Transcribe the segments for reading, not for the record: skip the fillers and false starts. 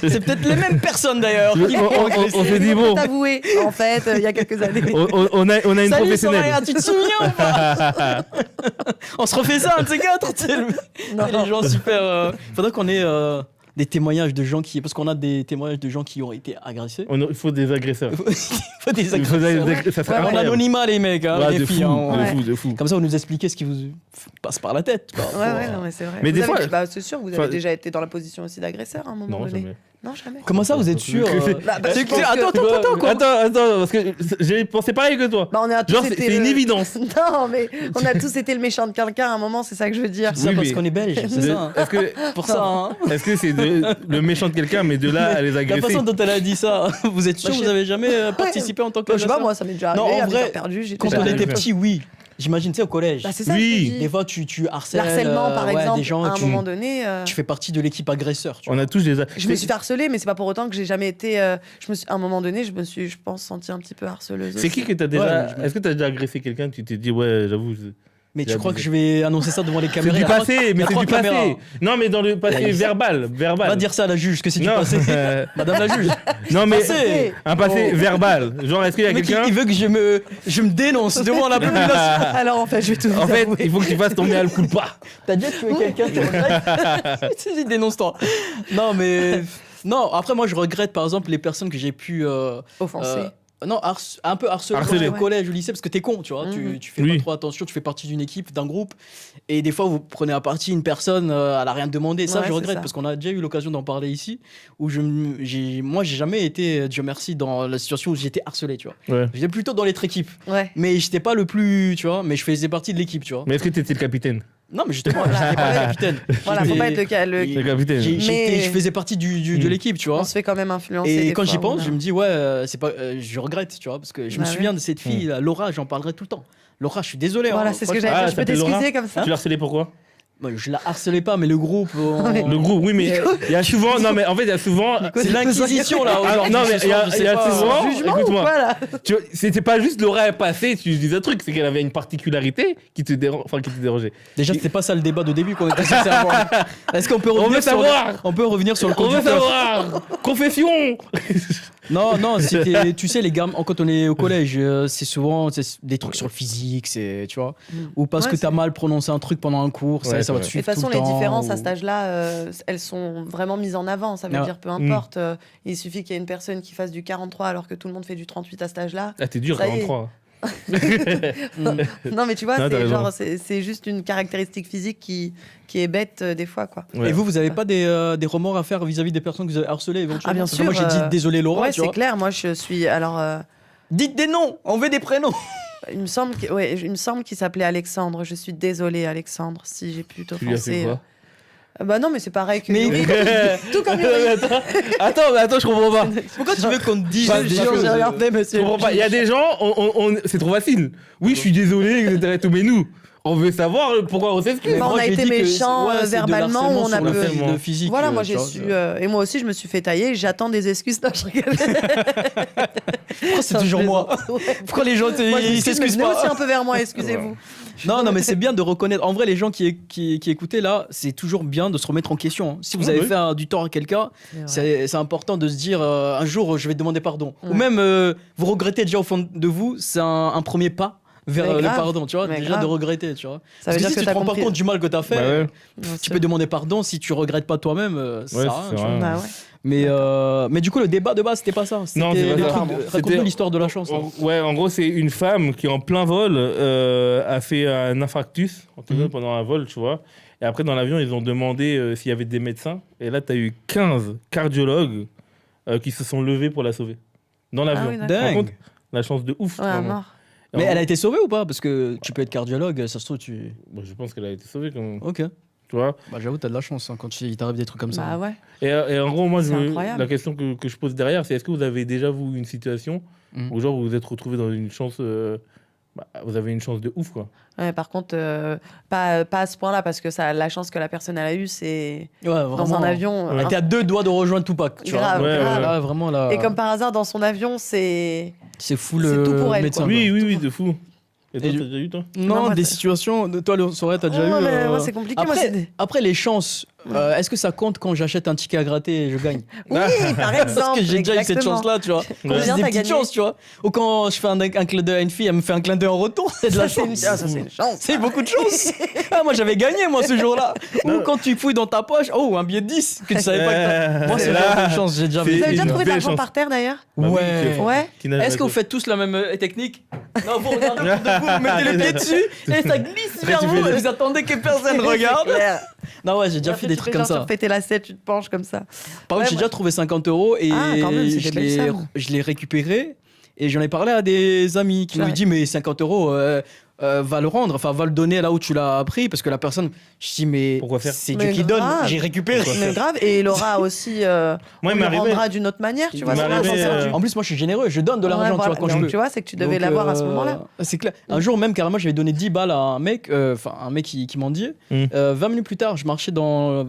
C'est peut-être les mêmes personnes d'ailleurs. On s'est dit bon. Avoué, en fait, il y a quelques années. On a une Salut professionnelle. Soraya, tu te souviens ou pas? On se refait ça, un de ces quatre. Tu sais, les gens super. Faudrait qu'on ait des témoignages de gens qui. Parce qu'on a des témoignages de gens qui ont été agressés. Il faut des agresseurs. Il faut des agresseurs. Ça serait En incroyable. anonymat, les mecs, hein, Ouais, les de filles. fou, hein. de fou. Comme ça, vous nous expliquez ce qui vous passe par la tête. Ouais, non, mais c'est vrai. Mais Vous des avez- fois- bah, c'est sûr, vous avez Enfin- déjà été dans la position aussi d'agresseur à un moment Non, donné. jamais. Non, jamais. Comment ça, vous êtes sûr Bah, C'est je que- pense que- Attends, quoi. Attends, parce que j'ai pensé pareil que toi. Bah, on a tous Genre, été c'est une le- évidence. Non, mais on a tous été le méchant de quelqu'un à un moment, c'est ça que je veux dire. C'est ça Oui, parce mais- qu'on est belge, c'est De- ça. hein. Est-ce que Pour ça, hein. c'est le méchant de quelqu'un, mais de là à les La agresser? façon dont elle a dit ça, vous êtes sûr Bah, que je- vous avez jamais participé en tant que Bah, je sais pas, moi, ça m'est déjà Non, arrivé. en à vrai, heures perdues, j'ai Quand déjà- on jamais était fait. petit, oui. J'imagine, tu sais, au collège. Bah, c'est ça, Oui. que je te dis. Des fois, tu harcèles. L'harcèlement, par ouais, exemple, des gens, à un tu, moment donné. tu fais partie de l'équipe agresseur. Tu vois. On a tous des. Je me suis fait harceler, mais c'est pas pour autant que j'ai jamais été. À un moment donné, je me suis, je pense, sentie un petit peu harceleuse. C'est aussi. qui que t'as Ouais, déjà. mais Est-ce que t'as déjà agressé quelqu'un? Tu t'es dit, ouais, j'avoue. Mais J'ai tu crois que abusé. je vais annoncer ça devant les C'est caméras? du Il y a trois- passé, il y mais a c'est trois du passé. caméras. Non, mais dans le Il y passé a- verbal. Va dire ça à la juge, que c'est du Non, passé. Madame la juge. non, mais Passé. un passé Oh. verbal. Genre, est-ce qu'il y a Le mec, quelqu'un? il veut que je me dénonce devant la population. Alors en fait, je vais tout vous En fait, avouer. il faut que tu fasses tomber à le coup de pas. T'as déjà tué quelqu'un, tu regrettes? Si, dénonce-toi. Non, mais. Non, après, moi, je regrette, par exemple, les personnes que j'ai pu. Offensé. Non, un peu harcelé Harcelé. au collège, au lycée, parce que t'es con, tu vois. Tu fais Oui. pas trop attention, tu fais partie d'une équipe, d'un groupe. Et des fois, vous prenez à partie une personne, elle a rien demandé. Ça, Ouais, je c'est regrette, ça. parce qu'on a déjà eu l'occasion d'en parler ici. Où moi, j'ai jamais été, Dieu merci, dans la situation où j'étais harcelé, tu vois. Ouais. J'étais plutôt dans l'être équipe. Ouais. Mais j'étais pas le plus, tu vois, mais je faisais partie de l'équipe, tu vois. Mais est-ce que t'étais le capitaine? Non, mais justement, Voilà. j'étais pas le capitaine. Voilà, faut pas être le cas. Le capitaine. Mais- Je faisais partie de l'équipe, tu vois. On se fait quand même influencer. Et des quand fois, j'y pense, voilà. je me dis, ouais, c'est pas, je regrette, tu vois, parce que je me Bah souviens ouais. de cette fille, là, Laura, j'en parlerai tout le temps. Laura, je suis désolé. Voilà, hein, c'est ce que franchement. j'allais Ah, dire. Je peux t'appelles Laura t'excuser comme ça. Tu l'as harcelé pourquoi? Bah, je la harcelais pas, mais le groupe. Le groupe, oui, mais il y a souvent. Non, mais en fait, il y a souvent. C'est l'inquisition, là. Alors, aujourd'hui, non, mais ce il y a- soir, je sais il y a pas. souvent- Jugement ou écoute-moi. quoi là? Tu vois, c'était pas juste Laura est passée, tu disais un truc, c'est qu'elle avait une particularité qui te dérangeait. Déjà, c'était pas ça le débat de début qu'on était censé avoir. Est-ce qu'on peut On veut revenir sur savoir. on peut revenir sur le On veut conducteur. savoir. Confession. Non, c'était, tu sais, les gamins, quand on est au collège, c'est souvent des trucs sur le physique, c'est, tu vois, ou parce Ouais, que t'as c'est- mal prononcé un truc pendant un cours, Ouais, ça va te c'est vrai. Et de suivre toute façon, tout le les temps, différences à ou- cet âge-là, elles sont vraiment mises en avant. Ça veut Ah. dire peu importe. Il suffit qu'il y ait une personne qui fasse du 43 alors que tout le monde fait du 38 à cet âge-là. Ah, t'es dur, Ça y est. 43. Non, mais tu vois, Non, t'as c'est raison. genre, c'est juste une caractéristique physique qui est bête des fois, quoi. Ouais. Et vous avez pas des remords à faire vis-à-vis des personnes que vous avez harcelées éventuellement? Ah, bien Parce que sûr, moi, j'ai dit désolé Laura, Ouais, tu c'est vois. clair. Moi, je suis. Alors, Dites des noms, on veut des prénoms. il me semble qu'il s'appelait Alexandre. Je suis désolée, Alexandre, si j'ai pu Tu lui as fait t'offenser. quoi? Bah non, mais c'est pareil que. Mais- Yuri. Tout comme Yuri. Attends, je comprends pas. Pourquoi tu veux qu'on te dise Bah, des j'ai choses regardé, Je monsieur. comprends pas. Il y a des gens, c'est trop facile. Oui, je suis désolé, etc. et tout, mais nous, on veut savoir pourquoi on s'excuse. Bah, on Moi, a j'ai été dit que méchants, c'est de verbalement, l'harcèlement on a sur le peu- fait de physique. Voilà, moi tu j'ai vois, su. Et moi aussi, je me suis fait tailler. J'attends des excuses. Non, je rigole. Pourquoi c'est toujours moi? Ouais. Pourquoi les gens Moi, je ils m'excuse, mais s'excusent venez pas? aussi un peu vers moi, excusez-vous. Non, mais c'est bien de reconnaître. En vrai, les gens qui écoutaient là, c'est toujours bien de se remettre en question. hein. Si vous avez Oui. fait du tort à quelqu'un, c'est important de se dire un jour, je vais demander pardon. Ou Ouais. même, vous regrettez déjà au fond de vous, c'est un premier pas vers Mais le grave. pardon, tu vois, Mais déjà grave. de regretter, tu vois. Ça Parce veut que dire si que tu te t'as rends pas compris. compte du mal que t'as fait, Bah ouais. tu peux demander pardon. Si tu regrettes pas toi-même, ça Ouais, sert à rien, c'est tu vrai. vois. Bah ouais. Mais du coup, le débat de base, c'était pas ça. C'était Non, c'est pas les ça. trucs C'était- raconte-nous l'histoire de la chance. là. Ouais, en gros, c'est une femme qui, en plein vol, a fait un infarctus en tout cas, Mhm. pendant un vol, tu vois. Et après, dans l'avion, ils ont demandé s'il y avait des médecins. Et là, tu as eu 15 cardiologues qui se sont levés pour la sauver. Dans l'avion. oui, Par d'accord. contre, la chance de ouf. Ouais, vraiment. mort. Mais En elle a gros, été sauvée ou pas? Parce que tu peux être cardiologue, ça se trouve, tu. bon, je pense qu'elle a été sauvée quand même. Ok. Tu vois. Bah, j'avoue, t'as de la chance hein, quand il t'arrive des trucs comme ça. Bah ouais. Et en gros, moi, C'est incroyable. la question que je pose derrière, c'est est-ce que vous avez déjà, vous, une situation Mhm. où, genre, vous vous êtes retrouvé dans une chance. Vous avez une chance de ouf, quoi. Ouais, par contre, pas à ce point-là, parce que ça, la chance que la personne elle a eue, c'est Ouais, vraiment. dans un avion. Elle était à 2 doigts de rejoindre Tupac. Tu Grave, vois. Ouais, grave. ouais. Là, vraiment, là. Et comme par hasard, dans son avion, c'est. C'est fou c'est le tout pour elle, médecin. quoi. quoi. Oui, de fou. Et toi, Et t'as déjà eu, toi Non, moi, des c'est- situations. Toi, le soirée, t'as déjà eu. mais moi, c'est compliqué. Moi, c'est des- Après, les chances, est-ce que ça compte quand j'achète un ticket à gratter et je gagne? Oui, par Parce exemple. que j'ai déjà eu cette exactement. chance-là, tu vois. Combien C'est des t'as petites gagné chances, tu vois. Ou quand je fais un clin d'œil à une fille, elle me fait un clin d'œil en retour, c'est de la Ça, c'est une- chance. ah, ça, c'est une chance. C'est beaucoup de chance. Ah, moi, j'avais gagné, moi, ce jour-là. Ou quand tu fouilles dans ta poche, oh, un billet de 10 que tu savais pas que t'as. Moi, c'est là, la chance, j'ai déjà c'est- Vous vu. avez déjà une trouvé de belle l'argent chance. par terre d'ailleurs Bah oui, Ouais. qui est- Ouais. qui n'a Est-ce jamais que vous faites tous la même technique? Non, vous regardez autour de vous, vous mettez le pied dessus et ça glisse vers tu vous fais et le- vous attendez que personne regarde. Non, ouais, j'ai déjà Après, fait des tu trucs fais comme genre, ça. Tu fêter la 7, tu te penches comme ça. Par Ouais, contre, j'ai moi- déjà trouvé 50 € et Ah, quand même, c'est je des belles l'ai sommes. je l'ai récupéré et j'en ai parlé à des amis qui m'ont Ouais. dit mais 50 € va le rendre, enfin va le donner là où tu l'as pris parce que la personne, je dis mais Pourquoi faire c'est Mais Dieu qui donne, grave. j'ai récupéré. Mais grave, et il aura aussi. Moi, il on m'est le arrivé- rendra d'une autre manière, tu Il vois. m'est c'est arrivé, vraiment ça, tu- En plus, moi je suis généreux, je donne de l'argent Ouais, tu voilà. vois quand je Donc, peux. tu vois, c'est que tu devais Donc, l'avoir à ce moment-là. C'est clair. Un jour même, carrément, j'avais donné 10 balles à un mec, un mec qui mendiait. 20 minutes plus tard, je marchais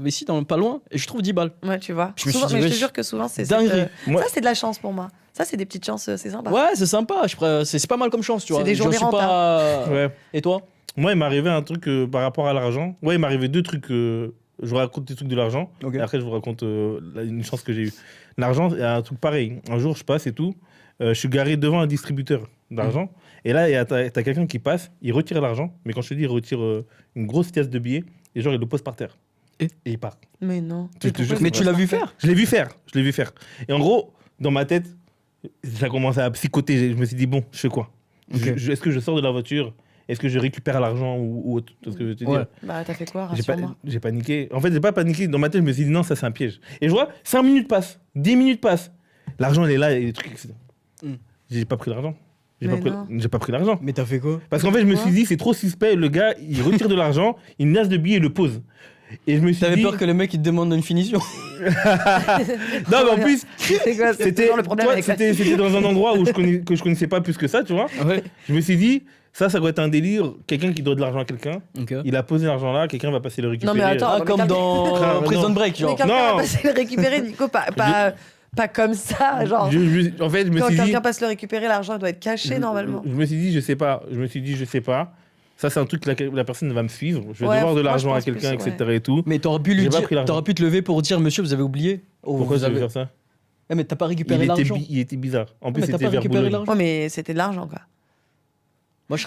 ici, pas loin, et je trouve 10 balles. Ouais, tu vois. Je me suis Souvent- dit, mais je te wesh, jure que souvent, c'est. dinguerie. Moi- Ça, c'est de la chance pour moi. Ça, c'est des petites chances, c'est sympa. Ouais, c'est sympa, c'est pas mal comme chance, tu C'est vois. des J'en journées suis rentables. pas... Ouais. Et toi? Moi, il m'est arrivé un truc par rapport à l'argent. Ouais, il m'est arrivé deux trucs. Je vous raconte des trucs de l'argent. Ok. Et après, je vous raconte une chance que j'ai eue. L'argent, il y a un truc pareil. Un jour, je passe et tout. Je suis garé devant un distributeur d'argent. Et là, t'as quelqu'un qui passe. Il retire l'argent. Mais quand je te dis, il retire une grosse pièce de billets. Et genre, il le pose par terre. Et il part. Mais non. Je te jure, Mais tu l'as vu faire? Je l'ai vu faire. Je l'ai vu faire. Et en gros, dans ma tête, ça commençait à psychoter. Je me suis dit, bon, je fais quoi? Ok. Est-ce que je sors de la voiture? Est-ce que je récupère l'argent ou autre? C'est ce que je veux te Ouais. dire. Bah, t'as fait quoi? J'ai Rassure-moi. j'ai paniqué. En fait, j'ai pas paniqué. Dans ma tête, je me suis dit non, ça c'est un piège. Et je vois, 5 minutes passent, 10 minutes passent. L'argent, il est là et les trucs. Mm. J'ai pas pris l'argent. J'ai Mais pas, non. j'ai pas pris l'argent. Mais t'as fait quoi? Parce qu'en fait, je me Quoi suis dit, c'est trop suspect. Le gars, il retire de l'argent, il nasse de billets et le pose. Et je me suis T'avais dit. peur que le mec il te demande une finition? Non, mais en plus, C'est quoi? C'est c'était toujours le problème toi, avec la- c'était dans un endroit où que je connaissais pas plus que ça, tu vois. Ouais. Je me suis dit, ça doit être un délire. Quelqu'un qui doit de l'argent à quelqu'un. Ok. Il a posé l'argent là, quelqu'un va passer le récupérer. Non, mais attends. Ah, mais comme quelqu'un- dans Non. Prison Break, Mais genre. quelqu'un Non. va passer le récupérer, Nico, pas comme ça, genre. En fait, je me Quand suis dit. quelqu'un passe le récupérer, l'argent il doit être caché normalement. Je me suis dit, je sais pas. Je me suis dit, je sais pas. Ça, c'est un truc que la personne va me suivre. Je vais Ouais, devoir de moi, l'argent je à pense quelqu'un, plus, etc. et tout. Mais t'aurais pu J'ai lui pas dire, pris l'argent. t'aurais pu te lever pour dire monsieur, vous avez oublié. Oh, Pourquoi vous tu veux avez... faire ça? Eh, mais t'as pas récupéré l'argent. Il était bizarre. En plus, Mais t'as c'était pas vers récupéré Boulogne. l'argent. Ouais, mais c'était de l'argent quoi.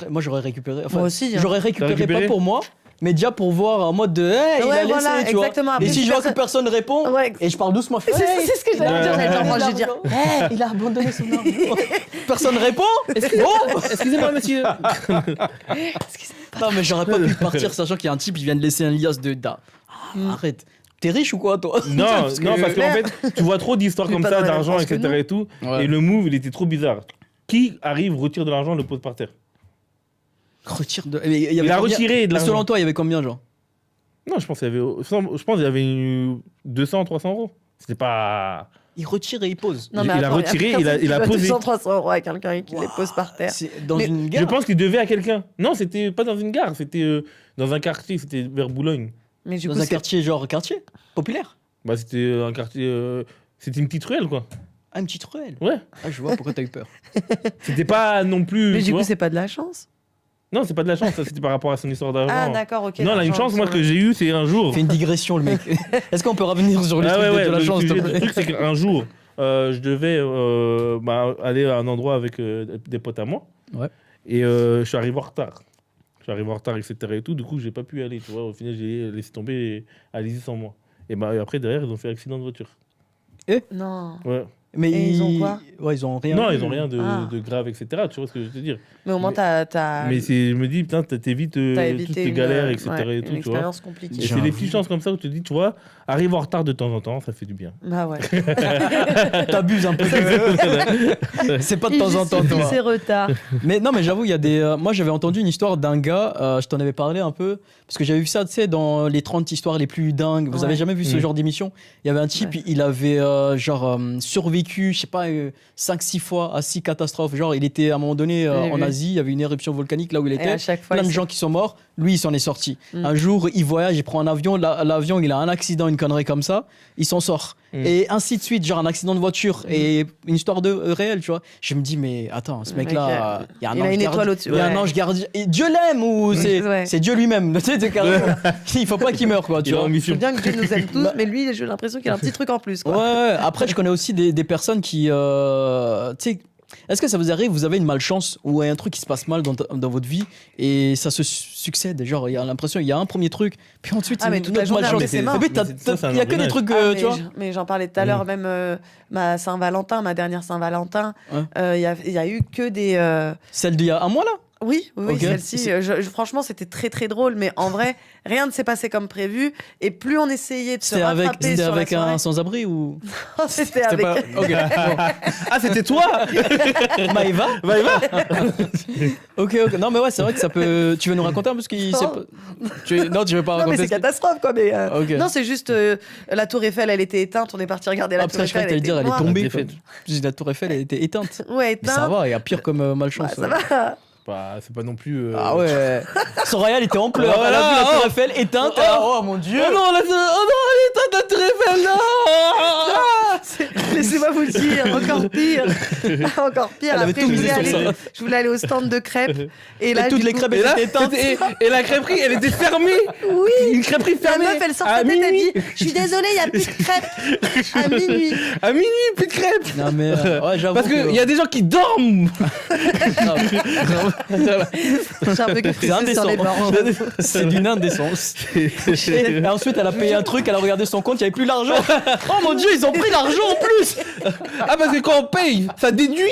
Moi, j'aurais récupéré. Enfin, Moi aussi, hein. J'aurais récupéré, T'as récupéré pas pour moi, mais déjà pour voir en mode de hey, il Ouais, a laissé, voilà, tu vois. exactement. Après, Et si si je vois que personne- personne répond, Ouais. et je parle doucement, je fais, C'est hey, c'est ce que j'allais dire, j'allais dire, moi j'ai dit. hey, il a abandonné son argent. Personne répond. Oh Excusez-moi, monsieur. Non, mais j'aurais pas pu partir sachant qu'il y a un type qui vient de laisser un liasse de da. Arrête. T'es riche ou quoi, toi? Non, parce qu'en fait, tu vois trop d'histoires Tu es comme pas ça, dans la même d'argent, France que etc. nous. et tout. Ouais. Et le move, il était trop bizarre. Qui arrive, retire de l'argent, le pose par terre? Retire de. Mais il y avait Il a combien- retiré de Mais l'argent. selon toi, il y avait combien, genre? Non, je pense qu'il y avait eu 200, 300 euros. C'était pas. Il retire et il pose. Non, mais Il a attends, retiré, personne il a qui doit posé. 200-300 euros à quelqu'un qui les pose par terre. C'est dans Mais une Je gare. pense qu'il devait à quelqu'un. Non, c'était pas dans une gare, c'était dans un quartier, c'était vers Boulogne. Mais du Dans coup, un c'est- quartier, genre quartier populaire. Bah, c'était un quartier. C'était une petite ruelle, quoi. Ah, une petite ruelle. Ouais. Ah, je vois pourquoi t'as eu peur. C'était pas non plus. mais tu du coup, vois. c'est pas de la chance. Non, c'est pas de la chance, ça, c'était par rapport à son histoire d'argent. Ah, d'accord, ok. Non, là, une l'argent, chance, moi, ça que va. j'ai eu, c'est un jour. Fait une digression, le mec. Est-ce qu'on peut revenir sur le Ah truc ouais, ouais, de la le chance, s'il te sujet du plaît? truc, c'est qu'un jour, je devais aller à un endroit avec des potes à moi. Ouais. Et je suis arrivé en retard. Je suis arrivé en retard, etc. et tout. Du coup, j'ai pas pu y aller. Tu vois, au final, j'ai laissé tomber et allez-y sans moi. Et bah, après, derrière, ils ont fait accident de voiture. Non. Ouais. Mais Et ils ont quoi? Ouais, ils ont rien. Non, ils ont rien Ah. de grave, etc. Tu vois ce que je veux te dire. Mais au moins, t'as. Mais je me dis, putain, t'évites t'as toutes évité tes une, galères, etc. ouais, et tout, une tu vois. expérience compliquée. Et c'est des petites chances comme ça où tu te dis, tu vois, arrive en retard de temps en temps, ça fait du bien. Bah ouais. T'abuses un peu. C'est pas de temps en temps, toi. C'est retard. Mais non, mais j'avoue, il y a des. Moi, j'avais entendu une histoire d'un gars. Je t'en avais parlé un peu parce que j'avais vu ça, tu sais, dans les 30 histoires les plus dingues. Vous Ouais. avez jamais vu ce Mhm. genre d'émission? Il y avait un type, Ouais. il avait survécu, je sais pas, 5-6 fois à 6 catastrophes. Genre, il était à un moment donné J'ai en vu. Asie, il y avait une éruption volcanique là où il Et était. à chaque fois, Plein de il gens qui sont morts. Lui, il s'en est sorti. Mm. Un jour, il voyage, il prend un avion. L'avion, il a un accident, une connerie comme ça. Il s'en sort. et ainsi de suite, genre un accident de voiture et une histoire réelle, tu vois. Je me dis, mais attends, ce Le mec, mec-là, il y a un il a ange une étoile gardien. au-dessus, Il y a un ouais. ange gardien. Et Dieu l'aime ou Ouais. c'est Dieu lui-même. Tu sais, c'est carrément. Il faut pas qu'il meure, quoi, tu Il est vois. en C'est mission. bien que Dieu nous aime tous, mais lui, j'ai l'impression qu'il a un petit truc en plus. Ouais, Quoi. ouais. Après, je connais aussi des personnes qui. Tu sais, est-ce que ça vous arrive, vous avez une malchance ou un truc qui se passe mal dans votre vie et ça se succède? Genre, il y a l'impression, il y a un premier truc, puis ensuite, Ah, mais une toute la autre journée, malchance. après, c'est mort. Et puis, Mais ça, il y a que des engrenage. trucs, Ah, tu vois. mais j'en parlais tout à l'heure, même ma Saint-Valentin, ma dernière Saint-Valentin, Ouais. il y a eu que des. Celle d'il y a un mois, là? Oui, oui, Ok. celle-ci. Franchement, c'était très très drôle, mais en vrai, rien ne s'est passé comme prévu. Et plus on essayait de se C'était avec, rattraper c'était sur avec la soirée, un sans-abri ou. c'était avec. pas. Ok. Ah, c'était toi Bon. Maëva? Maëva Ok, ok. Non, mais ouais, c'est vrai que ça peut. Tu veux nous raconter un peu ce qui s'est. Non, tu veux pas Non, mais raconter. c'est catastrophe, quoi. Mais, Ok. Non, c'est juste la Tour Eiffel, elle était éteinte. On est parti regarder la Ah, parce Tour que je croyais Eiffel. que t'allais dire, elle est noire. tombée. Défaite. La tour Eiffel, elle était éteinte. Ouais, Mais ça éteinte. va, il y a pire comme malchance. Ouais, ça va. Bah, c'est pas non plus. Ah ouais. Soraya, elle était en pleurs. Oh Elle a vu là, la tour oh. Eiffel éteinte. Oh. Oh mon dieu. Oh non, elle est éteinte, la Tour Eiffel, non Laissez-moi vous le dire, encore pire. Encore pire. Elle avait Après, tout je misé voulais, sur aller, ça. je voulais aller au stand de crêpes. Et là, Et toutes du les coup- crêpes Et là, étaient éteintes. et la crêperie, elle était fermée. Oui. Une crêperie La fermée. meuf, elle sort à sa tête, elle minuit. dit je suis désolée, il n'y a plus de crêpes à minuit. À minuit, plus de crêpes. Non mais ouais, j'avoue. Parce qu'il y a des gens qui dorment. J'ai un peu que C'est frissé sur les indécent. bords. C'est d'une indécence. Et ensuite, elle a payé un truc, elle a regardé son compte, il n'y avait plus l'argent. Oh mon dieu, ils ont pris l'argent en plus. Ah, parce que quand on paye, ça déduit.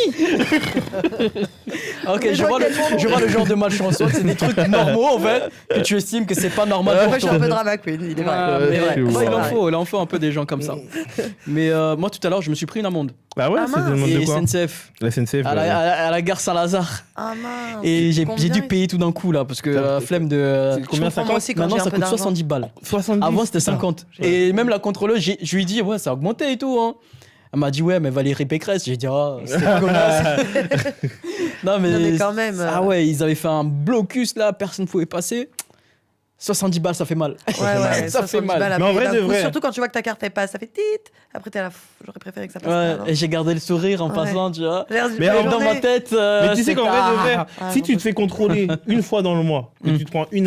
Ok, Mais je vois, je vois le genre de malchance. Soit c'est des trucs normaux en fait, que tu estimes que c'est pas normal Moi, pour je suis toi. un peu drama queen, il est vrai. Ah, mais Ouais, ouais. c'est Non, il vrai. en faut un peu des gens comme ça. Mais moi tout à l'heure, je me suis pris une amende. Bah ouais, Ah, c'est mince. le monde de Et quoi SNCF. La SNCF. À la gare Saint-Lazare. Ah mince. Et j'ai Combien dû payer tout d'un coup là, parce que flemme de. C'est combien, Je comprends, moi aussi, quand Maintenant j'ai un ça peu coûte d'argent. 70 balles. 70. Avant c'était 50. Et même la contrôleuse, je lui ai dit, ouais, ça a augmenté et tout. Hein. Elle m'a dit, ouais, mais Valérie Pécresse. J'ai dit, ah, c'est connasse. Non, mais. Non, mais quand même. Ah ouais, ils avaient fait un blocus là, personne ne pouvait passer. 70 balles, ça fait mal. Ouais, ouais, Ça fait 70 mal. balles à Mais en payer vrai d'un de coup, vrai. surtout quand tu vois que ta carte elle passe, ça fait tit. Après t'es là, j'aurais préféré que ça passe. Ouais, pas, non. et j'ai gardé le sourire en Ouais. passant, tu vois. Mais Mais Dans ma tête. Mais tu sais qu'en vrai de vrai, Ah, si non, tu te pas- fais contrôler une fois dans le mois, que tu te prends une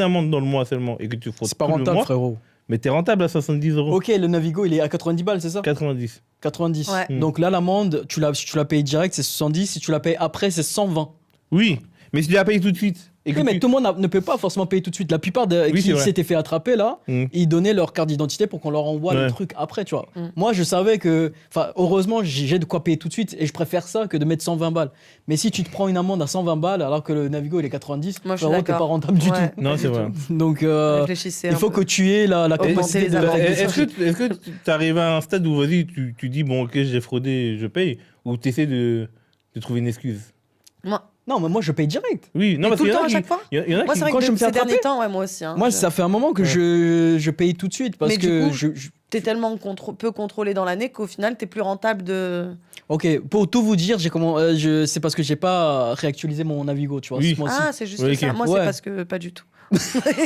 amende dans le mois seulement et que tu fraudes c'est pas tout le rentable, mois, frérot. mais t'es rentable à 70 €. Ok, le Navigo, il est à 90 balles, c'est ça 90. 90. Ouais. Donc là, l'amende, si tu la payes direct, c'est 70. Si tu la payes après, c'est 120. Oui, mais si tu l'as payé tout de suite. Et que Oui, mais tu- tout le monde ne peut pas forcément payer tout de suite. La plupart de Oui, c'est qui vrai. s'étaient fait attraper là, Mm. ils donnaient leur carte d'identité pour qu'on leur envoie le Ouais. truc après, tu vois. Mm. Moi, je savais que, enfin, heureusement, j'ai de quoi payer tout de suite et je préfère ça que de mettre 120 balles. Mais si tu te prends une amende à 120 balles alors que le Navigo il est 90, Moi, je suis frérot, t'es pas d'accord. rentable du Ouais. tout. Non, c'est vrai. Donc, Réfléchissez. il un faut peu. que tu aies la Augmenter capacité les de. amendes. Est-ce que tu arrives à un stade où vas-y, tu dis bon, ok, j'ai fraudé, je paye, ou tu essaies de trouver une excuse? Moi, Non, mais moi, je paye direct. Oui, non, Et parce tout qu'il le y en temps, a à qui- chaque fois il y en a moi qui- c'est vrai quand que je me fais ces derniers attraper- temps, ouais, moi aussi. hein, Moi, je- ça fait un moment que Ouais. je paye tout de suite parce Mais du que coup, t'es tellement peu contrôlé dans l'année qu'au final, t'es plus rentable de. Ok, pour tout vous dire, c'est parce que j'ai pas réactualisé mon Navigo, tu vois. Oui. ce mois-ci. Ah, c'est juste Oui, ça. ok. Moi, Ouais. c'est parce que pas du tout.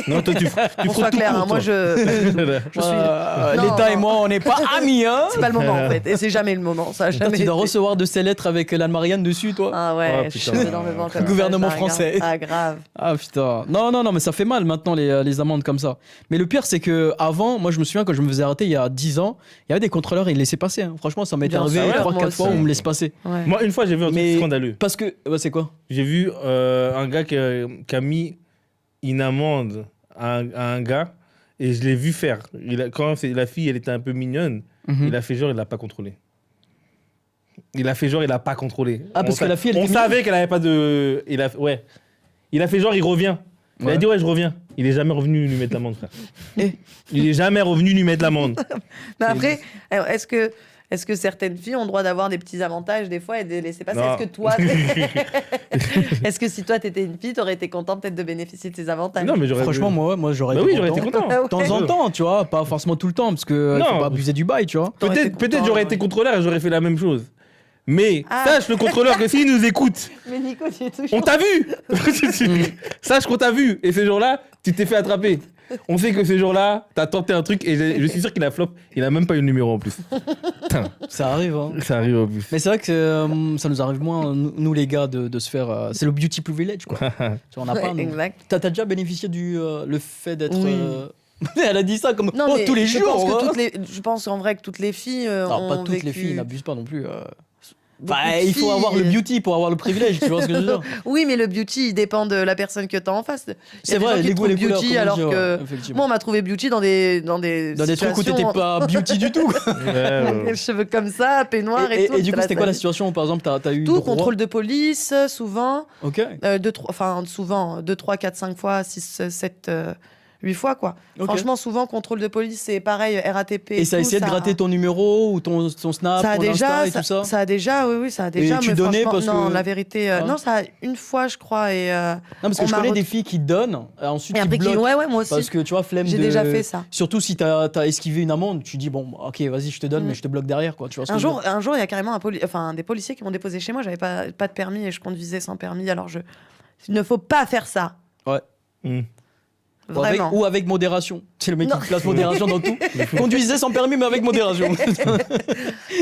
Non, toi, tu Qu'on soit fraudes tout clair, court, hein, moi, toi. je suis. Non, L'État et non. moi, on n'est pas amis, hein. C'est pas le moment en fait, et c'est jamais le moment. Ça a Toi, jamais. tu dois été. recevoir de ces lettres avec l'Anne Marianne dessus, toi. Ah ouais, Oh, je putain. suis énormément comme ça, Gouvernement je la regarde. français. Ah grave. Ah putain. Non, mais ça fait mal maintenant les amendes comme ça. Mais le pire, c'est que avant, moi je me souviens quand je me faisais arrêter il y a 10 ans, il y avait des contrôleurs, ils laissaient passer. Hein. Franchement, ça m'est Bien arrivé sûr, 3-4 moi fois aussi. où on me laisse passer. Ouais. Moi, une fois, j'ai vu un truc Mais- scandaleux. Parce que. Ouais, c'est quoi J'ai vu un gars qui a mis une amende à un gars et je l'ai vu faire. Quand la fille, elle était un peu mignonne, Mhm. il a fait genre, il l'a pas contrôlé. Il a fait genre, il l'a pas contrôlé. Ah, parce que la fille, elle on était savait qu'elle avait pas de. Ouais. Il a fait genre, il revient. Il Ouais. a dit, ouais, je reviens. Il est jamais revenu lui mettre l'amende, frère. Eh. Il est jamais revenu lui mettre l'amende. Mais après, alors, est-ce que certaines filles ont le droit d'avoir des petits avantages des fois et de les laisser passer? Non. Est-ce que toi, est-ce que si toi t'étais une fille, t'aurais été content peut-être de bénéficier de ces avantages? Non, mais j'aurais. Franchement, moi j'aurais Bah été oui, j'aurais été content. content. Ah ouais. De temps en temps, tu vois, pas forcément tout le temps, parce que Non. faut pas abuser du bail, tu vois. T'aurais été Peut-être content, j'aurais ouais. été contrôleur et j'aurais fait la même chose. Mais Ah. sache le contrôleur que s'il nous écoute, Mais Nico, tu es toujours. on t'a vu. Sache qu'on t'a vu. Et ces jours-là, tu t'es fait attraper. On sait que ce jour-là, t'as tenté un truc et je suis sûr qu'il a flop. Il a même pas eu le numéro en plus. Putain, Ça arrive, hein. ça arrive en plus. Mais c'est vrai que ça nous arrive moins, nous les gars, de se faire. C'est le beauty privilege, quoi. Tu vois, on n'a pas. nous. Exact. T'as déjà bénéficié du le fait d'être. Oui. Elle a dit ça comme Non, mais tous les je jours. pense que hein. je pense en vrai que toutes les filles Non, ont pas toutes vécu les filles, n'abusent pas non plus. beaucoup Enfin, de il faut filles. avoir le beauty pour avoir le privilège, tu vois ce que je veux dire. Oui, mais le beauty, il dépend de la personne que t'as en face. Il y a C'est des vrai, gens qui les te goûts et les trouvent couleurs. beauty, comme on alors dit, ouais, que effectivement. moi, on m'a trouvé beauty dans des Dans des trucs où t'étais situations- pas beauty du tout. quoi. Les cheveux comme ça, peignoir et, tout. Et du coup, Là, c'était ça- quoi la situation où, par exemple, t'as eu Tout, droit- contrôle de police, souvent. Ok. Souvent, 2, 3, 4, 5 fois, 6, 7, 8 fois, quoi. Ok. Franchement, souvent, contrôle de police, c'est pareil, RATP. Et ça a tout, essayé de gratter ton numéro ou ton snap, ça a ton déjà, Insta et tout ça. ça a déjà, oui, ça a déjà. tu mais donnais franchement, parce non, que- la vérité, Ah. non, ça a une fois, je crois, et Non, parce que on je m'a connais ret- des filles qui donnent, ensuite et qui après, bloquent. ouais, moi aussi. Parce que tu vois, flemme J'ai de. déjà fait ça. Surtout si t'as esquivé une amende, tu dis bon, ok, vas-y, je te donne, mais je te bloque derrière, quoi. Tu vois ce que Un je veux jour, il y a carrément des policiers qui m'ont déposé chez moi. J'avais pas de permis et je conduisais sans permis. Alors, il ne faut pas faire ça. dire. Ouais. Hmm. Vraiment. Ou avec modération. C'est le mec Non. qui place modération dans tout. Conduisez sans permis, mais avec modération.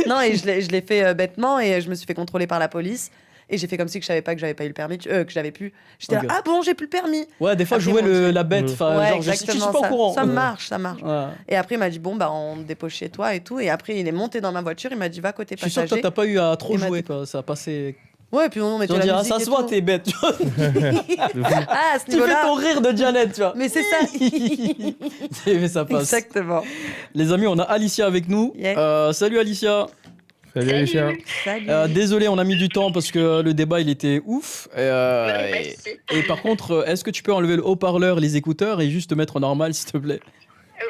Non, et je l'ai fait bêtement et je me suis fait contrôler par la police. Et j'ai fait comme si que je savais pas que j'avais pas eu le permis, que j'avais pu. J'étais Ok. là, ah bon, j'ai plus le permis. Ouais, des fois, Après, jouer mon Dieu. la bête. Enfin, Ouais, genre, je suis pas au ça, courant. ça marche, ça marche. Ouais. Et après, il m'a dit, bon, bah, on me dépose chez toi et tout. Et après, il est monté dans ma voiture, il m'a dit, va côté Je suis sûr que passager. toi, t'as pas eu à trop Il m'a jouer, dit- quoi. Ça a passé. Ouais, puis on mettait On la dirait, musique ça et se voit, tout. t'es bête. Tu vois. Ah, à ce Tu fais niveau-là. ton rire de Janet, tu vois. Mais c'est ça. Mais ça passe. Exactement. Les amis, on a Alicia avec nous. Yeah. Salut Alicia. Salut les chiens. Salut. Désolé, on a mis du temps parce que le débat il était ouf. Ouais, Et par contre, est-ce que tu peux enlever le haut-parleur, les écouteurs et juste te mettre en normal, s'il te plaît?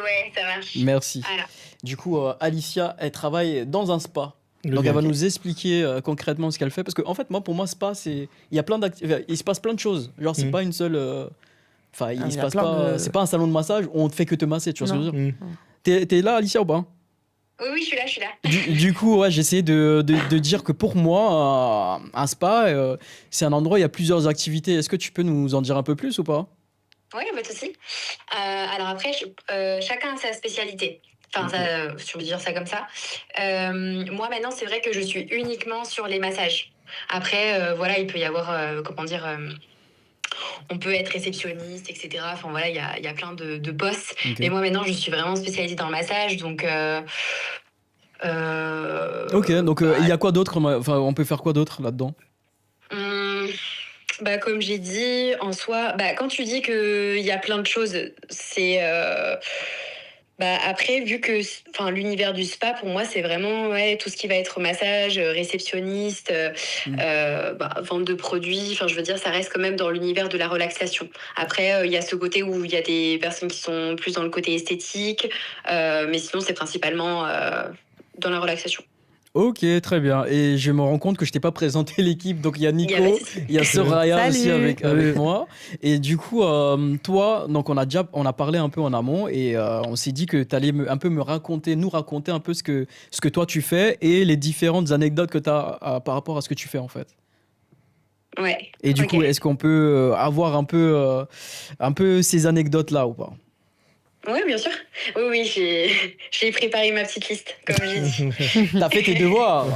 Ouais, ça marche. Merci. Voilà. Du coup, Alicia, elle travaille dans un spa. Le Donc gars. elle va nous expliquer concrètement ce qu'elle fait parce que en fait moi pour moi spa c'est il y a plein il se passe plein de choses. Genre c'est Mhm. pas une seule enfin il il se y a passe plein pas de- c'est pas un salon de massage où on te fait que te masser, tu vois ce que je veux dire. Hmm. T'es là Alicia ou pas? Oui, je suis là, je suis là. Du coup, ouais, j'essaie de dire que pour moi, un spa, c'est un endroit où il y a plusieurs activités. Est-ce que tu peux nous en dire un peu plus ou pas? Oui, pas de souci. Alors après, chacun a sa spécialité. Enfin, si on peut dire ça comme ça. Moi, maintenant, c'est vrai que je suis uniquement sur les massages. Après, voilà, il peut y avoir, comment dire, on peut être réceptionniste, etc. Enfin, voilà, il y a plein de postes. Ok. Mais moi, maintenant, je suis vraiment spécialisée dans le massage. Donc, Ok, donc il y a quoi d'autre enfin, on peut faire quoi d'autre là-dedans? Bah, comme j'ai dit, en soi, bah, quand tu dis qu'il y a plein de choses, c'est... bah, après, vu que l'univers du spa, pour moi, c'est vraiment ouais, tout ce qui va être massage, réceptionniste, vente de produits. Enfin, je veux dire, ça reste quand même dans l'univers de la relaxation. Après, il y a ce côté où il y a des personnes qui sont plus dans le côté esthétique, mais sinon, c'est principalement dans la relaxation. Ok, très bien. Et je me rends compte que je t'ai pas présenté l'équipe. Donc il y a Il y a Nico, pas de souci. il y a Soraya Salut. aussi avec Salut. moi. Et du coup, toi, donc on a parlé un peu en amont et on s'est dit que tu allais nous raconter un peu ce que toi tu fais et les différentes anecdotes que tu as par rapport à ce que tu fais en fait. Ouais. Et du Ok. coup, est-ce qu'on peut avoir un peu ces anecdotes là ou pas? Oui, bien sûr. Oui, j'ai préparé ma petite liste, comme j'ai dit. T'as fait tes devoirs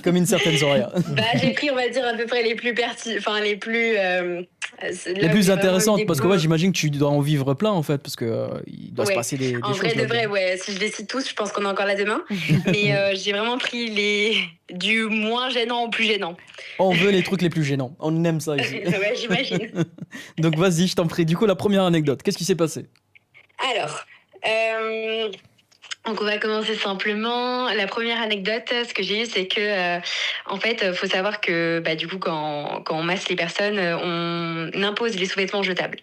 comme une certaine Soraya. Bah, j'ai pris, on va dire, à peu près les plus les plus... Les plus intéressantes, parce que ouais, j'imagine que tu dois en vivre plein en fait, parce que il doit se Ouais. passer des En choses. vrai de là-dedans. vrai, ouais. Si je les cite tous, je pense qu'on est encore là demain. Mais j'ai vraiment pris du moins gênant au plus gênant. On veut les trucs les plus gênants. On aime ça ici. Ouais, j'imagine. Donc vas-y, je t'en prie. Du coup, la première anecdote, qu'est-ce qui s'est passé? Alors, donc on va commencer simplement. La première anecdote, ce que j'ai eu, c'est que en fait, faut savoir que du coup, quand on masse les personnes, on impose les sous-vêtements jetables.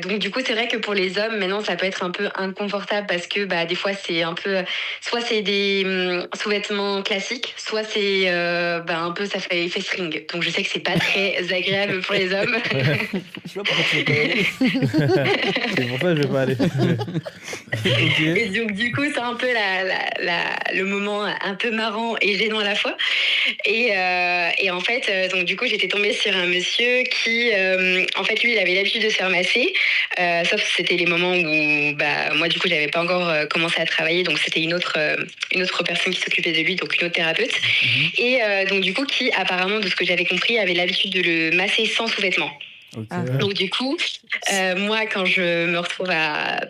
Donc du coup, c'est vrai que pour les hommes, maintenant, ça peut être un peu inconfortable parce que des fois, c'est un peu, soit c'est des sous-vêtements classiques, soit c'est un peu ça fait effet string. Donc je sais que c'est pas très agréable pour les hommes. Je sais pas pourquoi tu veux pas y aller. C'est pour ça que je vais pas aller. Ok. Et donc du coup, c'est un peu le moment un peu marrant et gênant à la fois. Et en fait, donc du coup, j'étais tombée sur un monsieur qui, en fait, lui, il avait l'habitude de se faire masser. Sauf que c'était les moments où, moi, du coup, j'avais pas encore commencé à travailler, donc c'était une autre personne qui s'occupait de lui, donc une autre thérapeute. Et donc du coup, qui apparemment, de ce que j'avais compris, avait l'habitude de le masser sans sous-vêtements. Ok. Donc du coup, moi quand je me retrouve à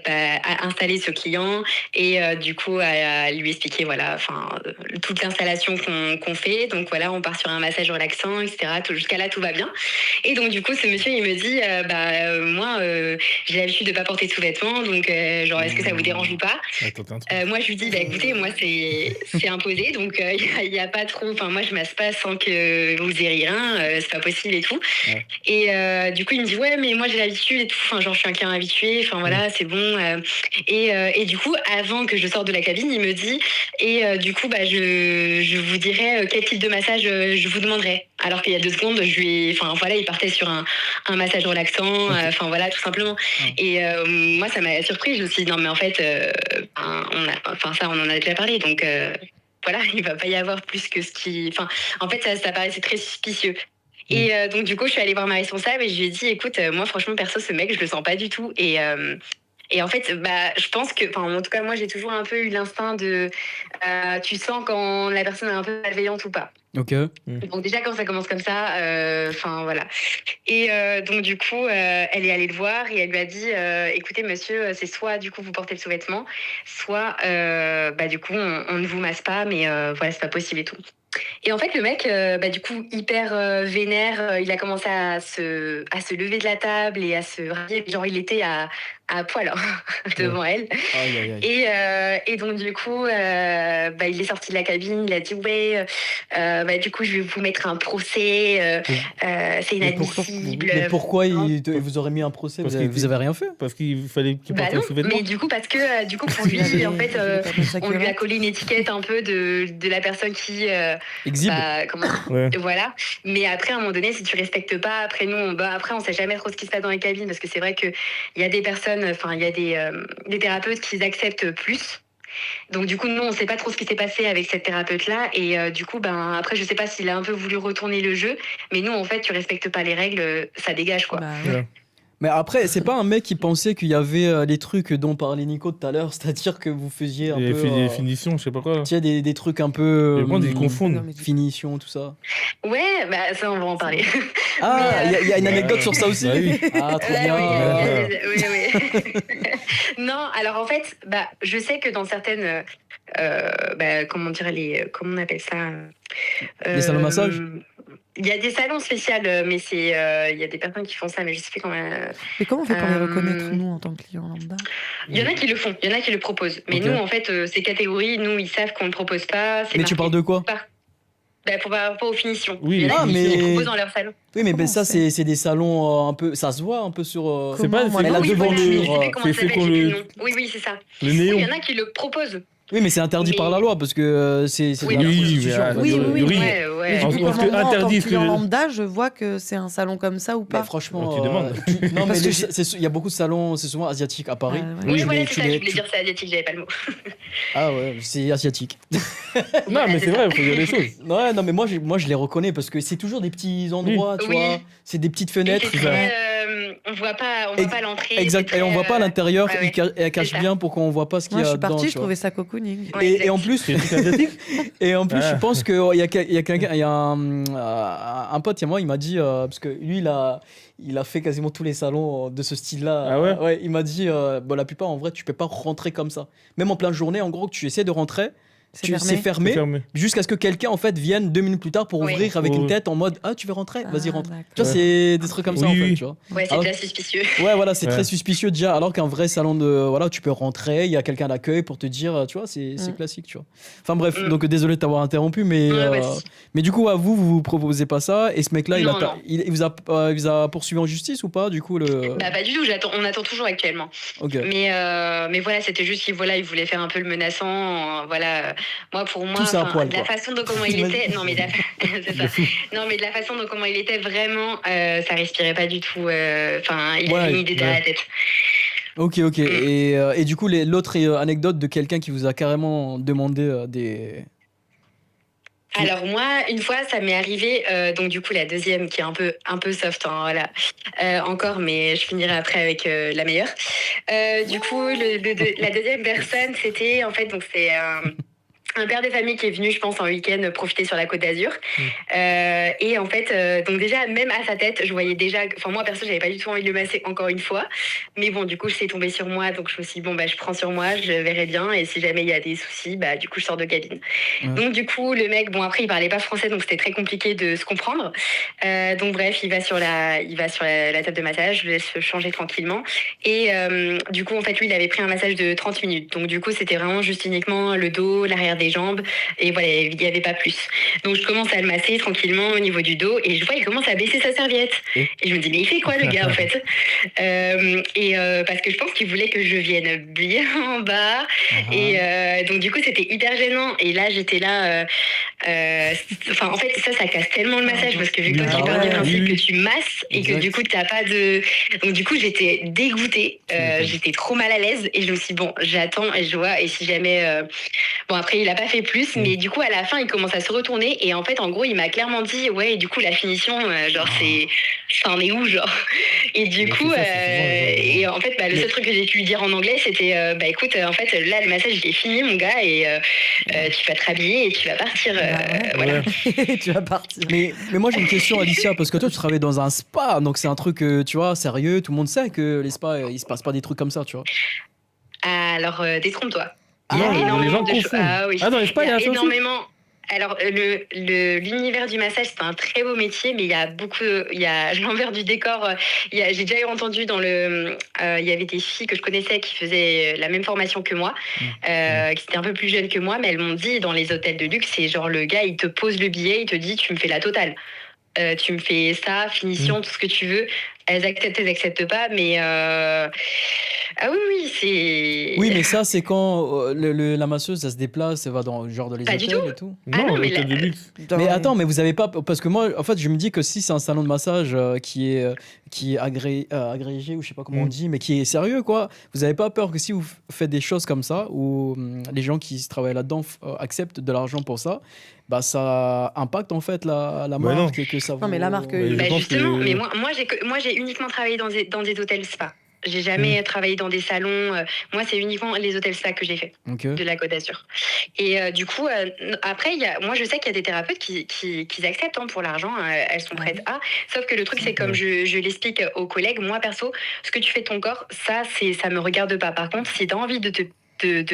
installer ce client et du coup à lui expliquer voilà, toute l'installation qu'on fait, donc voilà, on part sur un massage relaxant, etc. Jusqu'à là tout va bien. Et donc du coup ce monsieur il me dit moi j'ai l'habitude de pas porter de sous-vêtements, donc genre est-ce que ça vous dérange ou pas? Moi je lui dis écoutez, moi c'est imposé, donc il y a pas trop, enfin moi je masse pas sans que vous ayez rien, c'est pas possible et tout. Ouais. Et du coup il me dit ouais mais moi j'ai l'habitude et tout, enfin genre je suis un client habitué, enfin voilà c'est bon. Et du coup avant que je sorte de la cabine il me dit du coup je vous dirai quel type de massage je vous demanderai. Alors qu'il y a 2 secondes il partait sur un massage relaxant, enfin voilà tout simplement. Et moi ça m'a surpris, je me suis dit non mais en fait on en a déjà parlé, donc voilà, il va pas y avoir plus que ce qui... Enfin, en fait, ça paraissait très suspicieux. Et donc, du coup, je suis allée voir ma responsable et je lui ai dit, écoute, moi, franchement, perso, ce mec, je le sens pas du tout. Et en fait, je pense que... Enfin, en tout cas, moi, j'ai toujours un peu eu l'instinct de... tu sens quand la personne est un peu malveillante ou pas. Ok. Donc déjà quand ça commence comme ça, voilà. Et donc du coup, elle est allée le voir et elle lui a dit, écoutez monsieur, c'est soit du coup vous portez le sous-vêtement, soit du coup on ne vous masse pas, mais voilà c'est pas possible et tout. Et en fait le mec, du coup hyper vénère, il a commencé à se lever de la table et à se rhabiller, genre il était à poil devant elle. Aïe, aïe, aïe. Et donc du coup, il est sorti de la cabine, il a dit ouais, du coup je vais vous mettre un procès, c'est inadmissible. Mais pourquoi il vous aurait mis un procès? Vous avez rien fait? Parce qu'il fallait qu'il porte un sous-vêtement. Mais du coup parce que du coup pour lui en fait on lui a collé une étiquette un peu de la personne qui exhibe. Voilà. Mais après à un moment donné si tu respectes pas, après nous après on sait jamais trop ce qui se passe dans les cabines parce que c'est vrai que il y a des personnes, il y a des thérapeutes qui acceptent plus. Donc du coup nous on sait pas trop ce qui s'est passé avec cette thérapeute là et du coup après je sais pas s'il a un peu voulu retourner le jeu, mais nous en fait tu respectes pas les règles, ça dégage quoi. Ouais. Mais après, c'est pas un mec qui pensait qu'il y avait les trucs dont parlait Nico tout à l'heure, c'est-à-dire que vous faisiez un peu... Des finitions, je sais pas quoi. Tu sais, des trucs un peu... ils confondent. Finition, tout ça. Ouais, ça on va en parler. Ah, il y a une anecdote sur ça aussi. Oui. Ah, trop bien. Oui. Non, alors en fait, je sais que dans certaines... comment on appelle ça Les salons massage. Il y a des salons spéciaux, mais il y a des personnes qui font ça, mais je sais plus comment. Mais comment on fait pour les reconnaître, nous, en tant que clients lambda? Il y en a qui le font, il y en a qui le proposent. Mais nous, en fait, ces catégories, nous, ils savent qu'on ne le propose pas. Mais tu parles de quoi? Pour par rapport aux finitions. Oui, il y en a qui le proposent dans leur salon. Oui, mais ça, c'est des salons un peu. Ça se voit un peu sur. C'est pas. Elle a devanture. Oui, c'est ça. Le néon. Il y en a qui le proposent. Oui, mais c'est interdit par la loi parce que c'est. Oui. Ouais. Parce que interdit ce que lambda, je vois que c'est un salon comme ça ou pas. Mais franchement, tu demandes. Non, mais il y a beaucoup de salons, c'est souvent asiatique à Paris. Oui, voilà, c'est ça. Je voulais dire c'est asiatique, j'avais pas le mot. Ah ouais, c'est asiatique. Non, mais c'est vrai, il faut dire les choses. Ouais, non, mais moi je les reconnais parce que c'est toujours des petits endroits, tu vois. C'est des petites fenêtres. On voit pas l'entrée. Exact. Et on voit pas l'intérieur. Elle cache bien pour qu'on voit pas ce qu'il y a dedans. Moi, je suis partie, je trouvais ça cocooning. Et en plus, je pense qu'il y a un pote à moi, il m'a dit parce que lui il a fait quasiment tous les salons de ce style-là. Ah ouais. Il m'a dit la plupart en vrai tu peux pas rentrer comme ça. Même en pleine journée, en gros, que tu essaies de rentrer. C'est fermé. Jusqu'à ce que quelqu'un en fait vienne 2 minutes plus tard pour ouvrir avec une tête en mode tu veux rentrer, vas-y rentre. Tu vois, c'est des trucs comme ça en fait, tu vois. Ouais, c'est déjà suspicieux. Ouais, voilà, c'est très suspicieux déjà, alors qu'un vrai salon de tu peux rentrer, il y a quelqu'un d'accueil pour te dire, tu vois, c'est classique, tu vois. Enfin bref, donc désolé de t'avoir interrompu, mais du coup vous proposez pas ça, et ce mec là il vous a poursuivi en justice ou pas du coup pas du tout, on attend toujours actuellement. Okay. Mais voilà, c'était juste qu'il voulait faire un peu le menaçant, voilà. Pour moi, de la façon dont comment il était, c'est ça. Non, mais de la façon dont comment il était vraiment, ça respirait pas du tout. Il avait une idée derrière la tête. Ok. Et du coup, l'autre anecdote de quelqu'un qui vous a carrément demandé des. Alors moi, une fois, ça m'est arrivé, donc du coup la deuxième qui est un peu soft, hein, voilà, encore, mais je finirai après avec la meilleure. Du coup, la deuxième personne, c'était en fait, donc c'est un père de famille qui est venu, je pense, en week-end profiter sur la Côte d'Azur. Et en fait, donc déjà, même à sa tête, je voyais déjà... Enfin, moi, perso, j'avais pas du tout envie de le masser encore une fois. Mais bon, du coup, c'est tombé sur moi. Donc, je me suis dit, bon, bah, je prends sur moi, je verrai bien. Et si jamais il y a des soucis, bah, du coup, je sors de cabine. Donc, du coup, le mec, bon, après, il parlait pas français, donc c'était très compliqué de se comprendre. Donc, bref, il va sur la table de massage, je le laisse changer tranquillement. Et du coup, en fait, lui, il avait pris un massage de 30 minutes. Donc, du coup, c'était vraiment juste uniquement le dos, l'arrière des jambes, et voilà, il n'y avait pas plus. Donc je commence à le masser tranquillement au niveau du dos et je vois il commence à baisser sa serviette. Et je me dis mais il fait quoi le gars en fait? Parce que je pense qu'il voulait que je vienne bien en bas. Et donc du coup c'était hyper gênant. Et là j'étais là. Enfin en fait ça casse tellement le massage parce que vu que toi tu pars du principe que tu masses et que du coup t'as pas de. Donc du coup j'étais dégoûtée. J'étais trop mal à l'aise et je me suis dit, bon j'attends et je vois et si jamais. Bon après il a pas fait plus, mais du coup à la fin il commence à se retourner et en fait en gros il m'a clairement dit ouais et du coup la finition genre c'est ça en est où genre et du coup et en fait le seul truc que j'ai pu lui dire en anglais c'était bah écoute en fait là le massage il est fini mon gars et tu vas te rhabiller et tu vas partir voilà. Tu vas partir. Mais moi j'ai une question Alicia parce que toi tu travailles dans un spa donc c'est un truc tu vois sérieux, tout le monde sait que les spas il se passe pas des trucs comme ça tu vois. Alors détrompe-toi. Non, les gens confondent. Ah oui. Dans les spas, il y a énormément. Alors, l'univers du massage, c'est un très beau métier, mais il y a l'envers du décor. J'ai déjà entendu il y avait des filles que je connaissais qui faisaient la même formation que moi, qui étaient un peu plus jeunes que moi, mais elles m'ont dit dans les hôtels de luxe, c'est genre le gars, il te pose le billet, il te dit, tu me fais la totale. Tu me fais ça, finition, tout ce que tu veux. Elles acceptent pas, mais ah oui, c'est. Oui, mais ça, c'est quand la masseuse, elle se déplace, elle va dans les Pas du hôtels tout. et tout. Non, l'hôtel de luxe. Mais attends, mais vous avez pas. Parce que moi, en fait, je me dis que si c'est un salon de massage qui est agrégé, ou je sais pas comment on dit, mais qui est sérieux, quoi, vous avez pas peur que si vous faites des choses comme ça, où les gens qui travaillent là-dedans acceptent de l'argent pour ça, bah ça impacte en fait la marque et que ça Non, mais la marque. Justement, mais moi j'ai uniquement travaillé dans des hôtels spa. J'ai jamais travaillé dans des salons. Moi, c'est uniquement les hôtels spa que j'ai fait de la Côte d'Azur. Et du coup, après, moi, je sais qu'il y a des thérapeutes qui acceptent pour l'argent. Elles sont prêtes à. Sauf que le truc, c'est comme je l'explique aux collègues, moi, perso, ce que tu fais de ton corps, ça me regarde pas. Par contre, si tu as envie de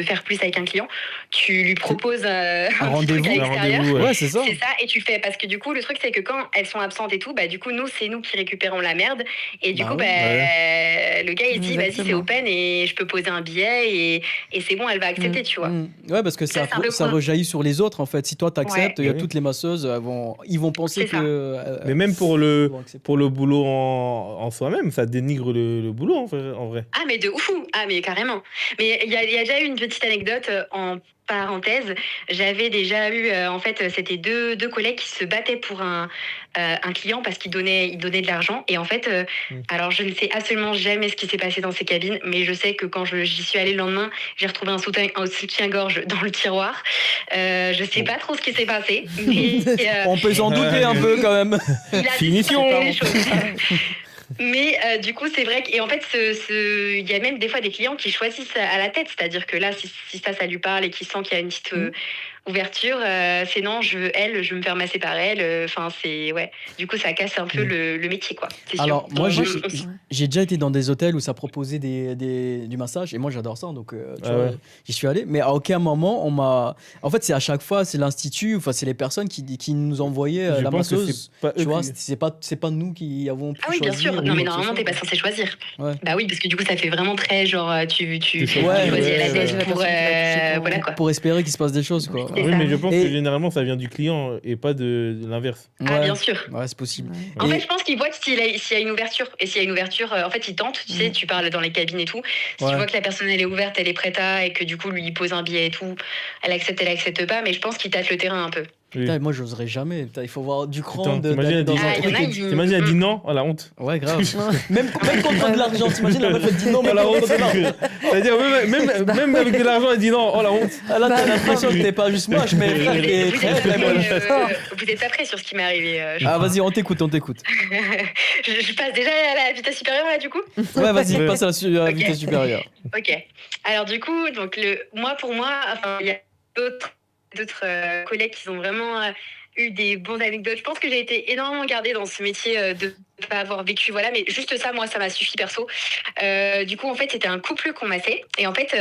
faire plus avec un client, tu lui proposes un rendez-vous à l'extérieur. Ouais, c'est ça. C'est ça, et tu le fais. Parce que du coup, le truc, c'est que quand elles sont absentes et tout, bah, du coup, c'est nous qui récupérons la merde. Et du coup, le gars, il dit, vas-y, c'est open et je peux poser un billet et c'est bon, elle va accepter, tu vois. Ouais, parce que ça rejaillit sur les autres, en fait. Si toi, t'acceptes, il y a toutes les masseuses, ils vont penser que... mais même pour le boulot en soi-même, ça dénigre le boulot, en vrai. Ah, mais de ouf. Ah, mais carrément. Mais il y a déjà eu une petite anecdote en parenthèse. J'avais déjà eu, en fait, c'était deux collègues qui se battaient pour un client parce qu'il donnait de l'argent. Et en fait, alors je ne sais absolument jamais ce qui s'est passé dans ces cabines, mais je sais que quand j'y suis allée le lendemain, j'ai retrouvé un soutien-gorge dans le tiroir. Je sais pas trop ce qui s'est passé. Mais, on peut s'en douter un peu quand même. Finition. Mais du coup, c'est vrai qu'en fait, il y a même des fois des clients qui choisissent à la tête. C'est-à-dire que là, si ça lui parle et qu'il sent qu'il y a une petite ouverture, c'est non, je veux me faire masser par elle. Enfin, c'est ouais. Du coup, ça casse un peu le métier, quoi. Alors, moi, j'ai déjà été dans des hôtels où ça proposait du massage et moi, j'adore ça. Donc, tu vois, j'y suis allé. Mais à aucun moment, En fait, c'est à chaque fois, c'est l'institut, enfin, c'est les personnes qui nous envoyaient la masseuse. Tu vois, c'est pas nous qui avons pu choisir. Ah oui, bien sûr. Non, mais normalement, t'es pas censé choisir. Ouais. Bah oui, parce que du coup, ça fait vraiment très genre, tu choisis la tête pour voilà quoi. Pour espérer qu'il se passe des choses, quoi. Oui, mais je pense que généralement, ça vient du client et pas de l'inverse. Ah, bien sûr. Ouais, c'est possible. En fait, je pense qu'il voit s'il y a une ouverture. Et s'il y a une ouverture, en fait, il tente. Tu sais, tu parles dans les cabines et tout. Si tu vois que la personne, elle est ouverte, elle est prête à, et que du coup, lui, il pose un billet et tout, elle accepte pas. Mais je pense qu'il tâte le terrain un peu. Oui. Putain, moi, j'oserais jamais. Putain, il faut avoir du cran Putain, t'imagines, d'aller dans elle dit- un Ah, il y en truc. a, et- ils- T'imagines, elle dit non, oh la honte. Ouais, grave. même contre de l'argent, t'imagines, la meuf, elle dit non, Oh mais la contre honte, de l'argent. c'est-à-dire même avec de l'argent, elle dit non, oh la honte. Ah, là, t'as l'impression que t'es pas juste moche, mais frère, t'es Vous très, êtes très moche. vous êtes pas prêts sur ce qui m'est arrivé. Ah, vas-y, on t'écoute, on t'écoute. Je passe déjà à la vitesse supérieure là du coup. Ouais, vas-y, Ouais. passe à la Ok. vitesse supérieure. Ok. Alors du coup, donc pour moi, enfin il y a d'autres collègues qui ont vraiment eu des bonnes anecdotes. Je pense que j'ai été énormément gardée dans ce métier de ne pas avoir vécu, voilà. Mais juste ça, moi, ça m'a suffi perso. Du coup, en fait, c'était un couple qu'on massait et en fait.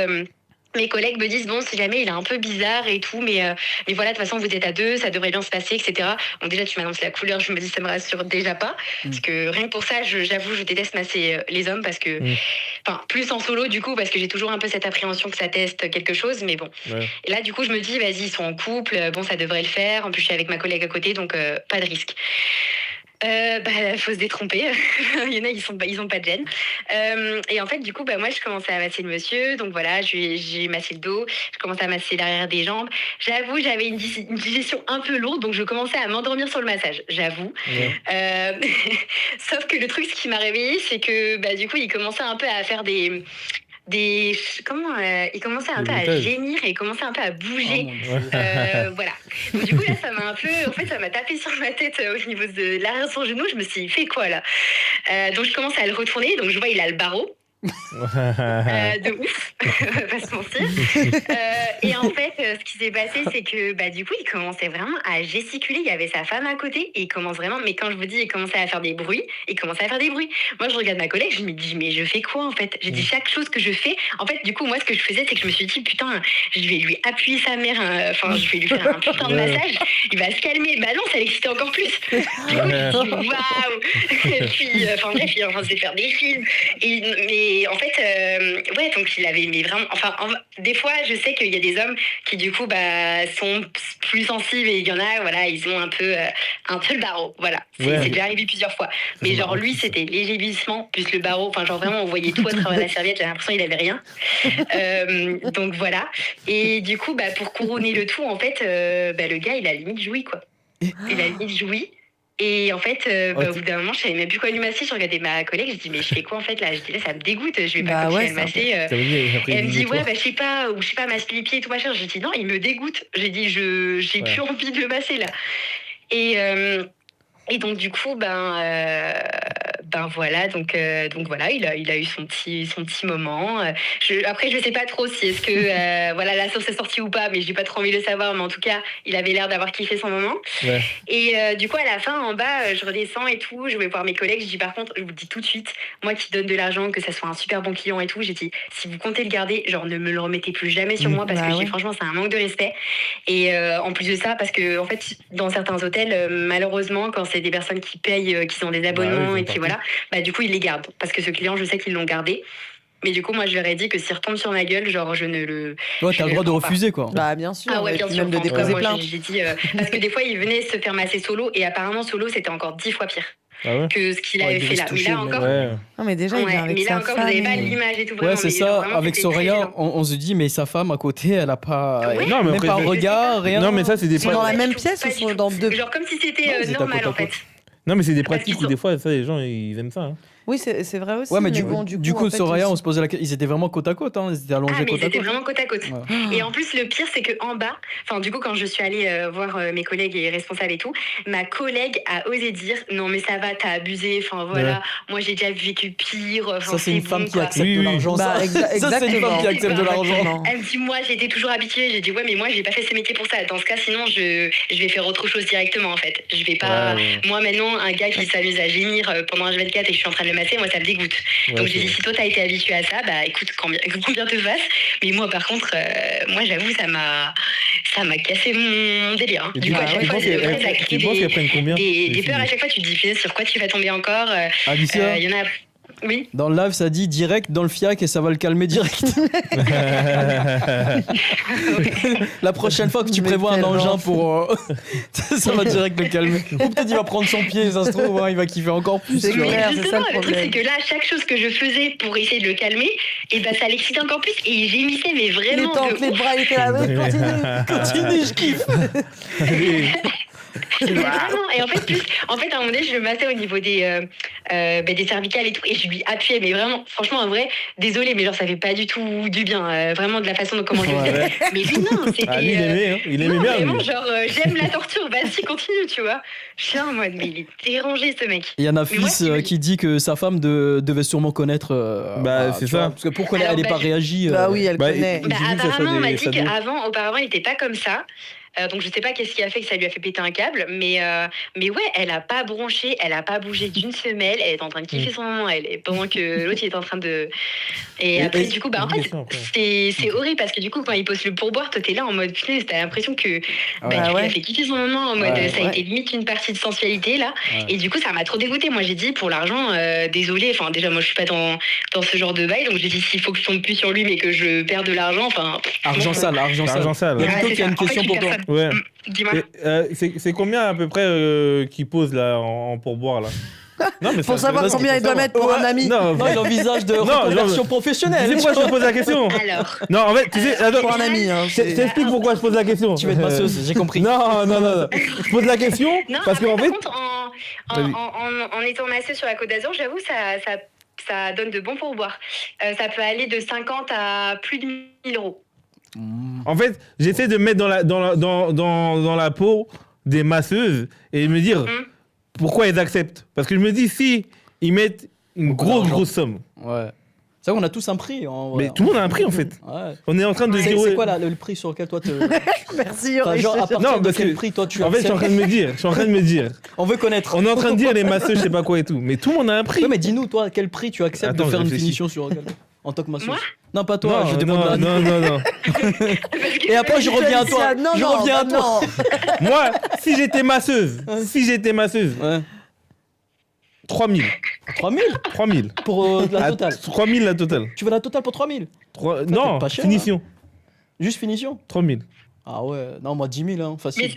Mes collègues me disent bon si jamais il est un peu bizarre et tout mais voilà de toute façon vous êtes à deux ça devrait bien se passer etc. Donc déjà tu m'annonces la couleur je me dis ça me rassure déjà pas parce que rien que pour ça j'avoue je déteste masser les hommes parce que enfin plus en solo du coup parce que j'ai toujours un peu cette appréhension que ça teste quelque chose mais bon Ouais. et là du coup je me dis vas-y ils sont en couple bon ça devrait le faire en plus je suis avec ma collègue à côté donc pas de risque. Faut se détromper. Il y en a, ils ont pas de gêne. Et en fait, du coup, moi, je commençais à masser le monsieur. Donc voilà, j'ai massé le dos. Je commençais à masser l'arrière des jambes. J'avoue, j'avais une digestion un peu lourde, donc je commençais à m'endormir sur le massage. J'avoue. Ouais. Sauf que le truc, ce qui m'a réveillée, c'est que du coup, il commençait un peu à faire il commençait un Des peu à bruitages. gémir et il commençait un peu à Oh, bouger. mon Dieu. Voilà. Donc, du coup, là, ça m'a un peu. En fait, ça m'a tapé sur ma tête au niveau de l'arrière de son genou. Je me suis dit, il fait quoi là donc, je commence à le retourner. Donc, je vois, il a le barreau. De ouf, on va pas se mentir. Et en fait, ce qui s'est passé, c'est que du coup, il commençait vraiment à gesticuler. Il y avait sa femme à côté et il commence vraiment. Mais quand je vous dis, il commençait à faire des bruits, Moi, je regarde ma collègue, je me dis, mais je fais quoi en fait J'ai dit chaque chose que je fais. En fait, du coup, moi, ce que je faisais, c'est que je me suis dit, putain, je vais lui appuyer sa mère. Enfin, je vais lui faire un putain de massage. Il va se calmer. Bah non, ça l'excitait encore plus. Du coup, je me suis dit, waouh. Et puis, bref, il est en train de se faire des films. Mais en fait, donc il avait mais vraiment. Enfin, des fois, je sais qu'il y a des hommes qui du coup sont plus sensibles et il y en a, voilà, ils ont un peu le barreau. Voilà, c'est déjà arrivé plusieurs fois. Mais genre lui, c'était léger glissement plus le barreau. Enfin, genre vraiment, on voyait tout à travers la serviette. J'avais l'impression qu'il avait rien. Donc voilà. Et du coup, pour couronner le tout, en fait, le gars, il a limite joui quoi. Il a limite joui. Et en fait, au bout d'un moment, je savais même plus quoi lui masser. Je regardais ma collègue, je dis mais je fais quoi en fait là? Je dis là, ça me dégoûte, je vais pas continuer à le masser. Et elle me dit ouais, je sais pas, masser les pieds et tout machin. Je dis non, il me dégoûte. J'ai dit j'ai plus envie de le masser là. Et donc du coup voilà donc voilà il a eu son petit moment. Après je sais pas trop si est-ce que voilà la sauce est sortie ou pas, mais j'ai pas trop envie de le savoir, mais en tout cas il avait l'air d'avoir kiffé son moment. Ouais. Et du coup à la fin en bas je redescends et tout, je vais voir mes collègues, je dis par contre je vous le dis tout de suite, moi qui donne de l'argent, que ça soit un super bon client et tout, j'ai dit si vous comptez le garder, genre ne me le remettez plus jamais sur moi parce que j'ai franchement c'est un manque de respect. Et en plus de ça parce que en fait dans certains hôtels malheureusement quand c'est des personnes qui payent, qui ont des abonnements et qui voilà, du coup ils les gardent parce que ce client je sais qu'ils l'ont gardé. Mais du coup moi je leur ai dit que s'il retombe sur ma gueule, genre je ne le. Ouais, t'as le droit de refuser quoi. Bah bien sûr. Ah ouais, et bien puis sûr. même de En tout cas, déposer moi, plainte. j'ai dit parce que des fois il venait se faire masser solo et apparemment solo c'était encore 10 fois pire Ah ouais. que ce qu'il Ouais, avait il fait devait là. se Mais toucher, là le mec. encore. Ouais. Non mais déjà il vient avec mais là sa encore femme. vous n'avez pas et- l'image et tout. Vraiment, Ouais, c'est mais genre, ça. vraiment, Avec c'était très Soraya, gênant. on se dit, mais sa femme à côté, elle a pas. Ouais. Non, mais même après, pas un c'est- regard, rien. Non, mais ça, c'est des Ils sont dans la Pas même du tout, pièce pas ou du sont tout. dans deux? Genre comme si c'était Non, ils étaient à normal côte à en fait. côte. Non, mais c'est des Parce pratiques qu'ils où des fois, ça, les gens, ils aiment ça. Hein. Oui, c'est vrai aussi. Ouais, mais du coup, en fait, Soraya, ils- on se posait la question. Ils étaient vraiment côte à côte, hein. Ils étaient allongés Ah, mais côte ils à étaient côte. vraiment côte à côte. Ouais. Et en plus, le pire, c'est qu'en bas, enfin, du coup, quand je suis allée voir mes collègues et responsables et tout, ma collègue a osé dire non, mais ça va, t'as abusé. Enfin, voilà, moi, j'ai déjà vécu pire. Enfin, Ça, c'est une bon, femme qui quoi. accepte Oui, de oui. l'argent. Bah, Ça, ça, c'est une femme exactement. qui accepte de l'argent. Exactement. Elle me dit, moi, j'étais toujours habituée. J'ai dit, ouais, mais moi, j'ai pas fait ce métier pour ça. Dans ce cas, sinon, je vais faire autre chose directement, en fait. Je vais pas. Ouais. Moi, maintenant, un gars qui s'amuse à gémir pendant un H24 et que je suis en train de le masser, moi, ça me dégoûte. Ouais, Donc, c'est j'ai dit, vrai. si toi, t'as été habitué à ça, écoute, quand bien te fasse. Mais moi, par contre, moi, j'avoue, ça m'a cassé mon délire. Hein. Et Du coup, à chaque fois, j'ai prête à tu créer penses qu'elles prennent combien des peurs. À chaque fois, tu te dis, sur quoi tu vas tomber encore Alicia, Il y en a. Oui. Dans le live, ça dit direct dans le fiac et ça va le calmer direct. La prochaine fois que tu Mais prévois un tellement engin fou. pour. Ça va direct le calmer. Ou peut-être il va prendre son pied, ça se trouve, hein, il va kiffer encore plus. C'est tu vois. clair. c'est ça, Justement, le le truc, problème. c'est que là, chaque chose que je faisais pour essayer de le calmer, et ben ça l'excitait encore plus. Et il gémissait, mais Il vraiment. était en de clé de ouf. bras, il était là, mais continue. Je kiffe. Mais vraiment. Et en fait, à un moment donné, je le massais au niveau des cervicales et tout, et je lui appuyais. Mais vraiment, franchement, en vrai, désolé, mais genre, ça fait pas du tout du bien. Vraiment, de la façon dont comment je le faisais. Ouais. Mais lui, non, c'était. Ah, lui, il aimait, hein. Il aimait non, bien, vraiment, lui. genre, j'aime la torture, vas-y, continue, tu vois. Je suis là en mode, mais il est dérangé, ce mec. Il y en a Mais moi, fils qui dit que sa femme devait sûrement connaître. C'est tu ça. vois, parce que pourquoi elle Alors, n'est pas réagi Bah oui, elle Bah, connaît. J'ai Bah, vu que ça apparemment, on m'a dit ça doit- qu'avant, auparavant, il n'était pas comme ça. Donc, je sais pas qu'est-ce qui a fait que ça lui a fait péter un câble. Mais ouais, elle a pas bronché, elle a pas bougé d'une semelle. Elle est en train de kiffer son moment. Pendant que l'autre, il est en train de. Et après, du coup, bah, en fait, c'est horrible parce que du coup, quand il pose le pourboire, toi, t'es là en mode putain, t'as l'impression que Ah bah, ouais. tu lui as fait kiffer son moment. En mode, Ouais. ça a été limite une partie de sensualité, là. Ouais. Et du coup, ça m'a trop dégoûté. Moi, j'ai dit, pour l'argent, désolé. Enfin, déjà, moi, je suis pas dans ce genre de bail. Donc, j'ai dit, s'il faut que je tombe plus sur lui, mais que je perds de l'argent, enfin. Argent sale, argent sale. Argent sale. Il y a Ouais, Nico c'est qui a ça. une En fait, question je pour suis toi. personne. Ouais. Dis-moi. C'est combien à peu près qui pose là en pourboire là? Non, mais Pour ça- savoir non, combien il doit mettre pour un ami. Non, Non, il envisage de reconversion genre- professionnelle. Tu sais pourquoi je te pose la question? Alors. Non, en fait, tu sais, attends, Pour un ami, hein. je t'explique pourquoi je pose la question. Tu vas être masseuse, j'ai compris. Non. Je pose la question Non, parce après, qu'en par fait, contre, Vas-y. en étant masseuse sur la Côte d'Azur, j'avoue, ça donne de bons pourboires. Ça peut aller de 50 à plus de 1000 euros. j'essaie de me mettre dans la peau des masseuses et me dire pourquoi elles acceptent. Parce que je me dis, si ils mettent une Beaucoup d'argent. grosse somme, Ouais. C'est vrai qu'on a tous un prix. En vrai. mais tout le monde a un prix en fait. Ouais. On est en train de Ouais. dire. C'est ouais. quoi le prix sur lequel toi te. Merci, Enfin, Aurélie. genre, à partir Non, de parce quel que- prix toi tu En fait, je suis en acceptes train de me dire. On veut connaître. On est en train de dire les masseuses, je sais pas quoi et tout. Mais tout le monde a un prix. Oui, mais dis-nous, toi, à quel prix tu acceptes Attends, de faire je une réfléchis. finition sur en tant que masseuse? Moi Non, pas toi, je demande à non. Et après, je reviens à toi. Non, Je non, reviens à non, toi. non. Moi, si j'étais masseuse, Ouais. 3000. 3000 3000. pour la À totale. 3000 la totale. Tu veux la totale pour 3000? Non, pas cher, finition. Juste finition? 3000. Ah ouais, non, moi 10 000, hein, facile.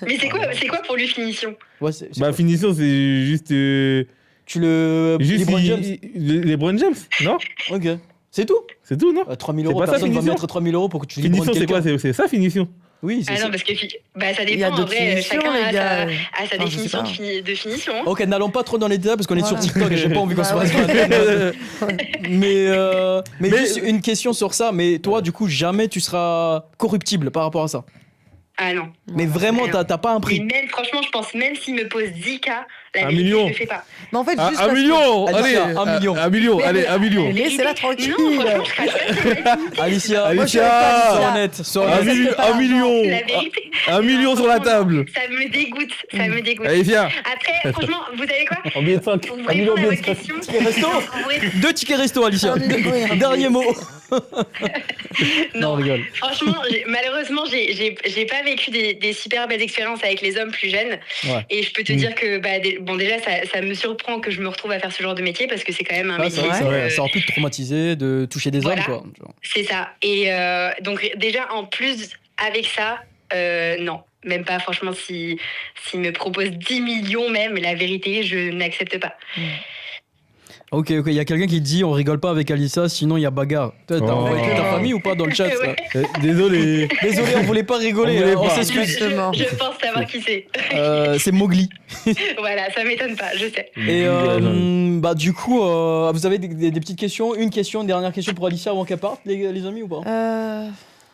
Mais c'est quoi pour lui finition? Ouais, c'est Bah, quoi finition, c'est juste. Tu le. LeBron James? Les Brown James, non? Ok. C'est tout? C'est tout, non? 3 000 C'est euros, pas ça, personne va finition mettre 3 000 euros pour que tu Finition, c'est quoi? quelqu'un. C'est ça, finition? Oui, c'est Ah ça. non, parce que bah, ça Il y a dépend. En d'autres vrai, finitions, chacun les gars. a sa Enfin, je sais définition pas. de finition. hein. Ok, n'allons pas trop dans les détails parce qu'on est sur Voilà. TikTok et j'ai pas envie qu'on se Bah fasse ouais. mal. Mais Mais- juste une question sur ça. Mais toi, du coup, jamais tu seras corruptible par rapport à ça. Ah non. Mais vraiment, Alors, t'as pas un Mais prix. même, franchement, je pense même s'il me pose 10K, la Un vérité, million. je le fais pas. Mais en fait, juste Un parce que- million! Alicia, Allez, 1 million. 1 million, allez, 1 million. Laissez-la tranquille. Non, franchement, je crache pas sur la vie. Alicia, Moi, je suis Alicia, avec sois Alicia. honnête. Sois Un honnête. million, pas un million. La vérité. 1 million sur la table. Ça me dégoûte. Ça me dégoûte. Allez, viens. Après, franchement, vous savez quoi? En billet de 5. Pour vous 1 million répondre à de votre billet de 5. question, resto pour vous- 2 tickets resto, Alicia. Un million, oui, un Dernier mot. Non, Non, on rigole. franchement, malheureusement, j'ai pas vécu des super belles expériences avec les hommes plus jeunes. Ouais. Et je peux te dire que, bah, bon, déjà, ça me surprend que je me retrouve à faire ce genre de métier parce que c'est quand même un Ah, métier. c'est vrai que Ouais. ça aurait pu te traumatiser de toucher des Voilà. hommes, quoi. C'est ça. Et donc, déjà, en plus, avec ça, non. Même pas, franchement, s'il me propose 10 millions même, la vérité, je n'accepte pas. Ok, il y a quelqu'un qui dit on rigole pas avec Alissa, sinon il y a bagarre. Toi, t'as Oh. envoyé ta famille ou pas dans le chat là Ouais. Désolé. Désolé, on voulait pas rigoler, On voulait hein, on pas. s'excuse. Exactement. Je pense savoir qui c'est. C'est Mowgli. Voilà, ça m'étonne pas, je sais. Et bah du coup, vous avez des petites questions, une dernière question pour Alicia avant qu'elle parte, les amis ou pas?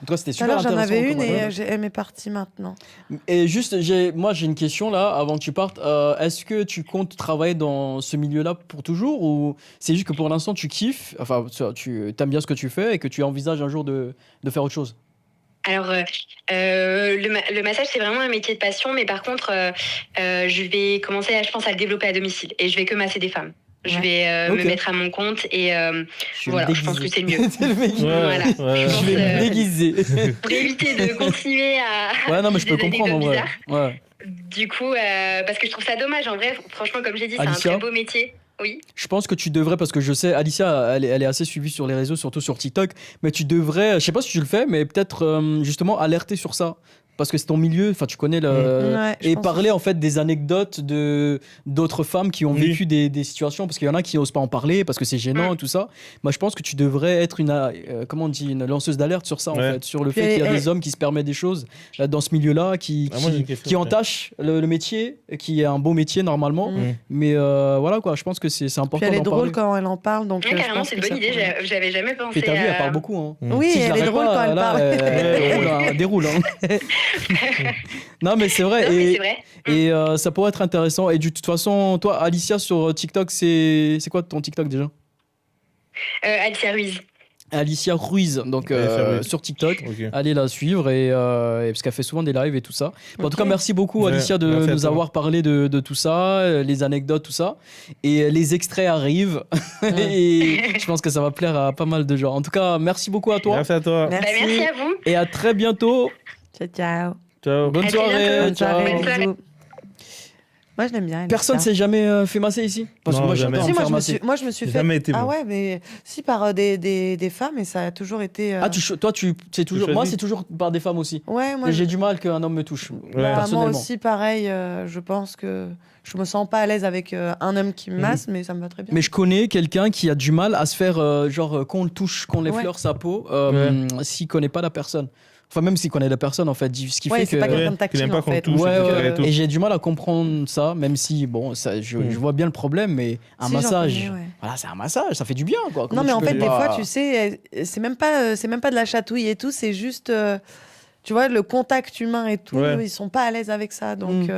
En tout cas, c'était Tout à super l'heure, j'en intéressant. avais une comme- et ouais. elle m'est partie maintenant. Et juste, moi j'ai une question là, avant que tu partes. Est-ce que tu comptes travailler dans ce milieu-là pour toujours ou c'est juste que pour l'instant tu kiffes, enfin tu aimes bien ce que tu fais et que tu envisages un jour de faire autre chose? Alors, le massage, c'est vraiment un métier de passion, mais par contre, je vais commencer, je pense, à le développer à domicile et je vais que masser des femmes. Je Ouais. vais Ok. me mettre à mon compte et Je vais voilà, me je pense que c'est le déguiser. mieux. C'est le mec. Voilà. Je vais me déguiser. Pour éviter de continuer à Ouais, non, mais je peux des comprendre en anecdotes vrai. bizarres. Ouais. Du coup, parce que je trouve ça dommage, en vrai, franchement, comme j'ai dit, c'est un Alicia très beau métier. Oui. Je pense que tu devrais, parce que je sais, Alicia, elle est assez suivie sur les réseaux, surtout sur TikTok, mais tu devrais, je sais pas si tu le fais, mais peut-être justement alerter sur ça. Parce que c'est ton milieu, enfin tu connais le... Ouais, je et pense parler en fait des anecdotes d'autres femmes qui ont Oui. vécu des situations, parce qu'il y en a qui n'osent pas en parler, parce que c'est gênant et tout ça. Moi je pense que tu devrais être comment on dit, une lanceuse d'alerte sur ça, en Ouais. fait, sur le Puis fait qu'il y a elle- des hommes qui se permettent des choses dans ce milieu-là, Ah, moi, j'ai une question, qui après. entachent le métier, qui est un beau métier normalement. Mm. Mais voilà quoi, je pense que c'est important Puis elle est d'en drôle parler. quand elle en parle, donc Ouais, je carrément, pense c'est une que bonne ça idée. pourrait- J'avais jamais pensé Et t'as vu, elle à... parle beaucoup. Hein. Oui, Si je elle est l'arrête drôle pas, quand elle là, parle. elle roule, hein, elle déroule. Hein. Non, mais c'est vrai. Non, mais et c'est vrai. et ça pourrait être intéressant. Et de toute façon, toi, Alicia, sur TikTok, c'est quoi ton TikTok déjà? Alicia Ruiz. Alicia Ruiz, donc Alicia Ruiz. sur TikTok. Ok. Allez la suivre et parce qu'elle fait souvent des lives et tout ça. Bon, en tout cas, merci beaucoup Ouais, Alicia de merci à nous toi. avoir parlé de tout ça, les anecdotes, tout ça. Et les extraits arrivent et je pense que ça va plaire à pas mal de gens. En tout cas, merci beaucoup à toi Merci à toi. Bah, merci à vous. et à très bientôt. Ciao, ciao. Ciao. Bonne À très soirée. bientôt. Bonne Ciao. soirée, Bonne soirée. bisous. Moi, je l'aime bien. Personne Alicia. s'est jamais fait masser ici? Parce que Non, moi, jamais. j'adore Si, me faire moi, masser. je me suis J'ai fait. jamais été, Ah moi. ouais, mais si par des femmes, et ça a toujours été. Ah, toi, c'est toujours. Moi, choisis. c'est toujours par des femmes aussi. Ouais, moi, Et j'ai du mal qu'un homme me touche. bah, Ouais. Personnellement. moi aussi, pareil. Je pense que je me sens pas à l'aise avec un homme qui me masse, mais ça me va très bien. Mais je connais quelqu'un qui a du mal à se faire, qu'on le touche, qu'on l'effleure sa peau, s'il connaît pas la personne. Enfin, même s'il connaît la personne, en fait. Ce qui Ouais, fait c'est que. pas quelqu'un Ouais, de tactile qu'il aime pas en qu'on fait. touche. Ouais, tout ça ouais, et tout. et j'ai du mal à comprendre ça, même si, bon, ça, je vois bien le problème, mais un Si, j'en massage, connais, ouais. voilà, c'est un massage, ça fait du bien, quoi. Comment Non, mais tu en peux fait, des pas- fois, tu sais, c'est même pas de la chatouille et tout, c'est juste, tu vois, le contact humain et tout, Ouais. ils sont pas à l'aise avec ça, donc.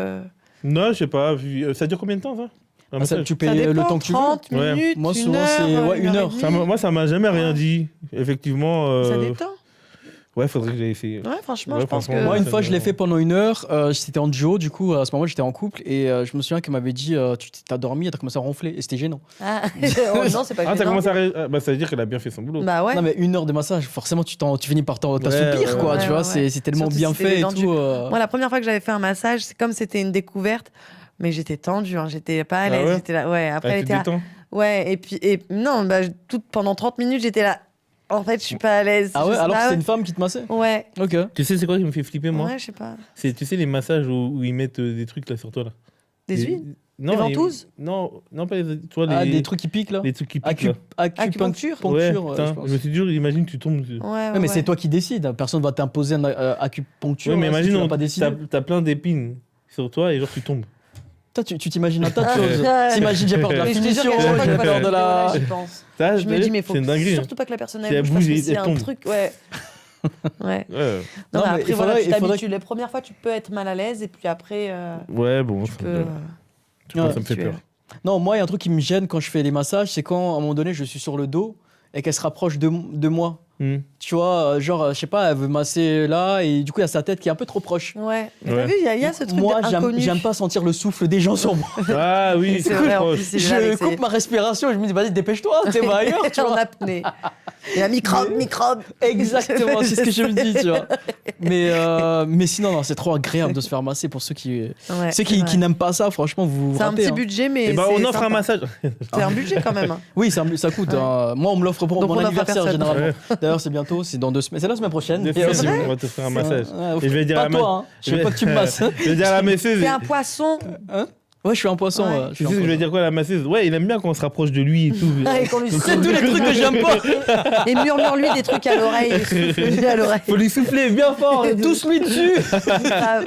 Non, je sais pas. Ça dure combien de temps, ça Un Ah, ça, massage tu Ça payes le dépend, temps que tu veux. 30 Ouais. minutes, Moi, une souvent, heure, c'est, ouais, une heure. et Ça, demie. moi, ça m'a jamais rien dit. Effectivement. Ça détend. Ouais, faudrait que j'aille essayer. Ouais, franchement, Ouais, je pense franchement, que. Moi, une ça fois, me- je l'ai fait pendant une heure. C'était en duo, du coup, à ce moment-là, j'étais en couple. Et je me souviens qu'elle m'avait dit tu t'as dormi, t'as commencé à ronfler. Et c'était gênant. Ah, oh, non, c'est pas Ah, t'as gênant. commencé à. Bah, ça veut dire qu'elle a bien fait son boulot. Bah ouais. Non, mais une heure de massage, forcément, tu finis par t'assoupir, ouais, quoi. ouais, Tu vois, ouais. c'est tellement Surtout bien si c'était fait et détendu. tout. Moi, la première fois que j'avais fait un massage, c'est comme c'était une découverte, mais j'étais tendue, hein, j'étais pas à Ah l'aise. ouais J'étais là, ouais. Après, Ah, elle tu était te là. détends Ouais, et puis, non, bah, pendant 30 minutes, j'étais là. En fait, je suis pas à l'aise. Ah ouais, Je sais alors que pas, c'est une femme qui te massait? Ouais. Ok. Tu sais, c'est quoi qui me fait flipper, moi Ouais, je sais pas. C'est, tu sais, les massages où ils mettent des trucs là sur toi, là. Des Les- huiles Non, Des ventouses Non, non, pas les. Tu vois, Ah, les, des trucs qui piquent là? les trucs qui piquent, là. Acupuncture Ouais, Poncture, putain, je pense. je me suis dit, imagine, tu tombes. Ouais, mais c'est toi qui décides. Personne va t'imposer une acupuncture. Ouais, mais hein, si imagine, tu l'as pas décidé. t'as plein d'épines sur toi et genre tu tombes. Toi, tu t'imagines un tas de Ah, choses. ouais. T'imagines, j'ai peur de la Mais je te jure finition, qu'à chaque fois que j'ai je passe peur cette de la. vidéo-là, j'y pense. Ça, Je me dis, mais faut c'est une dinguerie. surtout pas que la personne Si elle aime. Je bouge, pense que elle c'est un tombe. truc, ouais. Ouais. Ouais, Non, Non, mais mais après, il voilà, faudrait- tu il faudrait t'habitues. Les premières fois, tu peux être mal à l'aise, et puis après, ouais, bon, tu ça, peux. tu vois, Ouais, ça me fait tu peur. Non, moi, il y a un truc qui me gêne quand je fais les massages, c'est quand, à un moment donné, je suis sur le dos et qu'elle se rapproche de moi. Hmm. Tu vois, genre, je sais pas, elle veut masser là et du coup, il y a sa tête qui est un peu trop proche. Ouais. Mais Ouais. t'as vu, il y a ce truc Moi, inconnu. j'aime pas sentir le souffle des gens sur moi. Ah oui, C'est vrai, en proche. plus, c'est génial, Je c'est- coupe ma respiration et je me dis, vas-y, dépêche-toi, tu vas ailleurs, tu en vois. apnée. Et la microbe. Exactement, c'est ce que je me dis, tu vois. Mais sinon, non, c'est trop agréable de se faire masser pour ceux qui, Ouais, ceux c'est qui vrai. n'aiment pas ça, franchement, vous vous C'est un ratez, petit hein. budget, mais. Et bah, c'est on offre un sympa. massage. C'est un budget quand même. Hein. Oui, ça coûte. Ouais. Moi, on me l'offre pour Donc, mon on offre à anniversaire, personne. généralement. Ouais. D'ailleurs, c'est bientôt, c'est dans 2 semaines. C'est la semaine prochaine. Des Et, fois, vrai on va te faire un massage. ouais, Et je vais dire pas à la toi, hein. Je veux pas que tu me masses. Je vais dire à la masseuse. C'est un poisson. Ouais, je suis un poisson. Ouais. Je Tu suis un sais ce que je vais poisson. dire quoi à la masseuse? Ouais, il aime bien quand on se rapproche de lui et tout. Et qu'on lui C'est souffle. tous les trucs que j'aime pas. Et murmure-lui des trucs à l'oreille. et souffle-lui à l'oreille. Faut lui souffler bien fort. Tous lui dessus. Ah,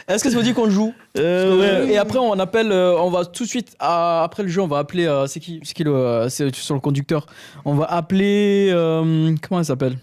Est-ce que ça vous dit qu'on joue Ouais. Et après, on appelle. On va tout de suite après le jeu, on va appeler. C'est qui c'est sur le conducteur. On va appeler. Comment elle s'appelle?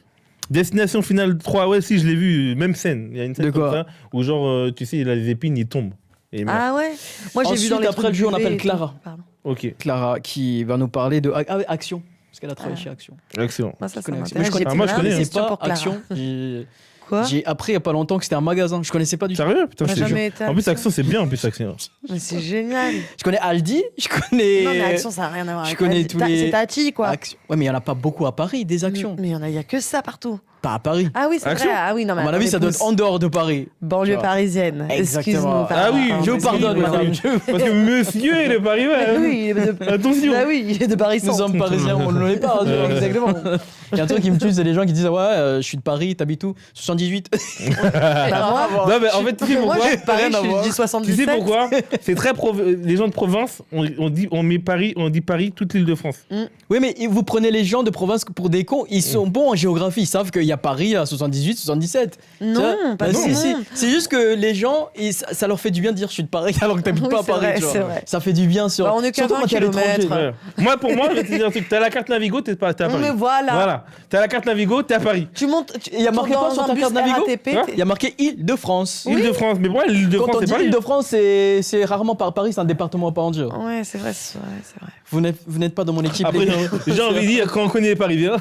Destination finale 3, ouais, si, je l'ai vu. Même scène. Il y a une scène De comme quoi ça où, genre, tu sais, il a les épines, il tombe. Et il meurt. Ah ouais. Moi j'ai vu Ensuite, dans les après trucs le jeu, on du appelle V et tout. Clara. Pardon. Ok, Clara qui va nous parler de Action. Parce qu'elle a travaillé Ah. chez Action. excellent. Moi ça Je connais Action. m'intéresse. Mais je connais- J'ai Ah, moi, je plein de connais, hein. C'est questions pas pour Clara. Action. Quoi J'ai appris il y a pas longtemps que c'était un magasin. Je connaissais pas du tout. Sérieux? Putain, On a je te jamais jure. été En plus, Action. Action, c'est bien, en plus, Action. Mais c'est génial. Je connais Aldi. Je connais. Non mais Action ça n'a rien à voir je avec connais Aldi. tous les- C'est Tati quoi. Action. Ouais, mais il y en a pas beaucoup à Paris des actions. Mais il y a que ça partout. Pas à Paris. Ah oui, c'est Action. vrai. Ah oui, non, mais À mon avis, ça doit être en dehors de Paris. banlieue Tu vois. parisienne. Exactement. Excuse-nous. Ah oui, Je vous parce que- pardonne, parce que- madame. Parce que monsieur est de Paris, ouais. Oui, il est de... Attention. Bah oui, il est de Paris Nous sommes parisiens, on ne l'est pas. tu vois. Exactement. Il y a un truc qui me tue, c'est les gens qui disent ouais, je suis de Paris, t'habites où 78. Bah, moi, Non, mais en fait, tu sais moi, pourquoi je suis de Paris, Rien à je voir. dis Tu 77. sais pourquoi C'est très les gens de province, on met Paris, on dit Paris, toute l'Île-de-France. Oui, mais vous prenez les gens de province pour des cons, ils sont bons en géographie, ils savent qu'il y a Paris à 78, 77. Non, pas Bah, non. si, si. C'est juste que les gens, ça leur fait du bien de dire je suis de Paris alors que t'habites Oui, pas à c'est Paris. vrai, tu vois. c'est vrai. Ça fait du bien sur. Bah, on est qu'à surtout 20 quand t'es à l'étranger. kilomètres. Ouais. Pour moi, je vais te dire un truc. T'as la carte Navigo, t'es à Paris. Mais voilà. Voilà. T'as la carte Navigo, t'es à Paris. Tu montes. Il y a marqué quoi sur ta carte Navigo Hein Il y a marqué Île-de-France. Île-de-France. Mais pour moi, l'Île-de-France, Quand on c'est dit Paris. Île-de-France, c'est rarement par Paris, c'est un département à part entière. Ouais, c'est vrai, c'est vrai, c'est vrai. Vous n'êtes pas dans mon équipe. Après, les gars. j'ai envie de dire, quand on connaît les Parisiens,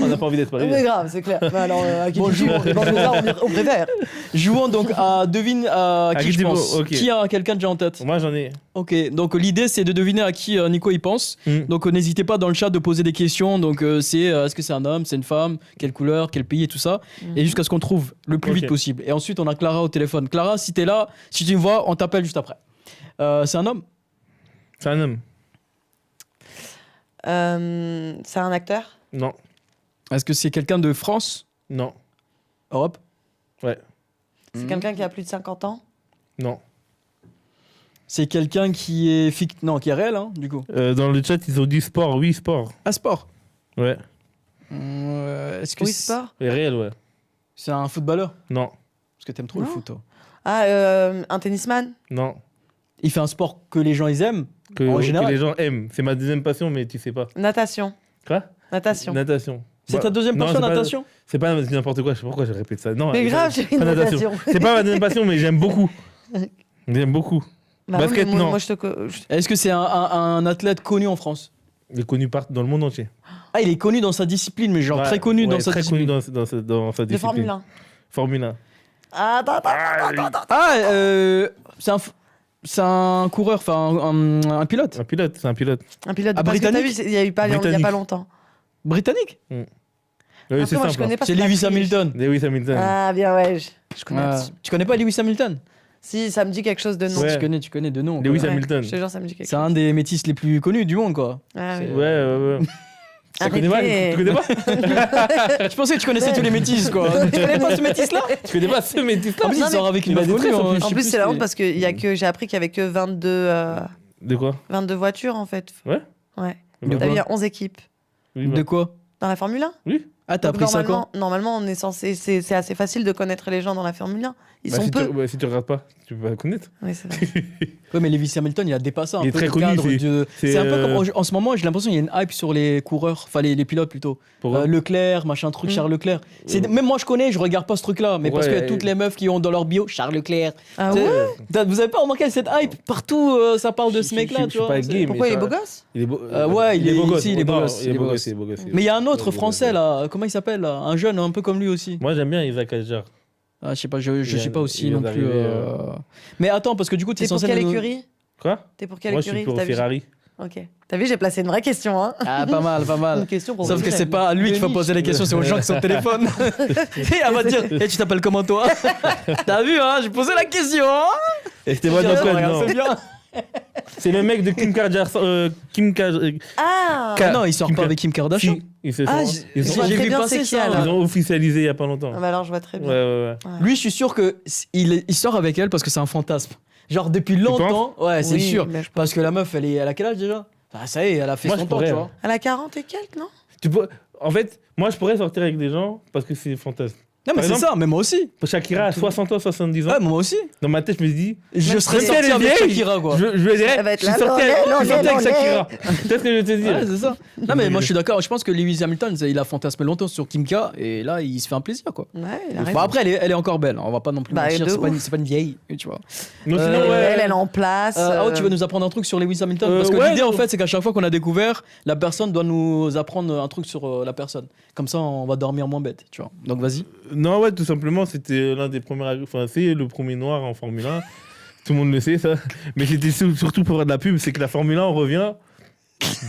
on n'a pas envie d'être Mais Parisien. grave, c'est clair. Bah alors, à qui tu Bonjour. joues Dans le là, on préfère. Jouons donc à devine à qui qui je tu pense. veux, ok. Qui a quelqu'un déjà en tête Moi, j'en ai. Ok, donc l'idée c'est de deviner à qui Nico il pense. Mm. Donc n'hésitez pas dans le chat de poser des questions. Donc c'est est-ce que c'est un homme, c'est une femme, quelle couleur, quel pays et tout ça. Et jusqu'à ce qu'on trouve le plus Ok. vite possible. Et ensuite on a Clara au téléphone. Clara, si t'es là, si tu me vois, on t'appelle juste après. C'est un homme? C'est un homme. C'est un acteur Non. Est-ce que c'est quelqu'un de France, Non. Europe? Ouais. C'est quelqu'un qui a plus de 50 ans Non. C'est quelqu'un qui est non, qui est réel, hein, du coup. Dans le chat, ils ont dit sport. Oui, sport. Ah, sport. Ouais. Est-ce que Oui, sport. Et réel, ouais. c'est un footballeur? Non. Parce que t'aimes trop le Non. foot, toi. Ah, un tennisman Non. Il fait un sport que les gens ils aiment. En Que général. les gens aiment. C'est ma deuxième passion, mais tu sais pas. Natation. Quoi Natation. Natation. C'est Bah, ta deuxième non, passion, c'est pas- natation? C'est pas n'importe quoi, je sais pas pourquoi je répète ça. Non, Mais grave, j'ai une pas natation. C'est pas ma deuxième passion, mais j'aime beaucoup. J'aime beaucoup. Bah oui, Basket, mais moi, non. moi, je te. Est-ce que c'est un athlète connu en France? Il est connu dans le monde entier. Ah, il est connu dans sa discipline, mais genre Ouais, très connu dans ouais, sa très discipline. connu dans sa De discipline. Formule 1. Formule 1. Ah, attends. Ah, c'est un coureur, enfin un pilote Un pilote, c'est un pilote. Un pilote. Ah, Parce que t'as britannique vu, il y a eu pas, il y a Britannique. pas longtemps. britannique. Oui, Après, c'est moi, je simple. connais pas. C'est la Lewis triche. Hamilton. Lewis Hamilton. Ah, bien, ouais. Je connais. Ah, tu connais pas Lewis Hamilton? Si, ça me dit quelque chose de nom. Ouais. Tu connais de nom. Lewis quoi. Ouais, Hamilton. Je te jure, ça me dit quelque C'est chose. un des métis les plus connus du monde, quoi. Ah, oui. Ouais. Tu connais pas Arrêtez. Tu connais pas Je pensais que tu connaissais tous les métis, quoi. Tu connais pas ce métis-là? Tu connais pas ce métis-là En plus, Non, il sort mais- avec une il a meuf des connue. traits, en hein. plus. Je En sais plus, c'est la honte si- parce que j'ai appris qu'il y avait que 22 De quoi voitures en fait. Ouais. Ouais. De T'as vu, il y quoi a 11 équipes. Oui, De quoi? Dans la Formule 1 Oui. Ah, t'as Donc, appris ça quand? normalement, on est censé. C'est assez facile de connaître les gens dans la Formule 1. Ils Bah, sont si peu. si tu regardes pas, tu peux pas connaître. Oui, c'est vrai. Ouais, mais Lewis Hamilton, il a dépassé un Il est peu très le connu, cadre c'est- de. c'est, C'est un peu euh, comme en ce moment, j'ai l'impression qu'il y a une hype sur les coureurs, enfin les pilotes plutôt. Pourquoi Leclerc, machin truc, Mm. Charles Leclerc. Même moi je connais, je regarde pas ce truc-là, mais parce Ouais, que toutes les meufs qui ont dans leur bio Charles Leclerc. Ah Tu sais, ouais vous avez pas remarqué cette hype partout, ça parle de ce mec-là, Je tu suis vois. pas c'est- gay, mais Pourquoi il est ça- beau gosse Il est beau. Ouais, il est beau gosse. ici, il est beau Non, gosse, Il est beau gosse, il est beau gosse. Mais il y a un autre Il est beau français gosse. là, comment il s'appelle là? Un jeune un peu comme lui aussi. Moi, j'aime bien Isaac Adjar. Ah, je sais pas, je Il suis vient- pas aussi il vient non plus. d'arriver, Mais attends, parce que du coup, t'es T'es pour censé. quelle nous- écurie Quoi T'es pour quelle Moi, je écurie suis pour T'as vu Ferrari. Ok. T'as vu, j'ai placé une vraie question. Hein. Ah, pas mal, pas mal. Une question pour Sauf que c'est pas à lui qu'il faut poser les questions, c'est aux gens qui sont au téléphone. Et elle va te dire, tu t'appelles comment toi? T'as vu, hein? J'ai posé la question, hein? Et c'était pas Regarde, non. c'est bien. C'est le mec de Kim Kardashian. Ah Ka- Non, il sort Kim pas Ka- avec Kim Kardashian. Si, ils se Ah, sont- je- ils je ont- vois j'ai très vu bien passer c'est qui, ça, alors. ils ont officialisé il y a pas longtemps. Ah bah alors, je vois très Ouais, bien. ouais, ouais. Lui, je suis sûr que il sort avec elle parce que c'est un fantasme. Genre depuis longtemps. Ouais, c'est Oui, sûr. mais je pense Parce que la meuf, elle a quel âge déjà? Ah, ça y est, elle a fait Moi, son je temps, pourrais, tu hein. vois. Elle a 40 et quelques, non En fait, moi, je pourrais sortir avec des gens parce que c'est fantasme. Non, mais Par c'est exemple- ça, mais moi aussi. Shakira a 60 ans, 70 ans. Ouais, moi aussi. Dans ma tête, je me dis, Je serais si elle sorti est avec vieille, Shakira, quoi. je lui dirais, Elle va être je suis là, sorti non, avec non, avec non, Shakira. C'est ce que je veux te dire. Ouais, c'est ça. Non, mais moi, je suis d'accord. Je pense que Lewis Hamilton, il a fantasmé longtemps sur Kim K, et là, il se fait un plaisir, quoi. Ouais, il a Bon, raison. après, elle est encore belle. On va pas non plus Bah, mentir. de C'est ouf. pas une vieille, tu vois. Non, sinon, Euh, ouais. Elle est en place. Ah ouais, tu vas nous apprendre un truc sur Lewis Hamilton? Parce que ouais, l'idée, en non. fait, c'est qu'à chaque fois qu'on a découvert, la personne doit nous apprendre un truc sur la personne. Comme ça, on va dormir moins bête, tu vois. Donc, vas-y. Non, ouais, tout simplement, c'était l'un des premiers. Enfin, c'est le premier noir en Formule 1. Tout le monde le sait, ça. Mais c'était surtout pour faire de la pub, c'est que la Formule 1, on revient.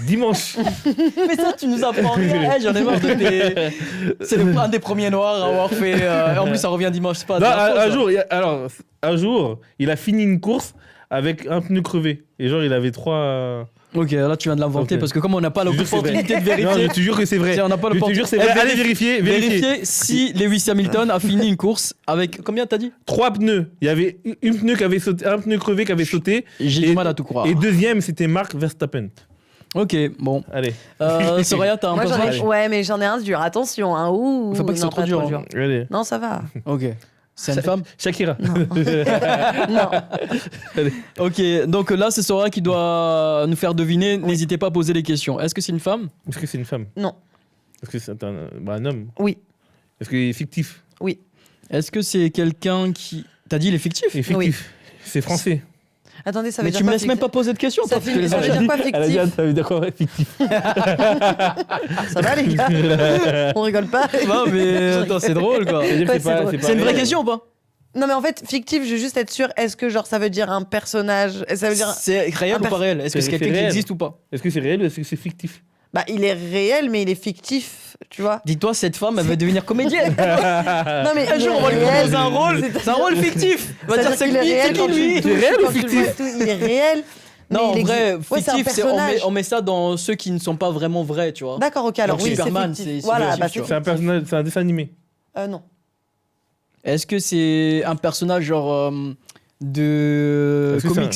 Dimanche. Mais ça, tu nous apprends rien. J'en ai marre de tes. C'est un des premiers noirs à avoir fait. En plus, ça revient dimanche. C'est pas. Non, de la faute, ça. un jour, il a fini une course avec un pneu crevé. Et genre, il avait 3. Ok, là, tu viens de l'inventer Ok. parce que comme on n'a pas Je te jure que c'est vrai. l'opportunité de Non, vérifier. je te jure que c'est vrai. On n'a pas Je te l'opportunité. jure, c'est vrai. Allez, vérifier. Vérifier si Lewis Hamilton a fini une course avec. Combien t'as dit? 3 pneus. Il y avait une pneu qui avait sauté, un pneu crevé qui avait sauté. J'ai du mal à tout croire. Et deuxième, c'était Mark Verstappen. Ok, bon. Allez. Soraya, t'as un Moi, personnage? ouais, mais j'en ai un dur. Attention, hein. Ouh, Faut pas que ce non, soit trop dur, hein. Allez. Non, ça va. Ok. C'est une femme? Shakira. Non. Ok, donc là, c'est Soraya qui doit nous faire deviner. N'hésitez pas à poser les questions. Est-ce que c'est une femme? Est-ce que c'est une femme? Non. Est-ce que c'est un homme? Oui. Est-ce qu'il est fictif? Oui. Est-ce que c'est quelqu'un qui. T'as dit il est fictif? Il est fictif. C'est français. Attendez, ça veut Mais dire tu me quoi, laisses même pas poser de questions, Ça toi, parce que les ça veut enchaînes. dire quoi, Elle a dit, fictif? ça veut dire quoi, fictif? Ça va, les gars? On rigole pas. Non, mais attends, c'est drôle quoi. C'est-à-dire que Ouais, c'est pas- c'est c'est pas C'est une vraie réel. question ou pas? Non, mais en fait, fictif, je veux juste être sûr. Est-ce que, genre, ça veut dire un personnage? Ça veut dire. C'est réel ou pas réel? Est-ce que c'est C'est quelqu'un qui réel. existe ou pas? Est-ce que c'est réel ou est-ce que c'est fictif? Bah, il est réel, mais il est fictif, tu vois. Dis-toi, cette femme, elle veut devenir comédienne. Non, mais. Un jour, on va lui proposer un rôle. C'est un rôle fictif. On va dire, c'est qu'il est qui, réel c'est quand qui tu lui? le touches, réel ou quand tu le vois et tout, il est réel. mais Non, en il vrai, existe. Ouais, c'est un fictif, personnage. on met ça dans ceux qui ne sont pas vraiment vrais, tu vois. D'accord, ok, alors Genre oui, c'est Superman, fictif. c'est Voilà, fictif, bah tu c'est vois. C'est un personnage, c'est un dessin animé. Non. Est-ce que c'est un personnage genre de Est-ce que c'est comics?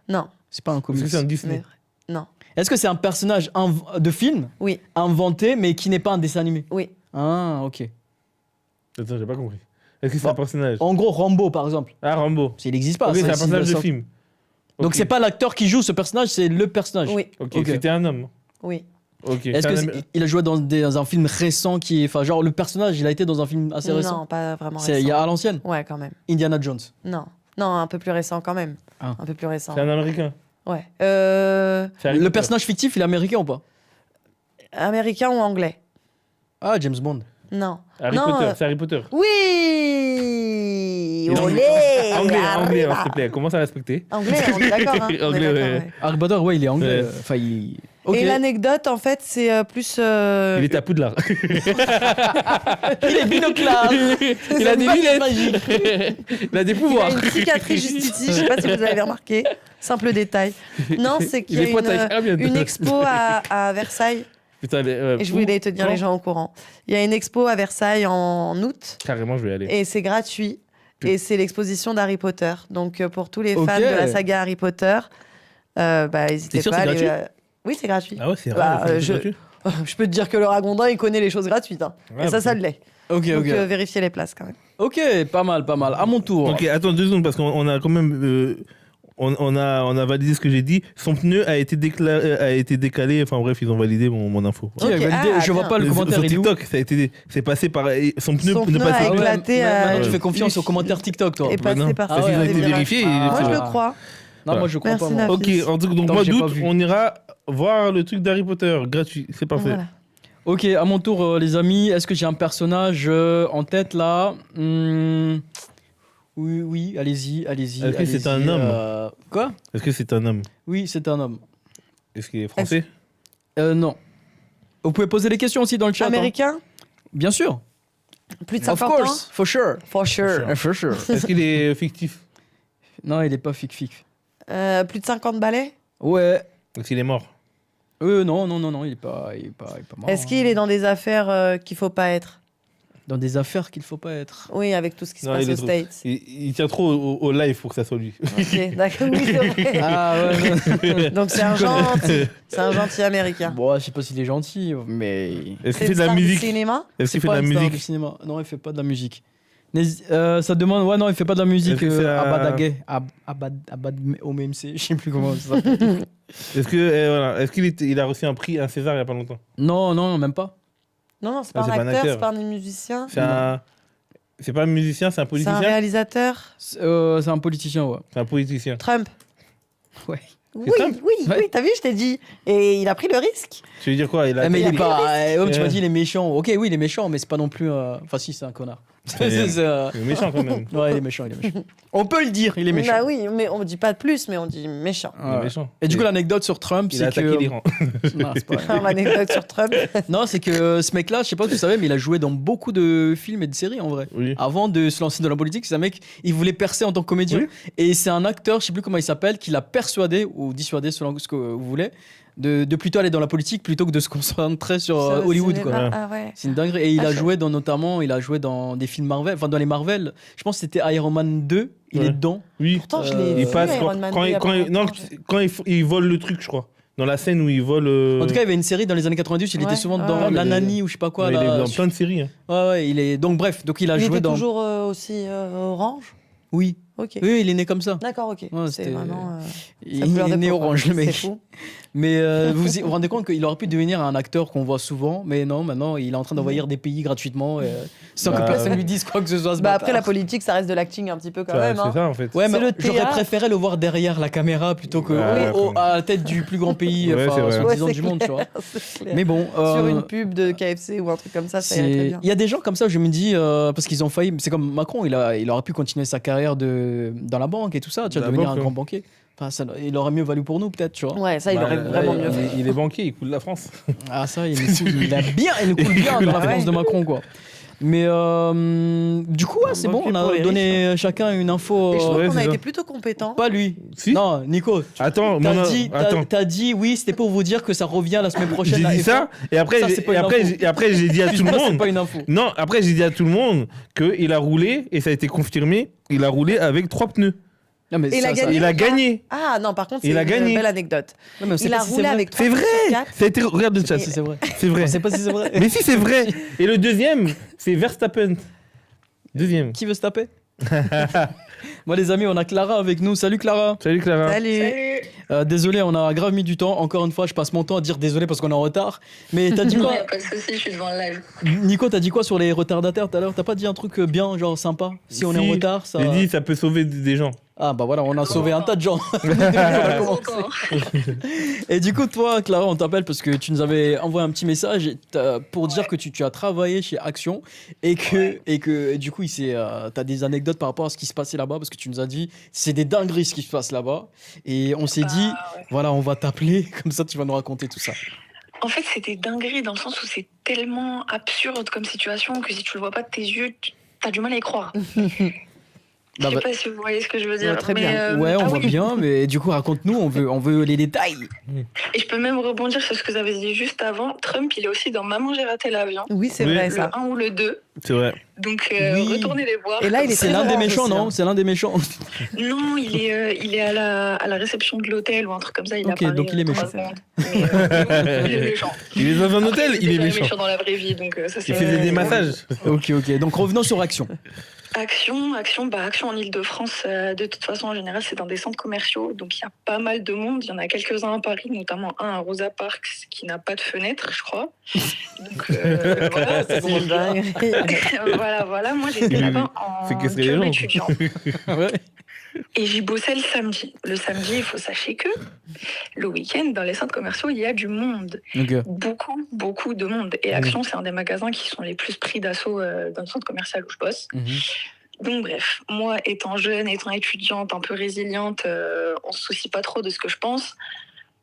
Non. C'est pas un Est-ce comics. que c'est un Disney? Non. Est-ce que c'est un personnage de film Oui, inventé mais qui n'est pas un dessin animé? oui. Ah, ok. Attends, j'ai pas compris. Est-ce que c'est Bon. un personnage? En gros, Rambo par exemple. Ah, Rambo. Il n'existe pas. Ok, ça, c'est un s'il personnage doit de sortir. film. Donc Ok. c'est pas l'acteur qui joue ce personnage, c'est le personnage. Oui, Ok, Ok. c'était un homme. oui. Ok. Est-ce C'est que un Amé- il a joué dans un film récent qui est, enfin genre le personnage, il a été dans un film assez récent. Non, pas vraiment C'est récent. il y a à l'ancienne. Ouais, quand même. Indiana Jones. Non. Non, un peu plus récent quand même. Ah. Un peu plus récent. C'est un Américain. Ouais. C'est Harry Le Potter. personnage fictif, il est américain ou pas? Américain ou anglais? Ah, James Bond. Non. Harry Non, Potter. C'est Harry Potter. Oui. Et Olé. Anglais, anglais, arriba. s'il te plaît. Commence à respecter. Anglais, on est d'accord. Hein. On est Anglais, d'accord, ouais. ouais. Harry Potter, ouais, il est anglais. Ouais. Enfin, il. Ok. Et l'anecdote, en fait, c'est plus. Il était à Poudlard. Il est binoclard. Il a des lunettes. magiques. Il a des Il a pouvoirs. une cicatrice juste ici, je sais pas si vous avez remarqué. Simple détail. Non, c'est qu'il y Il est poids taille. a Ah, bien. une expo à Versailles. Putain, Et je voulais te tenir les gens au courant. Il y a une expo à Versailles en août Carrément, je vais y aller. et c'est gratuit. Et c'est l'exposition d'Harry Potter. Donc pour tous les fans Ok. de la saga Harry Potter, n'hésitez T'es sûr, pas à c'est aller. gratuit Oui, c'est gratuit. Ah ouais, c'est Bah, rare. je peux te dire que le Ragondin, il connaît les choses gratuites. Hein. Ouais, et ça l'est. Ok, Donc ok. vérifiez les places quand même. Ok, pas mal, pas mal. À mon tour. Ok, attends 2 secondes parce qu'on a quand même. On a validé ce que j'ai dit. Son pneu a été décalé. Enfin bref, ils ont validé mon info. Qui a Ok, validé ah, Je vois bien. pas le Sur commentaire. Il est où? TikTok, c'est passé par son pneu Son ne pneu passait a que- éclaté, Maintenant, tu ouais. fais confiance aux commentaires TikTok, toi. Et bah passé non. par Ah Parce ouais, qu'ils ont ouais, été ouais. vérifiés. Ah, Moi, je ouais. le crois. Non, moi je crois Merci, pas. Moi. Nafi. Ok, donc Tant mois que j'ai pas d'août, vu. on ira voir le truc d'Harry Potter gratuit. C'est parfait. Voilà. Ok, à mon tour, les amis. Est-ce que j'ai un personnage en tête là? Oui, oui, allez-y, allez-y. Est-ce que c'est allez-y, un homme Quoi? Est-ce que c'est un homme? Oui, c'est un homme. Est-ce qu'il est français? Non. Vous pouvez poser les questions aussi dans le chat. hein. Américain, Bien sûr. plus de Of 50 ans. course, for sure. For sure. For sure. Est-ce qu'il est fictif? Non, il est pas fic-fic. Plus de 50 balais. Ouais. Est-ce qu'il est mort? Non, il est pas mort. Est-ce qu'il est dans des affaires qu'il faut pas être? dans des affaires qu'il faut pas être? Oui, avec tout ce qui se Non, passe il est aux trop- States. Il tient trop au live pour que ça soit lui. Ok, d'accord, oui, c'est vrai. Ah ouais. non. Donc c'est un gentil. C'est un gentil américain. Bon, je sais pas s'il est gentil, mais Est-ce C'est qu'il fait de la star du musique? cinéma. Est-ce qu'il c'est fait de pas la une star du musique? cinéma. Non, il fait pas de la musique. Ça demande. Ouais, non, il fait pas de la musique. Est-ce que c'est un- Abadagay. Abad OMC, je sais plus comment ça s'appelle. Est-ce que voilà, est-ce qu'il a reçu un prix, un César il y a pas longtemps? Non, même pas. Non, c'est pas Ah, un c'est pas un acteur, acteur. c'est pas un musicien. C'est pas un musicien, c'est un C'est un politicien. réalisateur. C'est un politicien, ouais. C'est un politicien. Trump. Ouais. Oui, Trump oui, Ouais. oui, t'as vu, je t'ai dit. Et il a pris le risque. Tu veux dire quoi? Il a. Mais il est il pas. Ouais, tu m'as Ouais. dit il est méchant. Ok, oui, il est méchant, mais c'est pas non plus. Enfin, si, c'est un connard. C'est méchant quand même. Ouais, il est méchant, il est méchant. On peut le dire, il est méchant. Bah oui, mais on dit pas de plus, mais on dit méchant. Il est méchant. Et du coup, l'anecdote sur Trump, Il c'est a attaqué que. l'Iran. Non, c'est pas vrai. Une anecdote sur Trump. Non, c'est que ce mec-là, je sais pas si tu savais, mais il a joué dans beaucoup de films et de séries en vrai. Oui. Avant de se lancer dans la politique, c'est un mec, il voulait percer en tant que comédien. Oui. Et c'est un acteur, je sais plus comment il s'appelle, qui l'a persuadé, ou dissuadé selon ce que vous voulez, de plutôt aller dans la politique plutôt que de se concentrer sur Sur le Hollywood. cinéma. Quoi. Ah ouais. C'est une dinguerie. Et il Ah, a je- joué dans, notamment, il a joué dans des films Marvel, enfin dans les Marvel. Je pense que c'était Iron Man 2, il Ouais. est dedans. Oui. Pourtant, je Euh, l'ai Il vu, passe Iron Man quand 2, il y a pas non, longtemps, quand il vole le truc, je crois. Dans la scène où il vole. En tout cas, il y avait une série dans les années 90, il Ouais. était souvent Ah, dans mais l'Anani ou je sais pas quoi. il est là. dans plein de séries. Hein. Ouais, ouais, il est. Donc, bref, donc il a Il joué était dans. toujours aussi orange. Oui. Ok. Oui, il est né comme ça. D'accord, ok. Ouais, c'est c'était- vraiment. Il sa couleur est de né peau, quoi. orange, le mec. C'est fou. Mais vous rendez compte qu'il aurait pu devenir un acteur qu'on voit souvent, mais non, maintenant il est en train d'envahir des pays gratuitement sans que Bah, personne lui dise quoi que ce soit. Ce Bah après, la bâtard. politique, ça reste de l'acting un petit peu quand Ça, même. c'est Hein. ça en fait. Ouais, mais c'est le j'aurais théâtre. préféré le voir derrière la caméra plutôt que Ouais, à la tête du plus grand pays, Ouais, c'est vrai. soi-disant Ouais, du c'est monde, tu vois. clair, c'est clair. Mais bon, Sur une pub de KFC ou un truc comme ça irait très bien. il y a des gens comme ça, je me dis, parce qu'ils ont failli. C'est comme Macron, il aurait pu continuer sa carrière dans la banque et tout ça, tu vois, La devenir banque, un grand ouais. banquier. Enfin, il aurait mieux valu pour nous, peut-être, tu vois. Ouais, ça, il Bah, aurait vraiment mieux fait. Il est banquier, il coule la France. Ah, ça, il nous coule bien dans la Ouais. France de Macron, quoi. Mais du coup, ouais, c'est bon, banquier on pour a les donné chacun une info. Et je trouve Ouais, qu'on c'est a ça. été plutôt compétents. Pas lui. Si. Non, Nico. Attends, T'as dit oui, c'était pour vous dire que ça revient la semaine prochaine. j'ai la dit F1. ça et après, Ça, c'est pas une info. j'ai dit à tout le Excuse-moi, c'est monde. pas une info. Non, après j'ai dit à tout le monde qu'il a roulé et ça a été confirmé. Il a roulé avec 3 pneus. Non, mais Et il a gagné. Il a gagné. Ah non, par contre, Il c'est a une gagné. belle anecdote. Non, mais on sait Il pas a si roulé c'est vrai. avec C'est vrai. 4. Ça a été regarde le chat. Si c'est vrai. C'est vrai. On sait pas si c'est vrai. Mais si c'est vrai. Et le deuxième, c'est Verstappen. Deuxième. Qui veut se taper Moi, les amis, on a Clara avec nous. Salut Clara. Salut Clara. Salut. Salut. Désolé, on a grave mis du temps. Encore une fois, je passe mon temps à dire désolé parce qu'on est en retard. Mais t'as dit Non, quoi y a pas de souci, je suis devant le live. Nico, t'as dit quoi sur les retardataires tout à l'heure? T'as pas dit un truc bien, genre sympa? Si on est en Si, retard, ça. J'ai dit ça peut sauver des gens. Ah bah voilà, on a sauvé un tas de gens. On a commencé. Et du coup, toi, Clara, on t'appelle parce que tu nous avais envoyé un petit message pour dire que tu as travaillé chez Action et que du coup, t'as des anecdotes par rapport à ce qui se passait là-bas parce que tu nous as dit c'est des dingueries ce qui se passe là-bas. Et on s'est dit, Ouais. voilà, on va t'appeler, comme ça tu vas nous raconter tout ça. En fait, c'est des dingueries dans le sens où c'est tellement absurde comme situation que si tu le vois pas de tes yeux, t'as du mal à y croire. Je Bah, sais bah, pas si vous voyez ce que je veux dire. Ouais, très mais, bien. ouais, on ah voit oui. bien, mais du coup, raconte-nous, on veut les détails. Et je peux même rebondir sur ce que vous avez dit juste avant. Trump, il est aussi dans Maman, j'ai raté l'avion. Oui, c'est Oui. vrai Le ça. 1 ou le 2. C'est vrai. Donc, Oui. retournez les voir. Et là, il est C'est très l'un des orange méchants, aussi, non? hein. C'est l'un des méchants. Non, il est à la réception de l'hôtel ou un truc comme ça. Il Ok, apparaît, donc il est 3 méchant. secondes. Mais, il est méchant. Il est dans un hôtel, Après, il est déjà méchant. dans la vraie vie, donc ça c'est. Il faisait des massages. Ok, donc revenons sur Action. Action en Ile-de-France, de toute façon, en général, c'est dans des centres commerciaux, donc il y a pas mal de monde. Il y en a quelques-uns à Paris, notamment un à Rosa Parks qui n'a pas de fenêtre, je crois. Donc voilà, C'est une dinguerie. voilà. Moi, j'étais là-bas en C'est qu'est-ce que les job gens étudiant Ouais. et j'y bossais le samedi. Le samedi, il faut sachez que le week-end, dans les centres commerciaux, il y a du monde. Ok. Beaucoup de monde. Et Action, c'est un des magasins qui sont les plus pris d'assaut dans le centre commercial où je bosse. Mhm. Donc bref, moi étant jeune, étant étudiante, un peu résiliente, on se soucie pas trop de ce que je pense.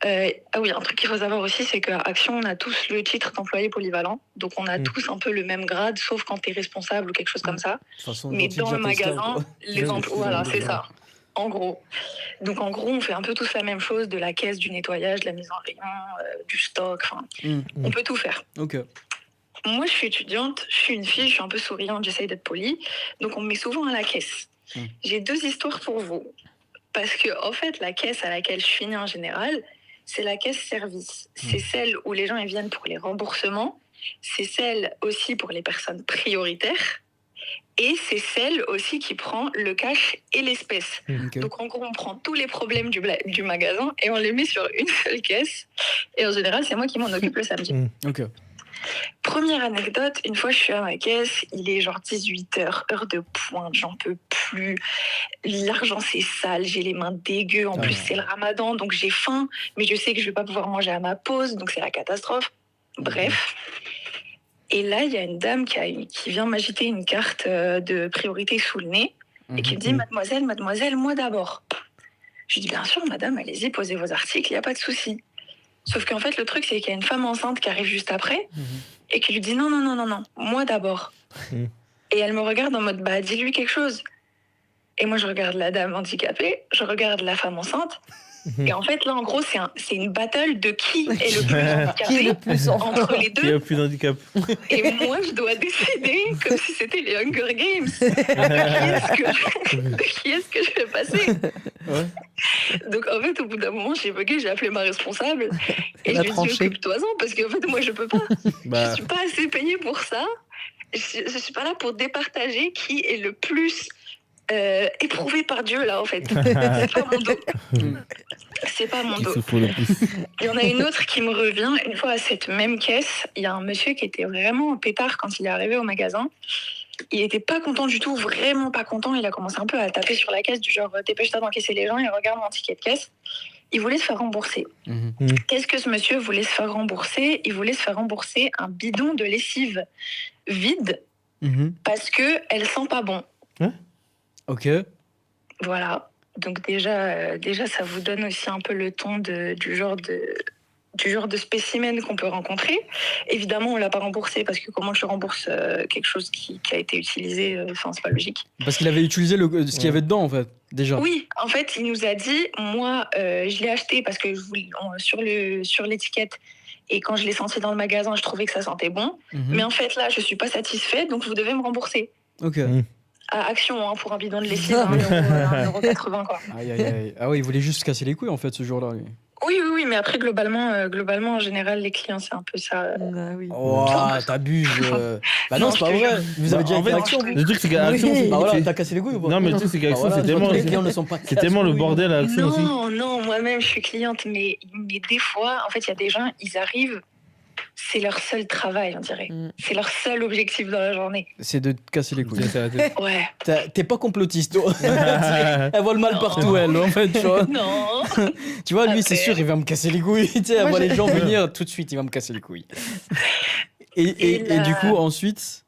Ah oui, un truc qu'il faut savoir aussi, c'est qu'à Action, on a tous le titre d'employé polyvalent. Donc on a tous un peu le même grade, sauf quand tu es responsable ou quelque chose comme ça. De toute façon, Mais gentil dans le Jack Esther, magasin, quoi. les emplois, voilà, c'est ça. En gros. Donc en gros, on fait un peu tous la même chose, de la caisse, du nettoyage, de la mise en rayon, du stock, enfin, Mhm. on peut tout faire. Ok. Moi, je suis étudiante, je suis une fille, je suis un peu souriante, j'essaye d'être polie. Donc, on me met souvent à la caisse. J'ai 2 histoires pour vous. Parce que, en fait, la caisse à laquelle je finis en général, c'est la caisse service. C'est celle où les gens ils viennent pour les remboursements. C'est celle aussi pour les personnes prioritaires. Et c'est celle aussi qui prend le cash et l'espèce. Ok. Donc, en gros, on prend tous les problèmes du magasin et on les met sur une seule caisse. Et en général, c'est moi qui m'en occupe le samedi. Ok. Première anecdote, une fois je suis à ma caisse, il est genre 18h, heure de pointe, j'en peux plus. L'argent c'est sale, j'ai les mains dégueu, en plus c'est le ramadan, donc j'ai faim, mais je sais que je vais pas pouvoir manger à ma pause, donc c'est la catastrophe. Bref. Et là, il y a une dame qui vient m'agiter une carte de priorité sous le nez et qui me dit mademoiselle, moi d'abord. Je lui dis bien sûr, madame, allez-y, posez vos articles, il n'y a pas de souci. Sauf qu'en fait, le truc, c'est qu'il y a une femme enceinte qui arrive juste après et qui lui dit non, moi d'abord. Et elle me regarde en mode bah, dis-lui quelque chose. Et moi, je regarde la dame handicapée, je regarde la femme enceinte. Et en fait, là, en gros, c'est une battle de qui est le plus handicapé Qui est le plus entre les Qui a deux. plus d'handicap. Et moi, je dois décider, comme si c'était les Hunger Games, de qui est-ce que je vais passer. Donc, en fait, au bout d'un moment, j'ai bugué, j'ai appelé ma responsable. Et Elle je a lui ai dit, tranché. occupe-toi-en, parce qu'en fait, moi, je peux pas. Bah, Je suis pas assez payée pour ça. Je suis pas là pour départager qui est le plus éprouvé par Dieu, là, en fait. C'est pas mon dos. C'est pas mon qui dos. souffre le plus. Il y en a une autre qui me revient. Une fois à cette même caisse, il y a un monsieur qui était vraiment en pétard quand il est arrivé au magasin. Il était pas content du tout, vraiment pas content. Il a commencé un peu à taper sur la caisse, du genre dépêche-toi d'encaisser les gens et regarde mon ticket de caisse. Il voulait se faire rembourser. Qu'est-ce que ce monsieur voulait se faire rembourser? Il voulait se faire rembourser un bidon de lessive vide parce que elle sent pas bon. Ok. Voilà. Donc déjà, ça vous donne aussi un peu le ton du genre de spécimen qu'on peut rencontrer. Évidemment, on l'a pas remboursé parce que comment je rembourse quelque chose qui a été utilisé, c'est pas logique. Parce qu'il avait utilisé ce qu'il y avait dedans, en fait, déjà. Oui, en fait, il nous a dit, moi, je l'ai acheté parce que sur l'étiquette, et quand je l'ai senti dans le magasin, je trouvais que ça sentait bon. Mais en fait, là, je suis pas satisfaite, donc vous devez me rembourser. Ok. À Action, hein, pour un bidon de lessive, 1,80 €, quoi. Aïe, aïe, aïe. Ah ouais, il voulait juste se casser les couilles, en fait, ce jour-là. lui. Oui, mais après, globalement, en général, les clients, c'est un peu ça. Bah oui. Oh, t'abuses. Bah non, Non, c'est je pas te vrai. jure. Vous avez déjà En été fait, à Action, vous Le truc, c'est qu'à Action, Bah voilà, c'est- t'as cassé les couilles ou pas Non, mais tu sais, c'est qu'à Bah Action, voilà, c'est je vois tellement. que les clients ne sont pas C'est tellement le casse-couilles. bordel à Action aussi. Non, moi-même, je suis cliente, mais des fois, en fait, il y a des gens, ils arrivent, c'est leur seul travail, on dirait. C'est leur seul objectif dans la journée. C'est de te casser les couilles. Tiens, c'est la tête. Ouais. T'es pas complotiste, toi. Elle voit le mal partout, elle, en fait, tu vois. Non. Tu vois, lui, c'est Après. sûr, il va me casser les couilles. Tu sais, elle Moi, voit je- les gens venir, tout de suite, il va me casser les couilles. Et là- du coup, ensuite.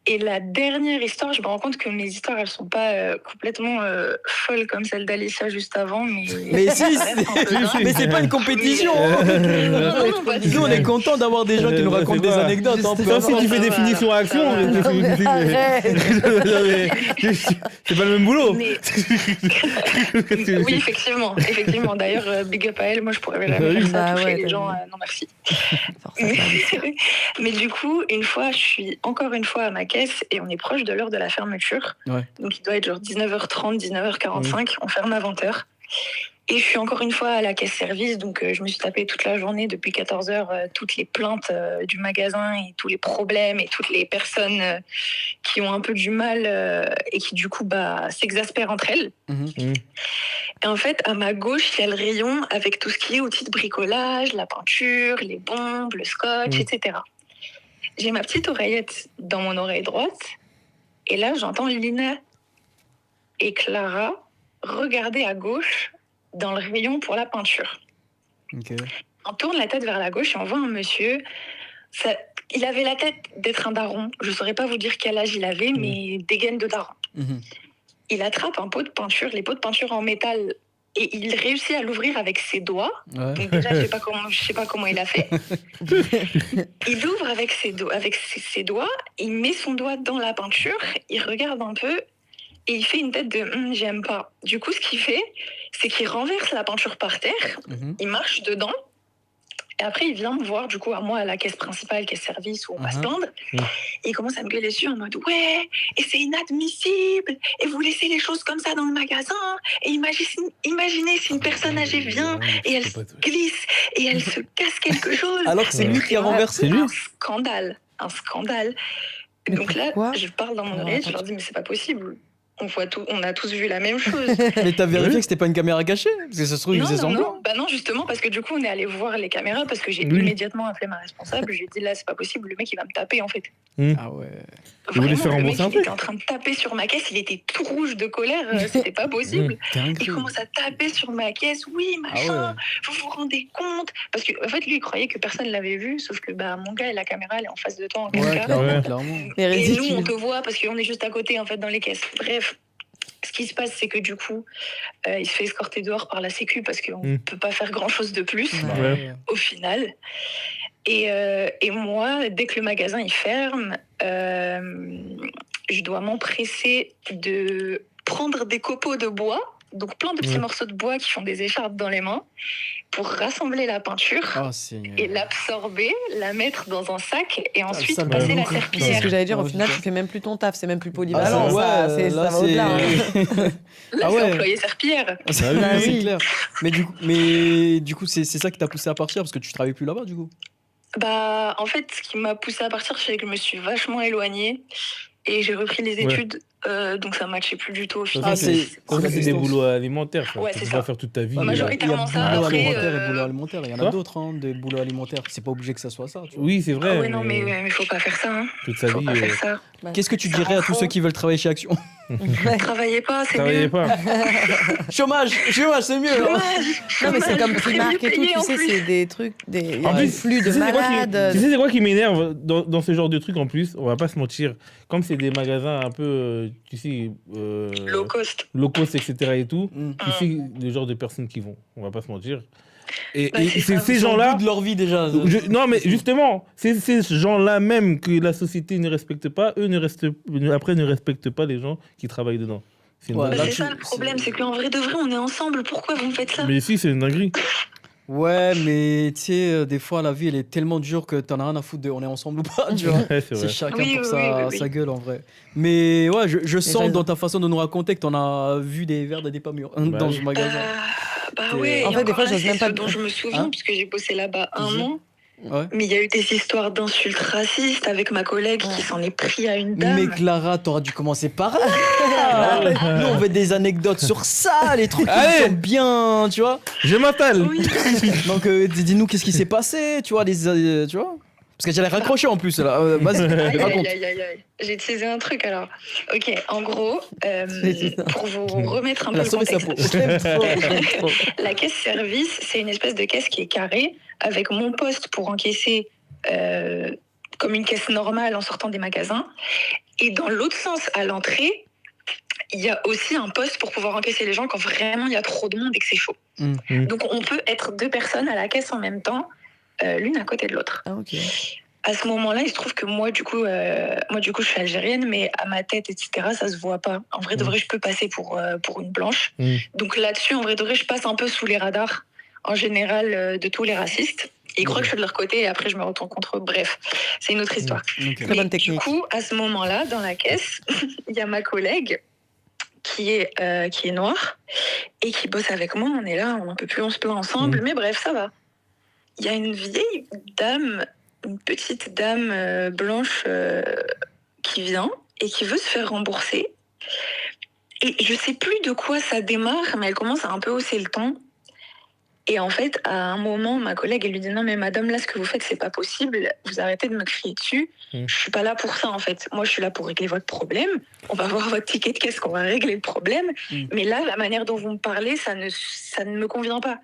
Et la dernière histoire, je me rends compte que mes histoires, elles sont pas complètement folles comme celle d'Alicia juste avant, mais. Mais si, ça reste un peu dingue. mais c'est pas une compétition. Non, pas du Nous, on tout. est content d'avoir des gens qui nous C'est racontent des quoi anecdotes. hein, peu Sauf si importe. tu fais des Voilà. finitions à Action. Voilà. mais- Non, mais- C'est pas le même boulot. Mais- Oui, effectivement. D'ailleurs, big up à elle. Moi, je pourrais jamais Oui. faire ça, Bah toucher ouais, les t'as gens. vu. Non, merci. Forcément. Mais du coup, une fois, je suis encore une fois à ma caisse et on est proche de l'heure de la fermeture. Ouais. Donc, il doit être genre 19h30, 19h45. On ferme à 20h. Et je suis encore une fois à la caisse service. Donc, je me suis tapé toute la journée depuis 14h toutes les plaintes du magasin et tous les problèmes et toutes les personnes qui ont un peu du mal et qui, du coup, s'exaspèrent entre elles. Et en fait, à ma gauche, il y a le rayon avec tout ce qui est outils de bricolage, la peinture, les bombes, le scotch, etc. J'ai ma petite oreillette dans mon oreille droite. Et là, j'entends Lina et Clara regarder à gauche dans le rayon pour la peinture. Ok. On tourne la tête vers la gauche et on voit un monsieur. Il avait la tête d'être un daron. Je ne saurais pas vous dire quel âge il avait, mais des gaines de daron. Il attrape un pot de peinture, les pots de peinture en métal, et il réussit à l'ouvrir avec ses doigts. Ouais. Donc déjà, je sais pas comment il a fait. Il l'ouvre avec ses doigts, il met son doigt dans la peinture, il regarde un peu et il fait une tête de j'aime pas. Du coup, ce qu'il fait, c'est qu'il renverse la peinture par terre, il marche dedans. Et après, il vient me voir, du coup, à moi, à la caisse principale, caisse service, où on va se plaindre. Et il commence à me gueuler dessus en mode « Ouais, et c'est inadmissible, et vous laissez les choses comme ça dans le magasin. Et imaginez si une personne âgée vient, et elle se glisse, et elle se casse quelque chose. » Alors que c'est lui qui a renversé. Un scandale. Mais Donc là, pourquoi je parle dans mon Alors, oreille, je attends, leur dis « Mais c'est pas possible. On a tous vu la même chose. » Mais t'as vérifié que c'était pas une caméra cachée? Parce que ça se trouve, il Non, faisait non, semblant. non. Bah non, justement, parce que du coup, on est allé voir les caméras parce que j'ai Oui. immédiatement appelé ma responsable. J'ai dit là, c'est pas possible, le mec il va me taper en fait. Ah ouais. Il voulait se faire le mec rembourser un il truc. était en train de taper sur ma caisse, il était tout rouge de colère, c'était pas possible. Il Dinguerie. commence à taper sur ma caisse, oui, machin, vous vous rendez compte? Parce qu'en fait, lui, il croyait que personne l'avait vu, sauf que bah, mon gars et la caméra, elle est en face de toi en Ouais, 4K. clairement, Ouais. clairement. Mais Et nous, ridicule. on te voit parce qu'on est juste à côté, en fait, dans les caisses. Bref, ce qui se passe, c'est que du coup, il se fait escorter dehors par la sécu parce qu'on ne peut pas faire grand-chose de plus, Ouais. au final. Et moi, dès que le magasin il ferme, je dois m'empresser de prendre des copeaux de bois, donc plein de petits morceaux de bois qui font des écharpes dans les mains, pour rassembler la peinture Ah, Seigneur. et l'absorber, la mettre dans un sac et ensuite sale passer ballon, la quoi. C'est ce serpillière. que j'allais dire, au Ouais, final, c'est tu fais même plus ton taf, c'est même plus Ah, polyvalent. ça, ça, ouais, ça là, va au-delà. hein. Là, Ah c'est ouais. employé serpillière. Ah, Bah c'est oui. clair. Mais du coup, c'est ça qui t'a poussé à partir parce que tu travailles plus là-bas, du coup. Bah, en fait, ce qui m'a poussée à partir, c'est que je me suis vachement éloignée et j'ai repris les études, donc ça matchait plus du tout au final. Ah, c'est- Ça, c'est des distance. boulots alimentaires. Ça. Ouais, Tu c'est peux ça. pas faire toute ta vie. Ouais, Il y a majoritairement ça, boulot après, alimentaire et boulot alimentaire. Il y en a Quoi d'autres, hein, des boulots alimentaires. C'est pas obligé que ça soit ça. Tu vois. Oui, c'est vrai. Ah ouais, non, mais faut pas faire ça. Hein. Toute sa Faut vie. pas faire ça. Qu'est-ce que tu Ça dirais à rend tous fou. ceux qui veulent travailler chez Action? Travaillez pas, c'est Travaillez mieux. pas. Chômage, c'est mieux. hein. Non, mais c'est Dommage, comme vous serez Primark mieux et tout, payé tu en sais, plus. c'est des trucs, des En plus, flux de tu sais, c'est quoi qui- malades. Tu sais, c'est quoi qui m'énerve dans ce genre de trucs en plus? On va pas se mentir. Comme c'est des magasins un peu, tu sais, Low cost. low cost, etc. et tout, Mm. tu sais le genre de personnes qui vont. On va pas se mentir. Et, Bah, et c'est c'est ça, ces Ils sont au gens-là. bout de leur vie déjà. Non, mais justement, c'est ces gens-là même que la société ne respecte pas, eux après ne respectent pas les gens qui travaillent dedans. C'est une Ouais, Bah, là, dinguerie. c'est ça le problème, c'est qu'en vrai de vrai, on est ensemble. Pourquoi vous me faites ça? Mais si, c'est une dinguerie. Ouais, mais tu sais, des fois, la vie, elle est tellement dure que t'en as rien à foutre de on est ensemble ou pas, tu vois. Ouais, c'est C'est vrai. chacun Oui, pour oui, sa, oui, oui. sa gueule, en vrai. Mais ouais, je sens gens, dans ta façon de nous raconter que t'en as vu des verres et des pas mûrs Bah dans oui. ce magasin. Bah T'es- ouais, En et fait, des encore fois, là, j'ose c'est même pas ce te- dont je me souviens, Hein puisque j'ai bossé là-bas un Mhm. an. Ouais. Mais il y a eu des histoires d'insultes racistes avec ma collègue qui s'en est pris à une dame. Mais Clara, t'auras dû commencer par là. Nous, on veut des anecdotes sur ça, les trucs qui Allez. sont bien, tu vois. Je m'appelle. Oui. Donc, dis-nous qu'est-ce qui s'est passé, tu vois, tu vois. Parce que j'allais raccrocher en plus, là. Vas-y, Aïe, raconte. aïe, aïe, aïe. J'ai teasé un truc alors. Ok, en gros, pour vous remettre un Elle peu a le sauvé sa contexte. peau. J'aime trop. La caisse service, c'est une espèce de caisse qui est carrée avec mon poste pour encaisser comme une caisse normale en sortant des magasins. Et dans l'autre sens, à l'entrée, il y a aussi un poste pour pouvoir encaisser les gens quand vraiment il y a trop de monde et que c'est chaud. Mm. Donc on peut être deux personnes à la caisse en même temps, l'une à côté de l'autre. Ah, ok. À ce moment-là, il se trouve que moi, du coup, je suis algérienne, mais à ma tête, etc., ça se voit pas. En vrai de vrai, je peux passer pour une blanche. Mm. Donc là-dessus, en vrai de vrai, je passe un peu sous les radars, en général, de tous les racistes. Et ils croient que je suis de leur côté et après, je me retourne contre eux. Bref, c'est une autre histoire. Ok. Très bonne Mais technique. Du coup, à ce moment-là, dans la caisse, il y a ma collègue qui est noire et qui bosse avec moi. On est là, on n'en peut plus, on se plaint ensemble. Mais bref, ça va. Il y a une vieille dame, une petite dame blanche qui vient et qui veut se faire rembourser. Et je sais plus de quoi ça démarre, mais elle commence à un peu hausser le ton. Et en fait, à un moment, ma collègue, elle lui dit « Non, mais madame, là, ce que vous faites, c'est pas possible. Vous arrêtez de me crier dessus. Je suis pas là pour ça, en fait. Moi, je suis là pour régler votre problème. On va voir votre ticket de caisse, qu'on va régler le problème. Mais là, la manière dont vous me parlez, ça ne me convient pas.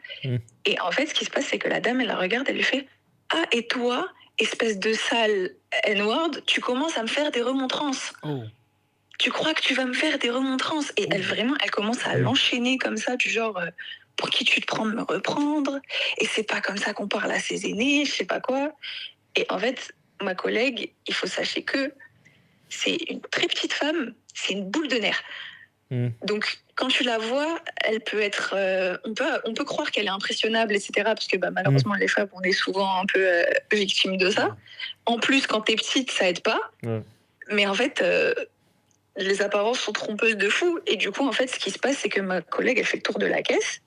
Et en fait, ce qui se passe, c'est que la dame, elle la regarde, elle lui fait « Ah, et toi, espèce de sale N-word, tu commences à me faire des remontrances. Oh. Tu crois que tu vas me faire des remontrances ?» Et elle, vraiment, elle commence à l'enchaîner comme ça, du genre pour qui tu te prends de me reprendre? Et c'est pas comme ça qu'on parle à ses aînés, je sais pas quoi. » Et en fait, ma collègue, il faut sachez que c'est une très petite femme, c'est une boule de nerfs. Donc, quand tu la vois, elle peut être... on peut croire qu'elle est impressionnable, etc. Parce que malheureusement, les femmes, on est souvent un peu victimes de ça. En plus, quand t'es petite, ça aide pas. Ouais. Mais en fait, les apparences sont trompeuses de fou. Et du coup, en fait, ce qui se passe, c'est que ma collègue, elle fait le tour de la caisse.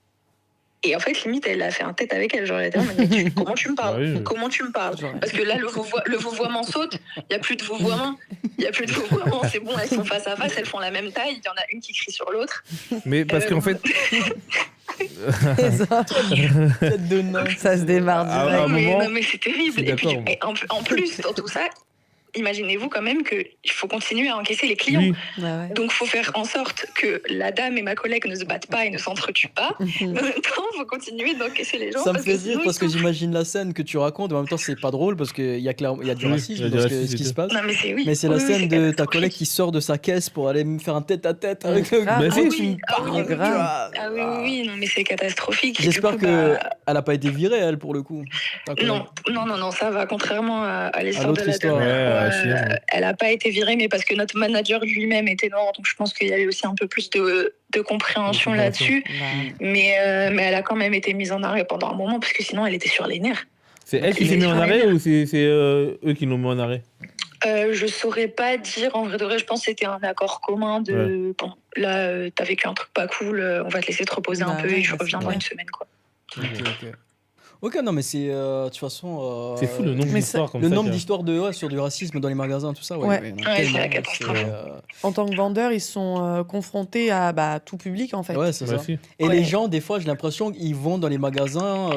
Et en fait, limite, elle a fait un tête avec elle. Genre, elle a dit, oh, mais comment tu me parles? Ah oui. Comment tu me parles? Genre, Parce que là, le vouvoiement saute. Il n'y a plus de vouvoiement. C'est bon, elles sont face à face, elles font la même taille. Il y en a une qui crie sur l'autre. Mais parce qu'en fait, Tête de nain. Ça se démarre Ah, direct. un moment, Non, mais c'est terrible. je suis Et puis, d'accord, moi. en plus, dans tout ça, imaginez-vous quand même qu'il faut continuer à encaisser les clients. oui, Ouais. Donc, il faut faire en sorte que la dame et ma collègue ne se battent pas et ne s'entretuent pas. Mais en même temps, il faut continuer d'encaisser les gens. Ça me fait sinon, rire ils parce que sont- j'imagine la scène que tu racontes, et en même temps c'est pas drôle parce qu'il y a du Oui, racisme il y a du dans racisme, ce qui c'est se passe. Non, mais c'est oui. Mais c'est la Oui, oui, scène c'est de ta catastrophique. collègue qui sort de sa caisse pour aller me faire un tête-à-tête avec le Ah, bah gros, si. tu me Ah oui, parles, oui, tu grave. vois. Ah oui, non, mais c'est catastrophique. Et J'espère du coup, que bah, elle a pas été virée elle pour le coup. Ta collègue. non, ça va. Contrairement à l'histoire l'autre de la histoire. dernière Ouais, fois, à Chine. elle a pas été virée, mais parce que notre manager lui-même était noir, donc je pense qu'il y avait aussi un peu plus de compréhension De compréhension. là-dessus. Bah, Mais elle a quand même été mise en arrêt pendant un moment, parce que sinon elle était sur les nerfs. c'est elle qui s'est mise en arrêt ou c'est eux qui l'ont mis en arrêt? Je saurais pas dire, en vrai de vrai, je pense que c'était un accord commun de bon, là, t'as vécu un truc pas cool, on va te laisser te reposer un Bah peu ouais, et je bah, reviens c'est dans clair. une semaine, quoi. Ok, non mais c'est de toute façon. C'est fou le nombre mais d'histoires comme Le ça. nombre qu'il y a. d'histoires sur du racisme dans les magasins, tout ça, Ouais. il y en a Ouais, c'est tellement, la catastrophe. en tant que vendeur, ils sont confrontés à tout public en fait. Ouais, c'est Bah, ça. si. Et Ouais. les gens, des fois, j'ai l'impression qu'ils vont dans les magasins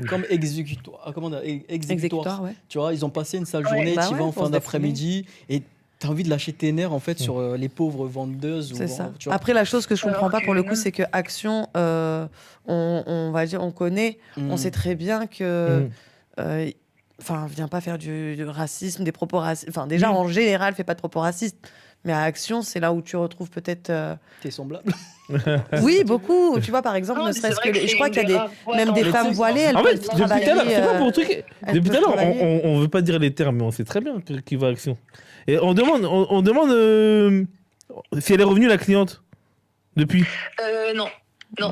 comme exécutoire. Comment on dit exécutoire. Exécutoire, ouais. Tu vois, ils ont passé une sale Ouais. journée, Bah tu ouais, vas en pour fin se d'après-midi et t'as envie de lâcher tes nerfs en fait sur les pauvres vendeuses. C'est ou, ça. tu vois. Après, la chose que je comprends Alors pas que pour le coup, non. c'est que Action, on va dire, on connaît, on Mm. sait très bien que. Mm. Enfin, viens pas faire du racisme, des propos racistes. Enfin, déjà, Oui. en général, fais pas de propos racistes. Mais à Action, c'est là où tu retrouves peut-être. T'es semblable. Oui, beaucoup. Tu vois, par exemple, Non, ne mais serait-ce c'est que. vrai que je c'est crois une qu'il y a grave boîte même en des fait. femmes voilées, elles En peuvent fait, depuis tout travailler. à l'heure, c'est pas pour le truc. elles Depuis tout à peuvent l'heure, travailler. on veut pas dire les termes, mais on sait très bien qui va Action. Et on demande si elle est revenue la cliente depuis. Non.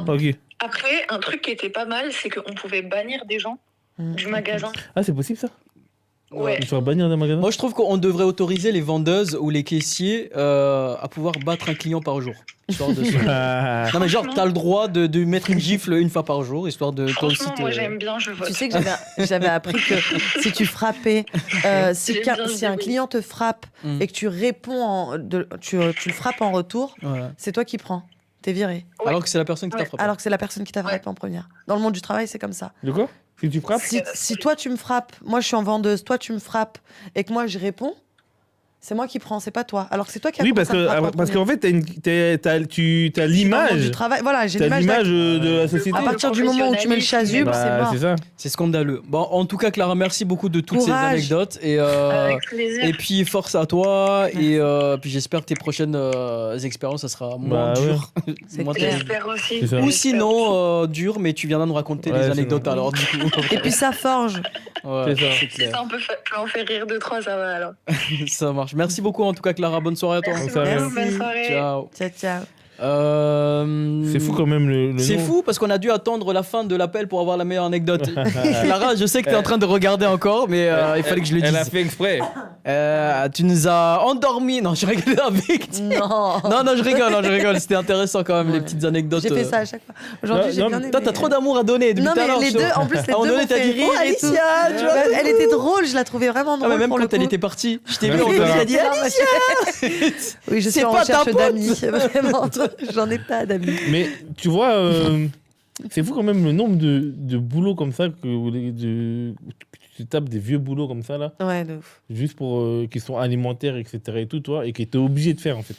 Ok. Après, un truc qui était pas mal, c'est qu'on pouvait bannir des gens Mm. du magasin. Ah, c'est possible ça? Ouais. Tu vas bannir des magasins? Moi, je trouve qu'on devrait autoriser les vendeuses ou les caissiers à pouvoir battre un client par jour. Histoire de se- Ah. Non, mais genre, Franchement- t'as le droit de mettre une gifle une fois par jour, histoire de toi aussi. Franchement, moi j'aime bien, je vote. Tu sais que j'avais appris que si tu frappais, si, J'aime bien si un dire oui. client te frappe Mm. et que tu réponds, tu le frappes en retour, Voilà. c'est toi qui prends. T'es viré. Ouais. Alors que c'est la personne qui t'a Ouais. frappé. Alors que c'est la personne qui t'a frappé en première. Dans le monde du travail, c'est comme ça. De quoi? Si tu frappes? Si toi tu me frappes, moi je suis en vendeuse, toi tu me frappes et que moi je réponds, c'est moi qui prends, c'est pas toi. Alors que c'est toi qui as Oui, parce commencé à me frapper en parce premier. qu'en fait, t'as Dans le monde l'image. du travail, voilà, j'ai T'as l'image. l'image de la société. À partir du moment où tu mets le chasuble, Bah, c'est mort. c'est ça. C'est scandaleux. Bon, en tout cas, Clara, merci beaucoup de toutes ces Courage. anecdotes. Avec plaisir. Et puis, force à toi. Et puis, j'espère que tes prochaines expériences, ça sera moins Bah, ouais. dur. C'est Moins clair. terrible. J'espère aussi. C'est ça. Ou J'espère sinon, dur, mais tu viendras nous raconter Ouais, des c'est anecdotes bon. alors, du coup. Et puis ça forge. Ouais, C'est ça. c'est aussi. Si clair. ça peut en faire rire 2-3, ça va alors. Ça marche. Merci beaucoup, en tout cas, Clara. Bonne soirée à toi. Merci Ça va. beaucoup, bonne soirée. Ciao. Ciao, ciao. C'est fou quand même le C'est nom. fou parce qu'on a dû attendre la fin de l'appel pour avoir la meilleure anecdote. Clara, je sais que tu es en train de regarder encore, mais il fallait que je le Elle a dise. fait exprès. Tu nous as endormis. Non, je rigole avec. Non. Non, je rigole. C'était intéressant quand même, les petites anecdotes. J'ai fait ça à chaque fois. Aujourd'hui, Non, j'ai non, bien aimé. Toi, t'as trop d'amour à donner depuis Non, tout à mais l'heure. les je deux, trouve. en plus, les À un moment deux donné, m'ont t'as fait dit, rire oh, et tout. Alicia, tu vois. Elle était drôle, je la trouvais vraiment Ah, drôle mais même pour quand le elle coup. était partie, je t'ai vu, Merci, on Clara. t'a dit, Alicia. Oui, je C'est suis en pas ta recherche pote. d'amis. Vraiment, j'en ai pas d'amis. Mais tu vois, c'est fou quand même le nombre de boulots comme ça que tu tapes des vieux boulots comme ça là, Ouais, de ouf. juste pour qui sont alimentaires, etc. et tout, toi, et qui t'es obligé de faire en fait.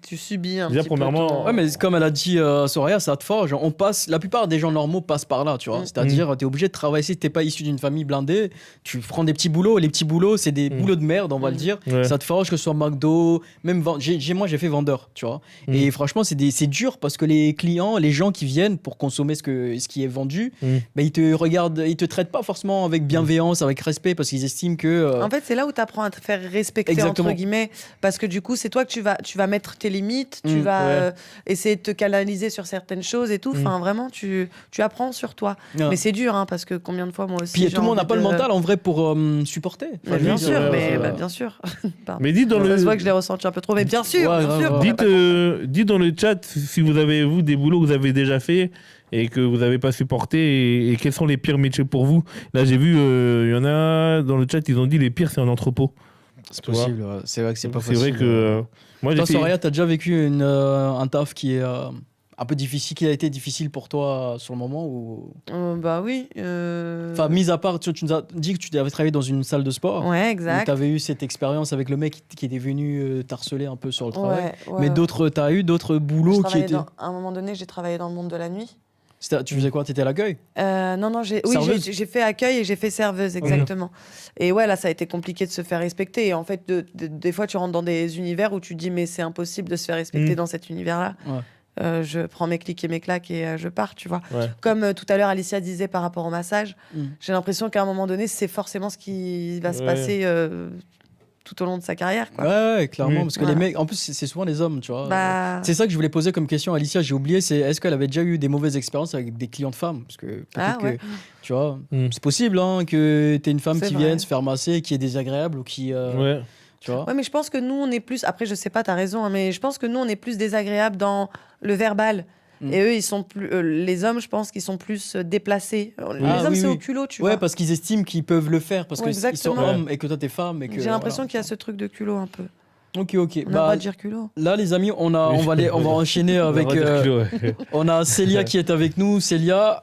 Tu subis un Déjà, petit peu premièrement, ton- Ouais, mais comme elle a dit Soraya, ça te forge. On passe, la plupart des gens normaux passent par là, tu vois. C'est-à-dire, t'es obligé de travailler. Si t'es pas issu d'une famille blindée, tu prends des petits boulots. Les petits boulots, c'est des boulots de merde, on va le dire. Ouais. Ça te forge, que ce soit McDo, même moi, j'ai fait vendeur, tu vois. Et franchement, c'est dur parce que les clients, les gens qui viennent pour consommer ce qui est vendu, bah, ils te regardent, ils te traitent pas forcément avec bienveillance, avec respect, parce qu'ils estiment que. En fait, c'est là où tu apprends à te faire respecter, Exactement. entre guillemets. Parce que du coup, c'est toi que tu tu vas mettre tes limites, tu vas essayer de te canaliser sur certaines choses et tout. Enfin, vraiment, tu apprends sur toi. Ouais. Mais c'est dur, hein, parce que combien de fois, moi aussi. Puis j'ai tout le monde n'a envie pas le de- mental en vrai pour supporter. Mais Enfin, bien je veux dire, sûr, mais ouais. bien sûr. Pardon. Mais dites dans Ça se voit le, que je l'ai ressenti un peu trop, mais bien sûr, Ouais, bien grave, sûr. grave. dites dans le chat si vous avez, vous, des boulots que vous avez déjà fait et que vous n'avez pas supporté et quels sont les pires métiers pour vous. Là, j'ai vu, il y en a dans le chat, ils ont dit les pires, c'est en entrepôt. C'est possible, ouais. C'est vrai que c'est pas C'est facile. vrai que moi, j'ai Toi, fait... Soraya, t'as déjà vécu un taf qui est un peu difficile, qui a été difficile pour toi sur le moment ou... Bah oui. Enfin, mis à part, tu nous as dit que tu avais travaillé dans une salle de sport. Ouais, Tu exact. avais eu cette expérience avec le mec qui était venu t'harceler un peu sur le travail. Ouais, Mais ouais. t'as eu d'autres boulots qui étaient. À un moment donné, j'ai travaillé dans le monde de la nuit. Tu faisais quoi? T'étais à l'accueil? Non, Serveuse. j'ai fait accueil et j'ai fait serveuse, exactement. Et ouais, là, ça a été compliqué de se faire respecter. Et en fait, des fois, tu rentres dans des univers où tu te dis, mais c'est impossible de se faire respecter dans cet univers-là. Ouais. Je prends mes clics et mes claques et je pars, tu vois. Ouais. Comme tout à l'heure, Alicia disait par rapport au massage, Mm. j'ai l'impression qu'à un moment donné, c'est forcément ce qui va se passer tout au long de sa carrière, quoi. Ouais, clairement. Parce que Voilà. les mecs, en plus, c'est souvent les hommes, tu vois. Bah, C'est ça que je voulais poser comme question à Alicia. J'ai oublié, c'est est-ce qu'elle avait déjà eu des mauvaises expériences avec des clientes femmes? Parce que peut-être Ah, ouais. que, tu vois, Mm. c'est possible hein, que t'aies une femme C'est qui vrai. vienne se faire masser, qui est désagréable ou qui. Ouais. Tu vois? ouais, mais je pense que nous, on est plus. Après, je sais pas, t'as raison, hein, mais je pense que nous, on est plus désagréables dans le verbal. Mm. Et eux, ils sont plus. Les hommes, je pense qu'ils sont plus déplacés. Les Ah, hommes, oui, c'est oui. au culot, tu Ouais, vois. parce qu'ils estiment qu'ils peuvent le faire parce Ouais, qu'ils sont exactement. hommes et que toi t'es femme. Et que, J'ai l'impression voilà. qu'il y a ce truc de culot un peu. Ok. On n'a Bah, pas de dire culot. là, les amis, on va enchaîner avec. On va dire kilo, ouais. On a Célia qui est avec nous. Célia,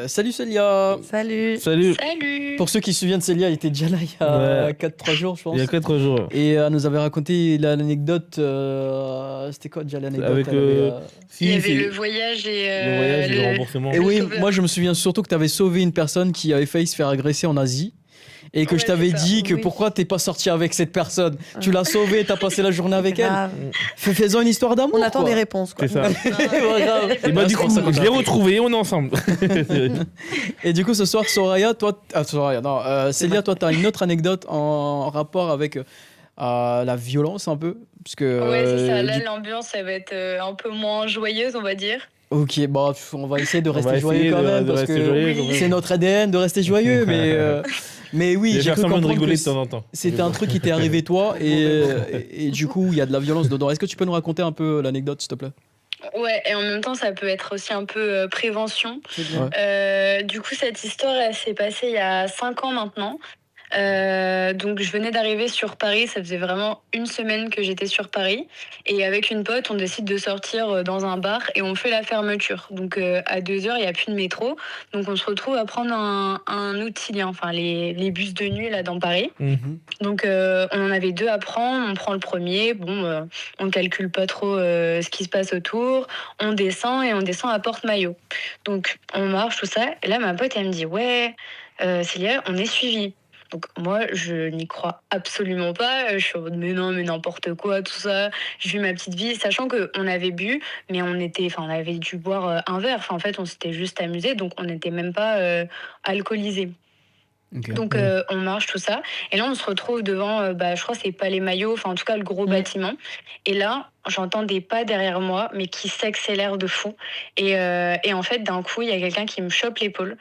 salut Célia. Salut. Salut. Salut. Pour ceux qui se souviennent, Célia elle était déjà là il y a 4-3 jours, je pense. Il y a 4 jours. Et elle nous avait raconté l'anecdote. C'était quoi déjà l'anecdote? Avec, Elle avait, Si, Il y avait c'est le voyage et le voyage et le remboursement. Et oui, sauveur. moi je me souviens surtout que tu avais sauvé une personne qui avait failli se faire agresser en Asie. Et que Ouais, je t'avais c'est ça. dit que Oui. pourquoi t'es pas sorti avec cette personne. Tu l'as sauvée, t'as passé la journée avec elle. Grave. Faisons une histoire d'amour. On attend quoi. des réponses, quoi. C'est ça. Ouais, grave. Et bah, Ouais, du c'est coup, pour ça qu'on je t'a l'ai appelé. retrouvé, on est ensemble. Et du coup, ce soir, Soraya, toi. Soraya, non. Célia, toi, t'as une autre anecdote en rapport avec la violence un peu. Parce que, Ouais, c'est ça. Là, l'ambiance, ça va être un peu moins joyeuse, on va dire. Ok, bah, on va essayer de On va rester joyeux essayer quand de- même. de Parce rester que joyeux, quand même. c'est notre ADN de rester joyeux. Mais oui, Je vais j'ai faire cru semblant de comprendre rigoler que de temps en temps. c'était un truc qui t'est arrivé toi. Et du coup, il y a de la violence dedans. Est-ce que tu peux nous raconter un peu l'anecdote, s'il te plaît? Ouais, et en même temps, ça peut être aussi un peu prévention. C'est bien. Du coup, cette histoire, elle s'est passée il y a 5 ans maintenant. Donc, je venais d'arriver sur Paris. Ça faisait vraiment une semaine que j'étais sur Paris. Et avec une pote, on décide de sortir dans un bar et on fait la fermeture. Donc, à 2h, il n'y a plus de métro. Donc, on se retrouve à prendre un outilien, enfin, les bus de nuit là dans Paris. Donc, on en avait 2 à prendre. On prend le premier. Bon, on calcule pas trop ce qui se passe autour. On descend et on descend à Porte-Maillot. Donc, on marche, tout ça. Et là, ma pote, elle me dit, ouais, Célia, on est suivis. Donc moi, je n'y crois absolument pas. Je suis en mode, mais non, mais n'importe quoi, tout ça. Je vis ma petite vie, sachant qu'on avait bu, mais on avait dû boire un verre. Enfin, en fait, on s'était juste amusé, donc on n'était même pas alcoolisés. Ok. Donc on marche, tout ça. Et là, on se retrouve devant, je crois que c'est Palais Maillot, enfin en tout cas le gros bâtiment. Et là, j'entends des pas derrière moi, mais qui s'accélèrent de fou. Et en fait, d'un coup, il y a quelqu'un qui me chope l'épaule,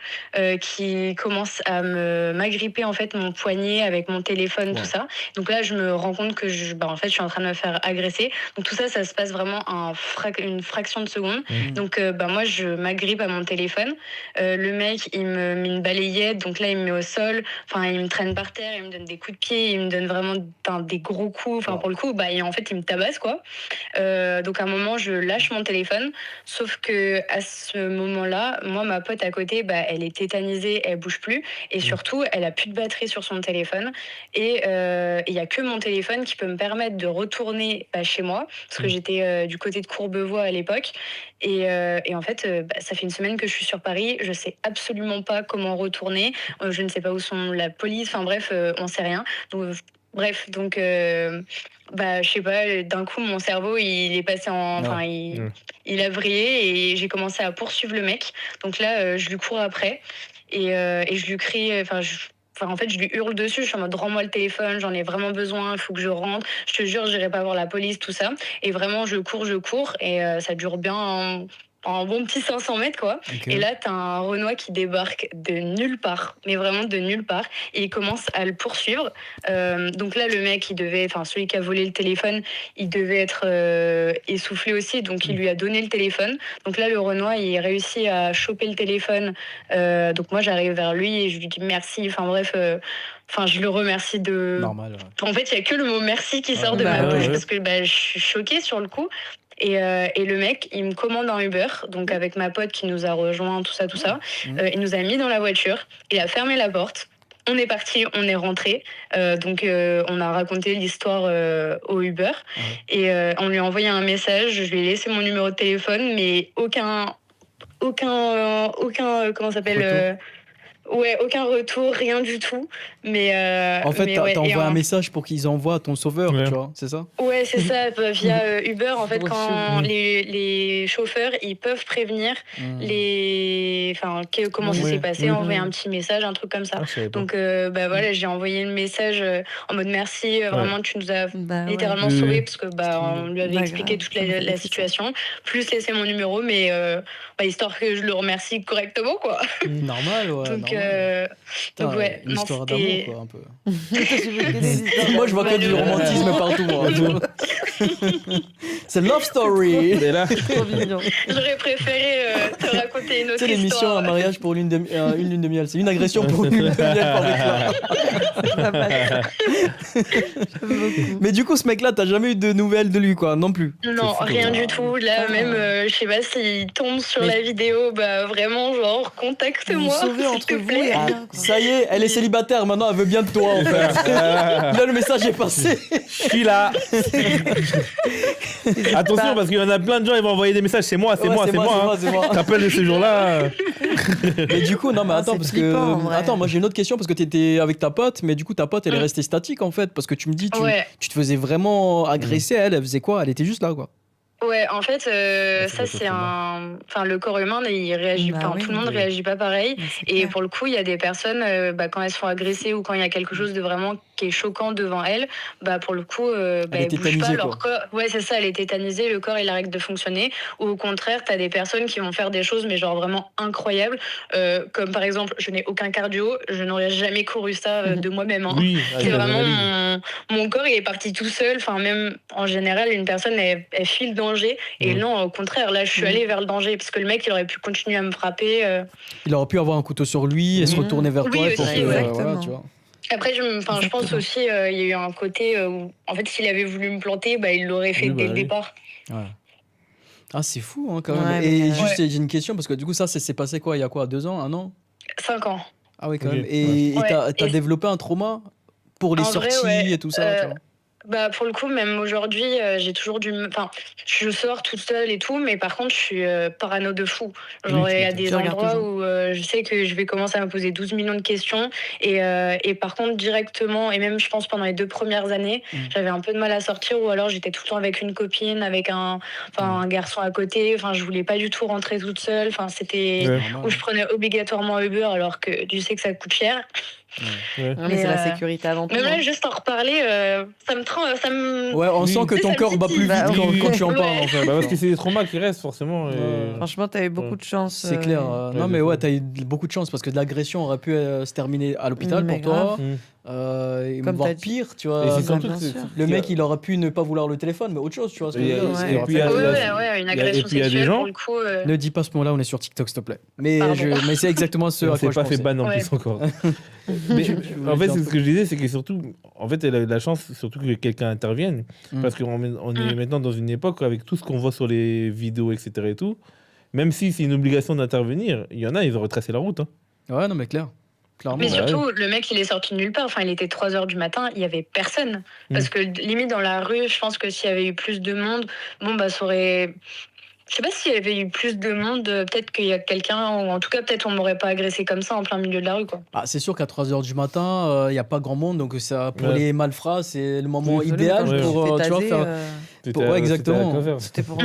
qui commence à m'agripper en fait mon poignet avec mon téléphone, tout ça. Donc là, je me rends compte que en fait, je suis en train de me faire agresser. Donc tout ça, ça se passe vraiment en une fraction de seconde. Donc moi, je m'agrippe à mon téléphone. Le mec, il me met une balayette. Donc là, il me met au sol. Enfin, il me traîne par terre. Il me donne des coups de pied. Il me donne vraiment des gros coups. Enfin, pour le coup, en fait, il me tabasse, quoi. Donc à un moment, je lâche mon téléphone. Sauf que à ce moment-là, moi, ma pote à côté, elle est tétanisée, elle bouge plus. Et surtout, elle a plus de batterie sur son téléphone. Et il y a que mon téléphone qui peut me permettre de retourner chez moi. Parce que j'étais du côté de Courbevoie à l'époque. Et en fait, ça fait une semaine que je suis sur Paris. Je sais absolument pas comment retourner. Je ne sais pas où sont la police. Enfin bref, on sait rien. Donc, je sais pas, d'un coup, mon cerveau, il est passé il a vrillé et j'ai commencé à poursuivre le mec. Donc là, je lui cours après et je lui crie, Enfin, en fait, je lui hurle dessus, je suis en mode rends-moi le téléphone, j'en ai vraiment besoin, il faut que je rentre, je te jure, j'irai pas voir la police, tout ça. Et vraiment, je cours, et ça dure bien un bon petit 500 mètres, quoi. Ok. Et là, t'as un Renoir qui débarque de nulle part, mais vraiment de nulle part, et il commence à le poursuivre. Donc là, le mec, celui qui a volé le téléphone, il devait être essoufflé aussi, donc il lui a donné le téléphone. Donc là, le Renoir, il réussit à choper le téléphone. Donc moi, j'arrive vers lui et je lui dis merci. Enfin bref, je le remercie de. Normal. Ouais. En fait, il y a que le mot merci qui sort de bah ma bouche ouais. parce que je suis choquée sur le coup. Et le mec, il me commande un Uber, donc avec ma pote qui nous a rejoint, tout ça. Il nous a mis dans la voiture, il a fermé la porte. On est parti, on est rentré. Donc, on a raconté l'histoire au Uber. Et on lui a envoyé un message. Je lui ai laissé mon numéro de téléphone, mais aucun comment ça s'appelle aucun retour, rien du tout. Mais En fait, t'as et envoyé un message pour qu'ils envoient ton sauveur, Ouais. tu vois, c'est ça? Ouais, c'est ça, via Uber. En fait, Trop quand chaud. les chauffeurs, ils peuvent prévenir comment ça Ouais. s'est passé, Mhm. envoyer un petit message, un truc comme ça. Ah, je savais pas. Donc, voilà, j'ai envoyé le message en mode merci, vraiment, tu nous as Bah, ouais. littéralement Oui, sauvés oui. parce que on lui avait Bah, expliqué grave, toute ça me fait la des situation, plus laisser mon numéro, mais histoire que je le remercie correctement, quoi. Normal, ouais. Donc, normal. Putain, donc ouais, une non, histoire d'amour, c'était. quoi, un peu. Tu veux que des histoires Moi, je vois que du romantisme partout, moi. C'est Love Story. Et là, trop mignons. J'aurais préféré te raconter une Tu autre sais, l'émission histoire. Un mariage pour une lune de miel. C'est une agression pour une lune de miel par Réclame. C'est pas mal. J'aime beaucoup. Mais du coup, ce mec-là, t'as jamais eu de nouvelles de lui, quoi, non plus. Non, C'est fou, rien quoi. du tout. Là, Ah. même, je sais pas s'il tombe sur Mais- la vidéo, vraiment, genre, Vous contacte-moi. vous sauvez s'il entre te vous plaît. et rien, quoi. Ça y est, elle est célibataire, maintenant elle veut bien de toi, en fait. Là, le message est passé. je suis là. Attention, parce qu'il y en a plein de gens, ils vont envoyer des messages. C'est moi, c'est Ouais, moi, c'est moi. hein. c'est moi. T'appelles de ce jour-là. Mais du coup, non, mais Ah, attends, c'est parce flippant, en que. vrai. Attends, moi j'ai une autre question, parce que t'étais avec ta pote, mais du coup, ta pote, elle est restée statique, en fait, parce que tu me dis, Ouais. tu te faisais vraiment agresser, elle faisait quoi? Elle était juste là, quoi. Ouais, en fait, ça ça, doit c'est être un. Enfin, le corps humain, il réagit. Bah Enfin, oui. tout le monde Oui. réagit pas pareil. Mais c'est Et clair. pour le coup, il y a des personnes, quand elles se font agresser ou quand il y a quelque chose de vraiment qui est choquant devant elles, pour le coup, Elle est elles bougent pas. tétanisée, Leur quoi. corps, ouais, c'est ça, elle est tétanisée, le corps, il arrête de fonctionner. Ou au contraire, t'as des personnes qui vont faire des choses, mais genre vraiment incroyables. Comme par exemple, je n'ai aucun cardio, je n'aurais jamais couru ça de moi-même. Hein. Oui, C'est vraiment mon corps, il est parti tout seul. Enfin, même en général, une personne, elle fuit le danger. Et non, au contraire, là, je suis allée vers le danger parce que le mec, il aurait pu continuer à me frapper. Il aurait pu avoir un couteau sur lui et se retourner vers Oui, toi pour aussi, que. ouais. Exactement. tu vois. Après, je pense aussi, il y a eu un côté où, en fait, s'il avait voulu me planter, il l'aurait fait Oui, dès le oui. départ. Ouais. Ah, c'est fou, hein, quand même. Ouais, Et mais, juste, j'ai une question, parce que du coup, ça, c'est passé quoi? Il y a quoi? 2 ans? 1 an? 5 ans. Ah, oui, quand Ok. même. Et Ouais. t'as Et- développé un trauma pour les En vrai, sorties ouais. et tout ça, tu vois? Pour le coup, même aujourd'hui, j'ai toujours Enfin, je sors toute seule et tout, mais par contre, je suis parano de fou. Genre, Oui, il y a tu des regardes endroits toujours. où je sais que je vais commencer à me poser 12 millions de questions. Et par contre, directement, et même, je pense, pendant les 2 premières années, j'avais un peu de mal à sortir, ou alors j'étais tout le temps avec une copine, avec un garçon à côté. Enfin, je voulais pas du tout rentrer toute seule. Enfin, c'était... Ouais. Où je prenais obligatoirement Uber, alors que tu sais que ça coûte cher. Ouais. Non, mais c'est la sécurité avant tout. Même hein. là, juste en reparler, ça me... Ouais, on Oui. sent que Ça ton me cœur bat plus titille. vite Bah, quand, oui. quand tu en Ouais. parles, en fait. Parce que c'est des traumas qui restent, forcément. et- Ouais. Franchement, t'as eu beaucoup de chance. C'est clair. Ouais, Non, de mais fou. ouais, t'as eu beaucoup de chance parce que l'agression aurait pu se terminer à l'hôpital Mais pour toi. grave. Et Comme voire t'as dit. pire, tu Et vois. c'est bah, surtout bien que c'est- sûr. Le mec, il aurait pu ne pas vouloir le téléphone, mais autre chose, tu vois. Ce que je veux dire. Ouais. Et puis, il y a- Ouais, il y a- ouais, une il y a- et agression puis, il y a des sexuelle, gens- pour le coup. Ne dis pas ce mot-là, on est sur TikTok, s'il te plaît. Mais, Pardon. mais c'est exactement ce à On quoi s'est je pas fait pensais. ban en Ouais. plus encore. Mais en fait, c'est ce que je disais, c'est que surtout, en fait, elle a eu la chance surtout que quelqu'un intervienne. Mm. Parce qu'on est maintenant dans une époque avec tout ce qu'on voit sur les vidéos, etc. et tout. Même si c'est une obligation d'intervenir, il y en a, ils ont retracé la route. Hein. Ouais, non, mais clair. Clairement. Mais Ouais. surtout, le mec, il est sorti de nulle part. Enfin, il était 3 h du matin, il y avait personne. Parce que limite, dans la rue, je pense que s'il y avait eu plus de monde, ça aurait... Je sais pas s'il y avait eu plus de monde, peut-être qu'il y a quelqu'un, ou en tout cas, peut-être on m'aurait pas agressé comme ça en plein milieu de la rue, quoi. Ah, c'est sûr qu'à 3h du matin, il n'y a pas grand monde, donc ça, pour Ouais. les malfrats, c'est le moment Oui, idéal ouais. pour tu vois, faire. C'était Ouais, exactement. c'était à quoi faire. C'était pour.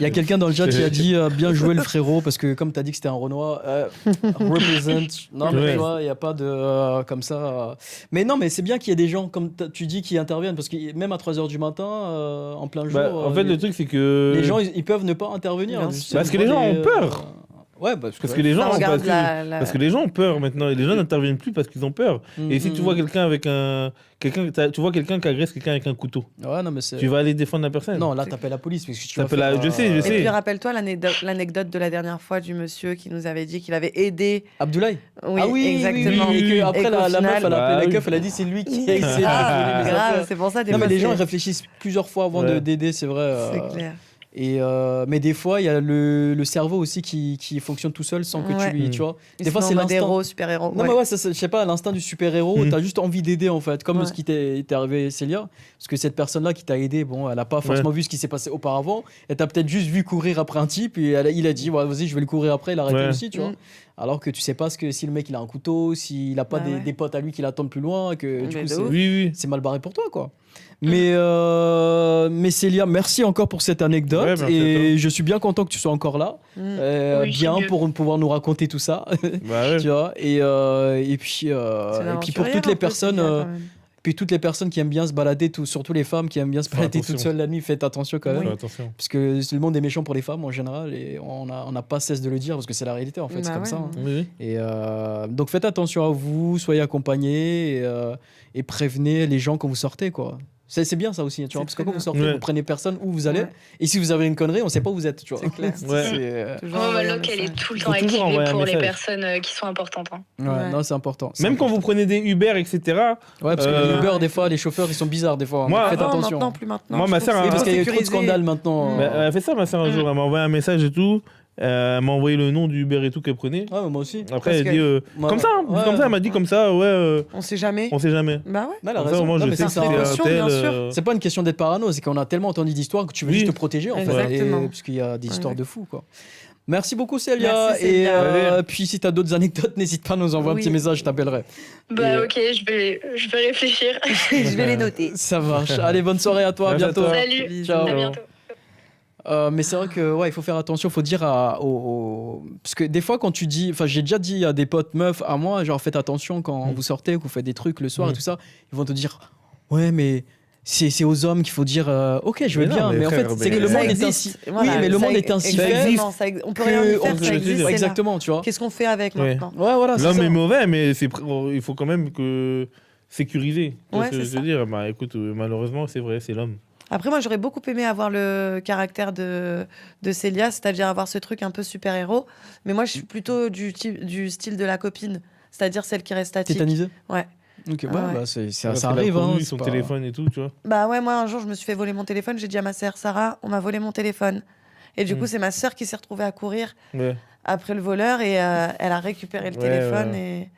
Il y a quelqu'un dans le chat qui a dit bien joué le frérot, parce que comme tu as dit que c'était un Renoir, represent. Non, mais Ouais. tu vois, il n'y a pas de comme ça. Mais non, mais c'est bien qu'il y ait des gens, comme tu dis, qui interviennent, parce que même à 3h du matin, en plein jour, Bah, en fait, le truc, c'est que. les gens, ils peuvent ne pas intervenir. Bien C'est sûr. Parce que une les gens fois ont peur. Ouais, Parce que les gens, Ça regarde parce que les gens ont peur maintenant. Et les gens n'interviennent plus parce qu'ils ont peur. Et si tu vois quelqu'un avec tu vois quelqu'un qui agresse quelqu'un avec un couteau, Ouais, non, mais c'est. tu vas aller défendre la personne. Non, là, t'appelles la police. Parce que tu vas T'appelles faire, je sais. Et puis rappelle-toi l'anecdote de la dernière fois du monsieur qui nous avait dit qu'il avait aidé. Abdoulaye. Oui, Ah oui, exactement. oui, oui, et qu'après, Et qu'au la meuf, final- elle a Bah appelé la oui. keuf, elle a dit c'est lui qui a essayé de voler Ah, mes grave, affaires. c'est pour ça des Non, mais fois, les gens, c'est- ils réfléchissent plusieurs fois avant Ouais. d'aider, c'est vrai. C'est clair. Et mais des fois, il y a le cerveau aussi qui fonctionne tout seul sans que Ouais. tu lui. Tu vois. Ils Des fois, sont c'est en mode l'instinct. héros, super-héros. Non, mais ouais, je sais pas, l'instinct du super-héros, t'as juste envie d'aider en fait. Comme Ouais. ce qui t'est arrivé, Célia. Parce que cette personne-là qui t'a aidé, bon, elle a pas forcément vu ce qui s'est passé auparavant. Elle t'a peut-être juste vu courir après un type et il a dit, ouais, vas-y, je vais le courir après, il a arrêté Ouais. aussi, tu vois. Mm. Alors que tu sais pas si le mec il a un couteau, s'il a pas Bah ouais. des potes à lui qui l'attendent plus loin, que du Mais coup de c'est. ouf. Oui. C'est mal barré pour toi, quoi. Mais Célia, merci encore pour cette anecdote. Ouais, merci à et je suis bien content que tu sois encore là. Mm. Oui, Bien c'est mieux. pour pouvoir nous raconter tout ça. Bah ouais. Tu vois. Et puis C'est pour l'aventurière toutes les un peu, personnes. Célia, quand même. Puis toutes les personnes qui aiment bien se balader, surtout les femmes qui aiment bien se Fais balader attention. toutes seules la nuit, faites attention quand même. Fais attention. Parce que le monde est méchant pour les femmes en général et on n'a pas cesse de le dire parce que c'est la réalité en fait, c'est Bah comme ouais. ça. Hein. Oui. Et donc faites attention à vous, soyez accompagnés et prévenez les gens quand vous sortez quoi. C'est bien ça aussi, tu vois, C'est parce que très quand bien. vous sortez, Ouais. vous prenez personne où vous allez. Ouais. Et si vous avez une connerie, on sait pas où vous êtes, tu vois. C'est clair. Ouais. Toujours Oh, envoyer un Locke, elle est message. tout le Faut temps toujours activée envoyer un pour les message. personnes qui sont importantes. Hein. Ouais, Ouais. non, c'est important. c'est Même quand important. vous prenez des Uber, etc. Ouais, parce que Euh, les Uber, des fois, les chauffeurs, ils sont bizarres, des fois. Moi- Faites Non, attention. maintenant, plus maintenant. Moi, je ma trouve sœur que a- Oui, c'est parce qu'il y a eu trop de sécurisé. scandales maintenant. Bah, elle a fait ça, ma soeur, un jour. Elle m'a envoyé un message et tout. Elle m'a envoyé le nom du Uber et tout qu'elle prenait. Ouais, mais moi aussi. Après, Parce elle que- dit. Moi- Comme ça, hein, ouais. comme ça, elle m'a dit comme ça, ouais, On sait jamais. on sait jamais. Bah ouais. Elle a Comme ça, raison. au moins, Non, je mais sais c'est que ça. c'est un précaution, tel. bien sûr. C'est pas une question d'être parano, c'est qu'on a tellement entendu d'histoires que tu veux Oui. juste te protéger en fait. Exactement. Parce qu'il y a des histoires Exact. de fous quoi. Merci beaucoup Célia. Merci, Et Célia. puis si tu as d'autres anecdotes, n'hésite pas à nous envoyer un Oui. petit message, je t'appellerai. Bah Et, ok, je vais réfléchir. Je vais les noter. Ça marche. Allez, bonne soirée à toi, à Merci à bientôt. toi. Salut, Bisous. Ciao. à bientôt. Mais c'est vrai que ouais, il faut faire attention, il faut dire parce que des fois quand tu dis, enfin j'ai déjà dit à des potes meufs à moi, genre faites attention quand vous sortez, que vous faites des trucs le soir et tout ça, ils vont te dire ouais mais c'est aux hommes qu'il faut dire ok je vais Mais non, bien, mais mais en frère, fait mais c'est que le Ça monde est existe. ainsi. Voilà, oui, mais le ça monde ex- est ainsi fait. exactement, ça ex- on peut rien y que faire, on- ça existe. c'est là. exactement, tu vois. Qu'est-ce qu'on fait avec Ouais. maintenant Ouais, voilà, c'est L'homme ça. est mauvais, mais il faut quand même que sécuriser. Tu vois Ouais, ce que c'est je ça. veux dire, bah écoute, malheureusement, c'est vrai, c'est l'homme. Après, moi, j'aurais beaucoup aimé avoir le caractère de Célia, c'est-à-dire avoir ce truc un peu super-héros. Mais moi, je suis plutôt du style de la copine, c'est-à-dire celle qui reste statique. Tétanisé. Ouais. Ok, ouais, Ah ouais. bah, ça Parce ça qu'elle a arrive. couru Hein, son c'est pas- téléphone et tout, tu vois. Bah ouais, moi, un jour, je me suis fait voler mon téléphone. J'ai dit à ma sœur Sarah, on m'a volé mon téléphone. Et du coup, c'est ma sœur qui s'est retrouvée à courir Ouais. après le voleur et elle a récupéré le Ouais, téléphone ouais.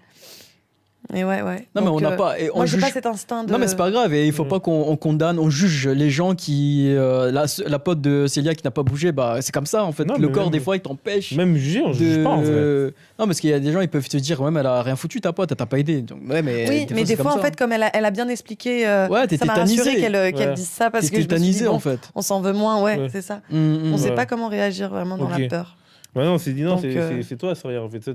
et ouais. Non, mais Donc, on n'a pas. et on Moi, j'ai juge- pas cet instinct de. Non mais c'est pas grave et il faut Ouais. pas qu'on condamne, on juge les gens qui la pote de Célia qui n'a pas bougé, bah c'est comme ça en fait. Non, Le mais corps même- des fois il t'empêche Même juger, on juge pas en vrai. Non parce qu'il y a des gens ils peuvent te dire ouais mais elle a rien foutu ta pote, elle t'a pas aidé. Donc, ouais mais Oui, mais des c'est fois, comme en ça. fait, comme elle a bien expliqué, Ouais, t'es ça m'a rassuré tétanisé. qu'elle Ouais. dise ça parce T'es que je me suis dit, tétanisé bon, en fait. on s'en veut moins, ouais, Ouais. c'est ça. Mm, On mm. sait Ouais. pas comment réagir vraiment dans Ok. la peur. Bah non, c'est dit non, Donc, c'est toi, Soria. En fait, toi,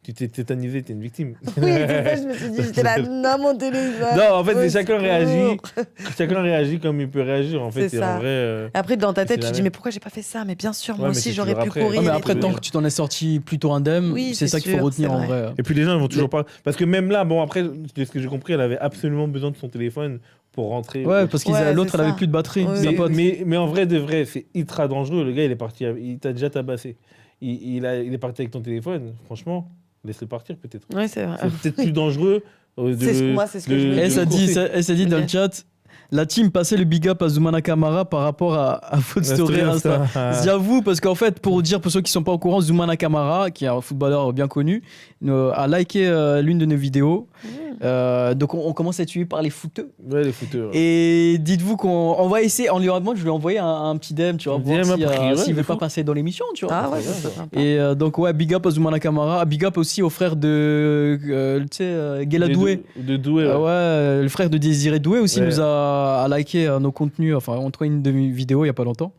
tu t'es tétanisé, t'es une victime. Oui, c'est ça, je me suis dit, j'étais là, non, mon téléphone. Non, en fait, Ouais, chacun c'est réagit. court. Chacun réagit comme il peut réagir. En fait, C'est et ça. en vrai. Après, dans ta C'est tête, tu la te dis, même. mais pourquoi j'ai pas fait ça? Mais bien sûr, Ouais, moi mais aussi, c'est j'aurais toujours pu après. courir. Ouais, mais Oui, après oui. tant que tu t'en es sorti plutôt indemne, Oui, c'est c'est ça qu'il faut sûr, retenir c'est en vrai. vrai. Et puis les gens, ils vont toujours pas. Parce que même là, bon, après, de ce que j'ai compris, elle avait absolument besoin de son téléphone pour rentrer. Ouais parce que Ouais, l'autre c'est elle avait ça. plus de batterie. Ouais, sa Mais, pote. mais en vrai de vrai, c'est ultra dangereux. Le gars, il est parti, il t'a déjà tabassé. Il est parti avec ton téléphone. Franchement, laisse-le partir peut-être. Oui, c'est vrai. C'est peut-être plus dangereux. Moi, c'est ce que je me dis. Elle s'est dit, elle s'est dit dans Ok. le chat, la team passait le big up à Zoumana Kamara par rapport à votre story Insta. J'avoue, parce qu'en fait, pour dire, pour ceux qui sont pas au courant, Zoumana Kamara, qui est un footballeur bien connu, a liké l'une de nos vidéos. Donc on commence à être suivi par les footeux. Ouais, les footeurs. Et dites-vous qu'on va essayer, on lui demande, je lui ai envoyé un petit DM, tu vois, Un voir DM si, après, ouais, s'il veut de pas fou. passer dans l'émission, tu vois. Ah ouais, ça serait sympa. Et donc ouais, big up à Zoumana Kamara, big up aussi au frère de, tu sais, Guela Doué. De Doué, ouais. Ouais, le frère de Désiré Doué aussi Ouais. nous a liké nos contenus, enfin on trouve une demi-vidéo il y a pas longtemps.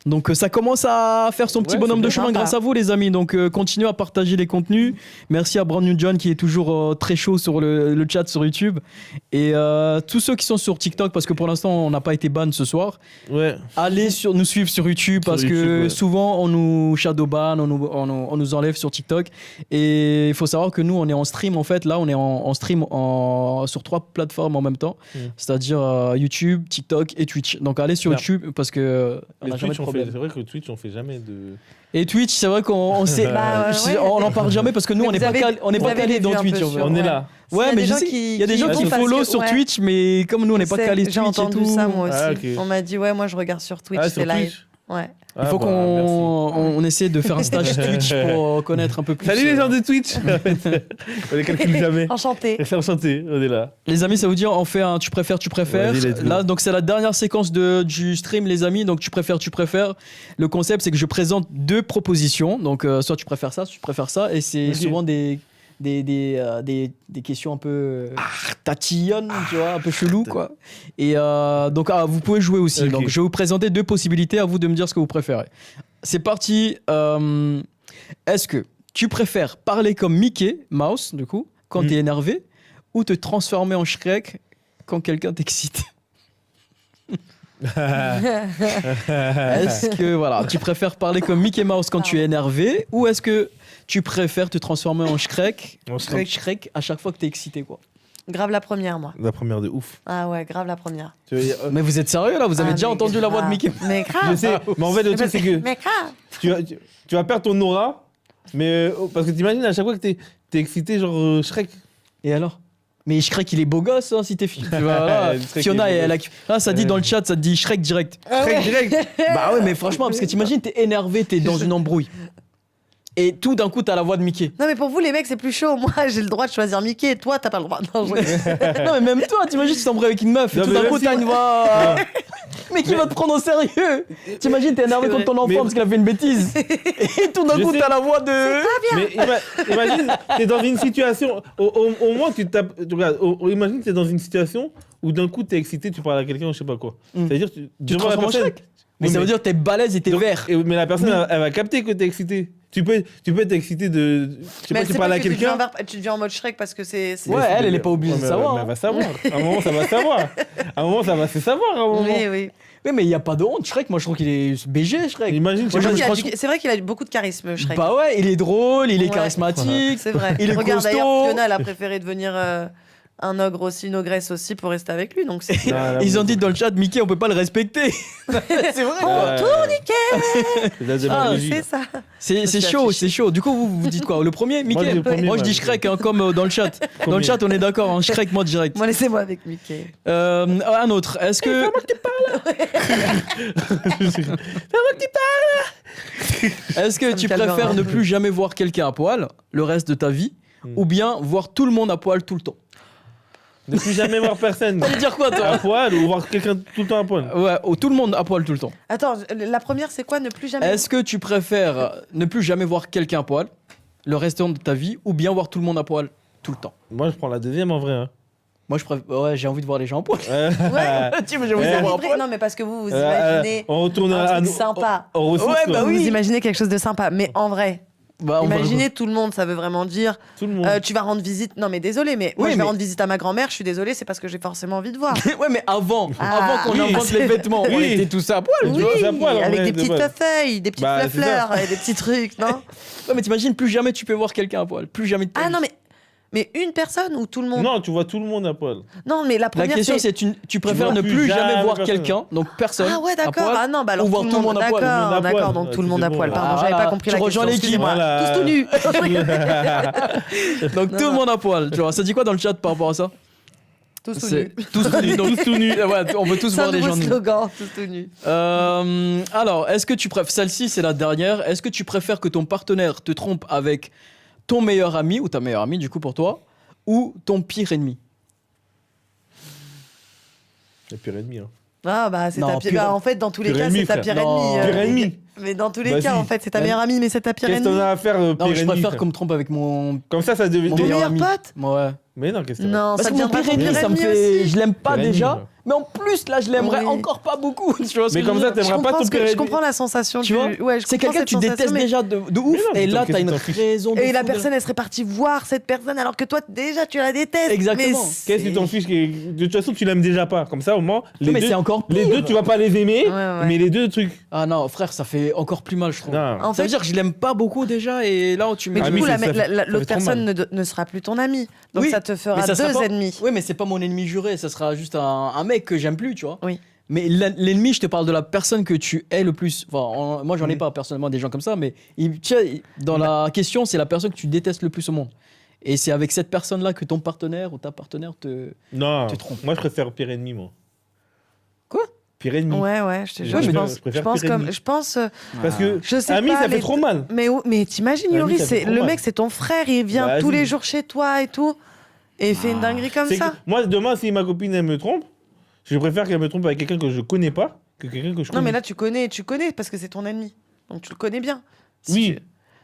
Donc ça commence à faire son petit Ouais, bonhomme c'est de bien. chemin Sympa. grâce à vous les amis. Donc continuez à partager les contenus. Merci à Brand New John qui est toujours très chaud sur le chat sur YouTube. Et tous ceux qui sont sur TikTok, parce que pour l'instant on n'a pas été ban ce soir, Ouais. allez nous suivre sur YouTube Sur parce que YouTube, ouais. souvent on nous shadowban, on nous enlève sur TikTok. Et il faut savoir que nous on est en stream en fait. Là on est en stream sur 3 plateformes en même temps. C'est-à-dire YouTube, TikTok et Twitch. Donc allez sur Merde. YouTube parce que on Les n'a jamais de Twitch, problème. c'est vrai que Twitch, on fait jamais de. Et Twitch, c'est vrai qu'on sait, Bah, ouais. on n'en parle jamais parce que nous, Mais on n'est vous pas avez- calé, on n'est vous pas avez calé des dans vues un Twitch. peu en fait. sur- On est ouais. là. Ouais, Il y a mais des je gens sais, qui- il y a des qui gens y qui vont parce follow que- sur ouais. Twitch, mais comme nous, on n'est pas Je sais, calé J'ai Twitch et entendu tout. ça moi aussi. Ah, ok. On m'a dit ouais, moi je regarde sur Twitch, Ah, c'est sur live. Twitch. Ouais. Il faut on essaie de faire un stage Twitch pour connaître un peu plus. Salut les gens de Twitch. On les calcule jamais. Enchanté. C'est enchanté, on est là. Les amis, ça vous dit, on fait un tu préfères. Vas-y, let's go. Là, donc c'est la dernière séquence du stream, les amis. Donc tu préfères. Le concept, c'est que je présente 2 propositions. Donc soit tu préfères ça, soit tu préfères ça. Et c'est Ok. souvent des questions un peu tatillonnes, tu vois, un peu chelou, quoi. Et donc vous pouvez jouer aussi. Ok. Donc je vais vous présenter 2 possibilités, à vous de me dire ce que vous préférez. C'est parti. Est-ce que tu préfères parler comme Mickey Mouse, du coup, quand t'es énervé, ou te transformer en Shrek quand quelqu'un t'excite? Est-ce que voilà, tu préfères parler comme Mickey Mouse quand tu es énervé, ou est-ce que tu préfères te transformer en Shrek, En Shrek. Shrek à chaque fois que t'es excité, quoi? Grave la première moi. La première de ouf. Ah ouais, grave la première. Tu vois, Mais vous êtes sérieux là? Vous avez Ah, déjà mais entendu la voix de grave. Mickey? Mais je grave. sais, mais en fait, le truc, c'est que Mais grave. tu vas perdre ton aura, mais parce que t'imagines à chaque fois que t'es excité, genre Shrek. Et alors? Mais Shrek, il est beau gosse, hein, si t'es fille. Tu vois, là, Shrek, Fiona, il est beau elle a... Là, ça dit dans le chat, ça te dit Shrek direct. Shrek direct. Bah ouais, mais franchement, parce que t'imagines, t'es énervé, t'es dans une embrouille. Et tout d'un coup, t'as la voix de Mickey. Non mais pour vous les mecs c'est plus chaud. Moi j'ai le droit de choisir Mickey. Toi t'as pas le droit. Non, je... Non, mais même toi, t'imagines, tu t'embrouilles avec une meuf et Non, tout mais d'un même coup, si- t'as une voix. Mais qui va te prendre au sérieux? T'imagines, t'es énervé C'est contre ton vrai. enfant Mais- parce qu'il a fait une bêtise. Et tout d'un Je coup, sais. t'as la voix de. Mais imagine, t'es dans une situation, au moins tu tapes, tu regardes, imagine t'es dans une situation où d'un coup t'es excité, tu parles à quelqu'un ou je sais pas quoi. C'est-à-dire tu Tu te devant la transformes en personne- Shrek. Mais Oui, ça veut dire que t'es balèze et t'es Donc, vert. mais la personne, elle va capter que t'es excité. Tu peux être excité de. Je sais Mais pas, elle tu sait parles pas à que tu quelqu'un. tu deviens en mode Shrek parce que c'est. Ouais, elle est pas obligée de mais savoir, Mais hein. elle va savoir. À un moment, ça va savoir. À un moment, ça va se savoir. À un moment. Oui oui. Oui, mais il y a pas de honte, Shrek. Moi, je trouve qu'il est BG, Shrek. Imagine, Moi, je sais je pas, pense- C'est vrai qu'il a beaucoup de charisme Shrek. Bah ouais, il est drôle, il est Ouais. charismatique. C'est vrai. Il est Regarde costaud. d'ailleurs Fiona elle a préféré devenir un ogre aussi, une ogresse aussi pour rester avec lui donc c'est. Non, là, Ils ont bon. dit dans le chat, Mickey, on peut pas le respecter. C'est vrai. Ouais. Tourniquet. C'est de la Ah, démagogie, C'est là. ça. C'est Je suis chaud, affiché. c'est chaud. Du coup, vous dites quoi? Le premier, Mickey? Moi, je dis le premier, Moi, je dis ouais. Shrek, hein, comme dans le chat. Dans le chat, on est d'accord, hein, Shrek, moi direct. Moi laissez-moi avec Mickey. Un autre. Est-ce que. Est-ce que Ça me tu calmera préfères un ne peu. plus jamais voir quelqu'un à poil le reste de ta vie, ou bien voir tout le monde à poil tout le temps? Ne plus jamais voir personne Ça veut dire quoi, à toi? poil ou voir quelqu'un tout le temps à poil. Ouais, tout le monde à poil tout le temps. Attends, la première c'est quoi ne plus jamais. Est-ce que tu préfères ne plus jamais voir quelqu'un à poil le restant de ta vie, ou bien voir tout le monde à poil tout le temps? Moi, je prends la deuxième en vrai. Hein. Moi, je préfère. Ouais, j'ai envie de voir les gens à poil. Ouais. Tu veux, j'ai envie de Eh. les voir à Équilibré. poil. Non mais parce que vous imaginez on retourne un à truc nous. sympa. Aux ressources, Ouais, bah quoi. oui. Vous imaginez quelque chose de sympa, mais en vrai, Bah, on va- imaginez tout le monde, ça veut vraiment dire Tout le monde. tu vas rendre visite. Non mais désolé, mais moi Oui, je vais mais- rendre visite à ma grand-mère, je suis désolée, c'est parce que j'ai forcément envie de voir. Ouais, mais avant qu'on Oui. invente les vêtements, on Oui. était tous à poil. Tu Oui, vois, c'est à poil, en avec vrai, des de petites base. feuilles, des petites Bah, c'est fleurs et des petits trucs, non? Ouais, mais t'imagines, plus jamais tu peux voir quelqu'un à poil. Plus jamais de ta Ah vie. non mais une personne ou tout le monde? Non, tu vois tout le monde à poil. Non, mais la La première question, c'est. c'est tu préfères vois ne plus plus jamais jamais voir personne. quelqu'un, donc personne. Ah ouais, à d'accord. poil, Ah non, bah alors ou voir tout le monde à poil. d'accord, à poil. d'accord, donc Ouais, tout le monde c'est à bon, poil. là. Pardon, Ah, j'avais voilà. pas compris Tu la rejoins question. l'équipe. Excusez-moi. Voilà. Tous tout nus. Donc Non, tout le non. monde à poil. Tu vois, ça dit quoi dans le chat par rapport à ça? Tous tout C'est nus. tous nus. Donc tous tout nus. Ouais, on veut tous C'est un voir les nouveau gens nus. slogan, tous tout nus. Alors, est-ce que tu préfères, celle-ci c'est la dernière, est-ce que tu préfères que ton partenaire te trompe avec ton meilleur ami, ou ta meilleure amie du coup pour toi, ou ton pire ennemi? Le pire ennemi. Hein. Ah bah c'est Non, ta pire. pire- Bah, en fait, dans tous les pire cas, ennemi, c'est ta frère. pire Non. ennemi. Pire ennemi. Mais dans tous les Vas-y. cas, en fait, c'est ta meilleure amie, mais c'est ta pire Qu'est-ce que ennemi. t'en as à faire, Non, pire je ennemi préfère frère qu'on me trompe avec mon Comme ça devient. mon Ton meilleur meilleur ami. pote? Ouais. Mais non, qu'est-ce que Non, Parce ça que mon deviendra pire ton ennemi, pire ça me ennemi fait, aussi. je l'aime pas Pire ennemi, déjà, ouais. mais en plus, là, je l'aimerais Oui. encore pas beaucoup. Tu vois ce Mais que comme je ça, veux dire? Je t'aimerais pas comprends, ton pire je ennemi. comprends la sensation. Tu vois, ouais, je c'est comprends quelqu'un que cette tu détestes sensation, mais- déjà de ouf, Mais non, et mais là, qu'est-ce t'as que une t'en fiches raison de Et la fou de- personne, elle serait partie voir cette personne alors que toi, déjà, tu la détestes. Exactement. Mais Qu'est-ce que tu t'en fiches de toute façon, tu l'aimes déjà pas. Comme ça, au moins, Mais c'est encore les pire. deux, tu vas pas les aimer, Ouais, ouais. mais les deux trucs. Ah non, frère, ça fait encore plus mal, je trouve. Non. En Ça veut fait, dire que je l'aime pas beaucoup déjà, et là, tu mais me Ah, du mais coup, ça fait- ça l'autre fait trop personne ne sera plus ton ami. Donc Oui, ça te mais fera ça sera deux pas- ennemis. Oui, mais c'est pas mon ennemi juré, ça sera juste un mec que j'aime plus, tu vois. Oui. Mais l'ennemi, je te parle de la personne que tu hais le plus. Enfin, moi, j'en ai Mhm. pas personnellement des gens comme ça, mais tu sais, dans la question, c'est la personne que tu détestes le plus au monde. Et c'est avec cette personne-là que ton partenaire ou ta partenaire te. Non, Tu te trompes. moi, je préfère pire ennemi, moi. Quoi? Pire ennemi. Ouais, ouais, je te jure. Ouais, je mais pense, je préfère je pense pire comme, ennemi. je pense. Parce que Je sais ami, pas, ça fait les trop deux- mal. Mais t'imagines, Ami, Yori, ça fait trop le mal. mec, c'est ton frère, il vient Bah, tous vas-y. les jours chez toi et tout, et il fait une dinguerie comme C'est ça. que moi, demain, si ma copine, elle me trompe, je préfère qu'elle me trompe avec quelqu'un que je connais pas que quelqu'un que je connais. Non, mais là, tu connais parce que c'est ton ennemi. Donc tu le connais bien. Si Oui, tu-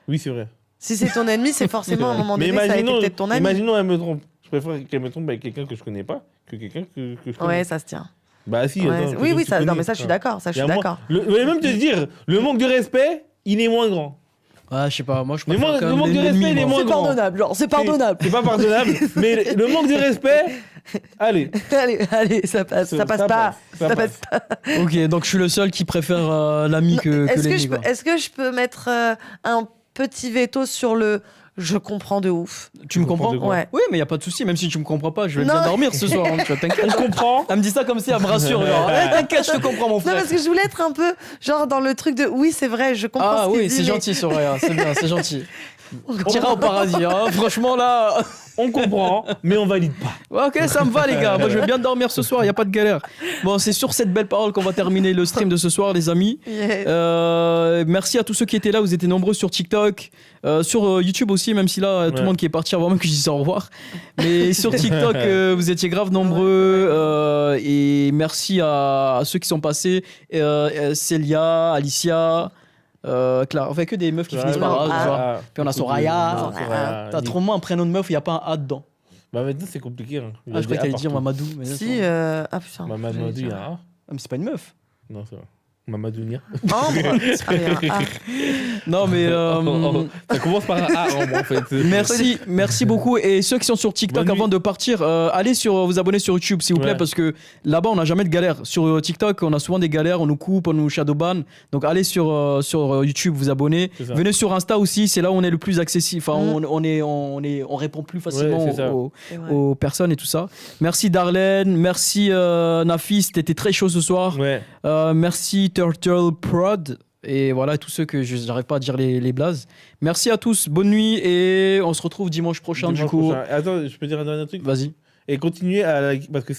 oui, c'est vrai. Si c'est ton ennemi, c'est forcément à un moment Mais donné, ça a été imaginons, peut-être ton ami. imaginons, elle me trompe. Je préfère qu'elle me trompe avec quelqu'un que je connais pas que quelqu'un que je connais. Ouais, ça se tient. Bah si, Ouais, attends, oui, quelqu'un oui, que tu ça, non, connais. mais ça, je suis Ah. d'accord. Ça, je Et à suis moi- d'accord. Je vais même te dire, le manque de respect, il est moins grand. Ouais, je sais pas, moi, je Le préfère manque- quand le même manque de l'ennemi, respect, il est moi. moins C'est grand. pardonnable, genre, c'est pardonnable. C'est pas pardonnable, mais le manque de respect, allez. Allez, ça passe pas. Ça passe pas. Ok, donc je suis le seul qui préfère l'ami que Est-ce que, l'ennemi. je peux, quoi. est-ce que je peux mettre un petit veto sur le je comprends de ouf? Tu me comprends de quoi Ouais. Oui, mais y a pas de souci, même si tu me comprends pas, je vais Non. bien dormir ce soir. Hein, tu vois, t'inquiète. Je comprends. Elle me dit ça comme si elle me rassure. Genre, Eh, t'inquiète, je te comprends, mon Non, frère. parce que je voulais être un peu genre dans le truc de oui, c'est vrai, je comprends Ah ce qu'il oui, dit, c'est mais- gentil, Soraya, c'est bien, c'est gentil. T'iras au paradis, hein. Franchement là. On comprend, mais on valide pas. Ouais, ok, ça me va les gars. Moi je vais bien dormir ce soir, y a pas de galère. Bon, c'est sur cette belle parole qu'on va terminer le stream de ce soir, les amis. Yeah. Merci à tous ceux qui étaient là. Vous étiez nombreux sur TikTok, sur YouTube aussi, même si là tout le Ouais. monde qui est parti avant même que je dise au revoir. Mais sur TikTok, vous étiez grave nombreux. Et merci à ceux qui sont passés. Célia, Alicia, Clara. Enfin, que des meufs qui finissent par A. tu vois. Puis on a Soraya. T'as trop moins un prénom de meuf où il n'y a pas un A dedans. Bah maintenant c'est compliqué. Hein. Il y a Ah, je des croyais que t'allais A dire partout. Mamadou. Mais Si, ça- ah putain. Mamadou, j'allais il y dire. a un A. Ah, mais c'est pas une meuf. Non, c'est vrai. Mamadou Nia. Ambre. Ah, il y a un A. Non, mais. Ça commence par un A en fait. Merci beaucoup. Et ceux qui sont sur TikTok, Bonne nuit. avant de partir, allez vous abonner sur YouTube, s'il vous plaît, Ouais. parce que là-bas, on n'a jamais de galère. Sur TikTok, on a souvent des galères, on nous coupe, on nous shadowban. Donc, allez sur YouTube, vous abonner. C'est ça. Venez sur Insta aussi, c'est là où on est le plus accessible. Enfin, on répond plus facilement Ouais, c'est ça. C'est vrai. aux personnes et tout ça. Merci Darlene, merci Nafis, t'étais très chaud ce soir. Ouais. Merci Turtle Prod. Et voilà, tous ceux que je n'arrive pas à dire les blazes. Merci à tous, bonne nuit et on se retrouve dimanche prochain Dimanche du coup. prochain. Attends, je peux dire un dernier truc. Vas-y. Et continuez à liker, parce que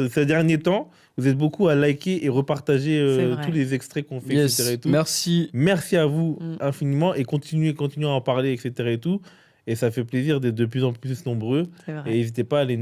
ces derniers temps, vous êtes beaucoup à liker et repartager C'est vrai. tous les extraits qu'on fait, Yes. etc. Et tout. Merci. Merci à vous Mm. infiniment et continuez à en parler, etc. Et tout. Et ça fait plaisir d'être de plus en plus nombreux. C'est vrai. Et n'hésitez pas à aller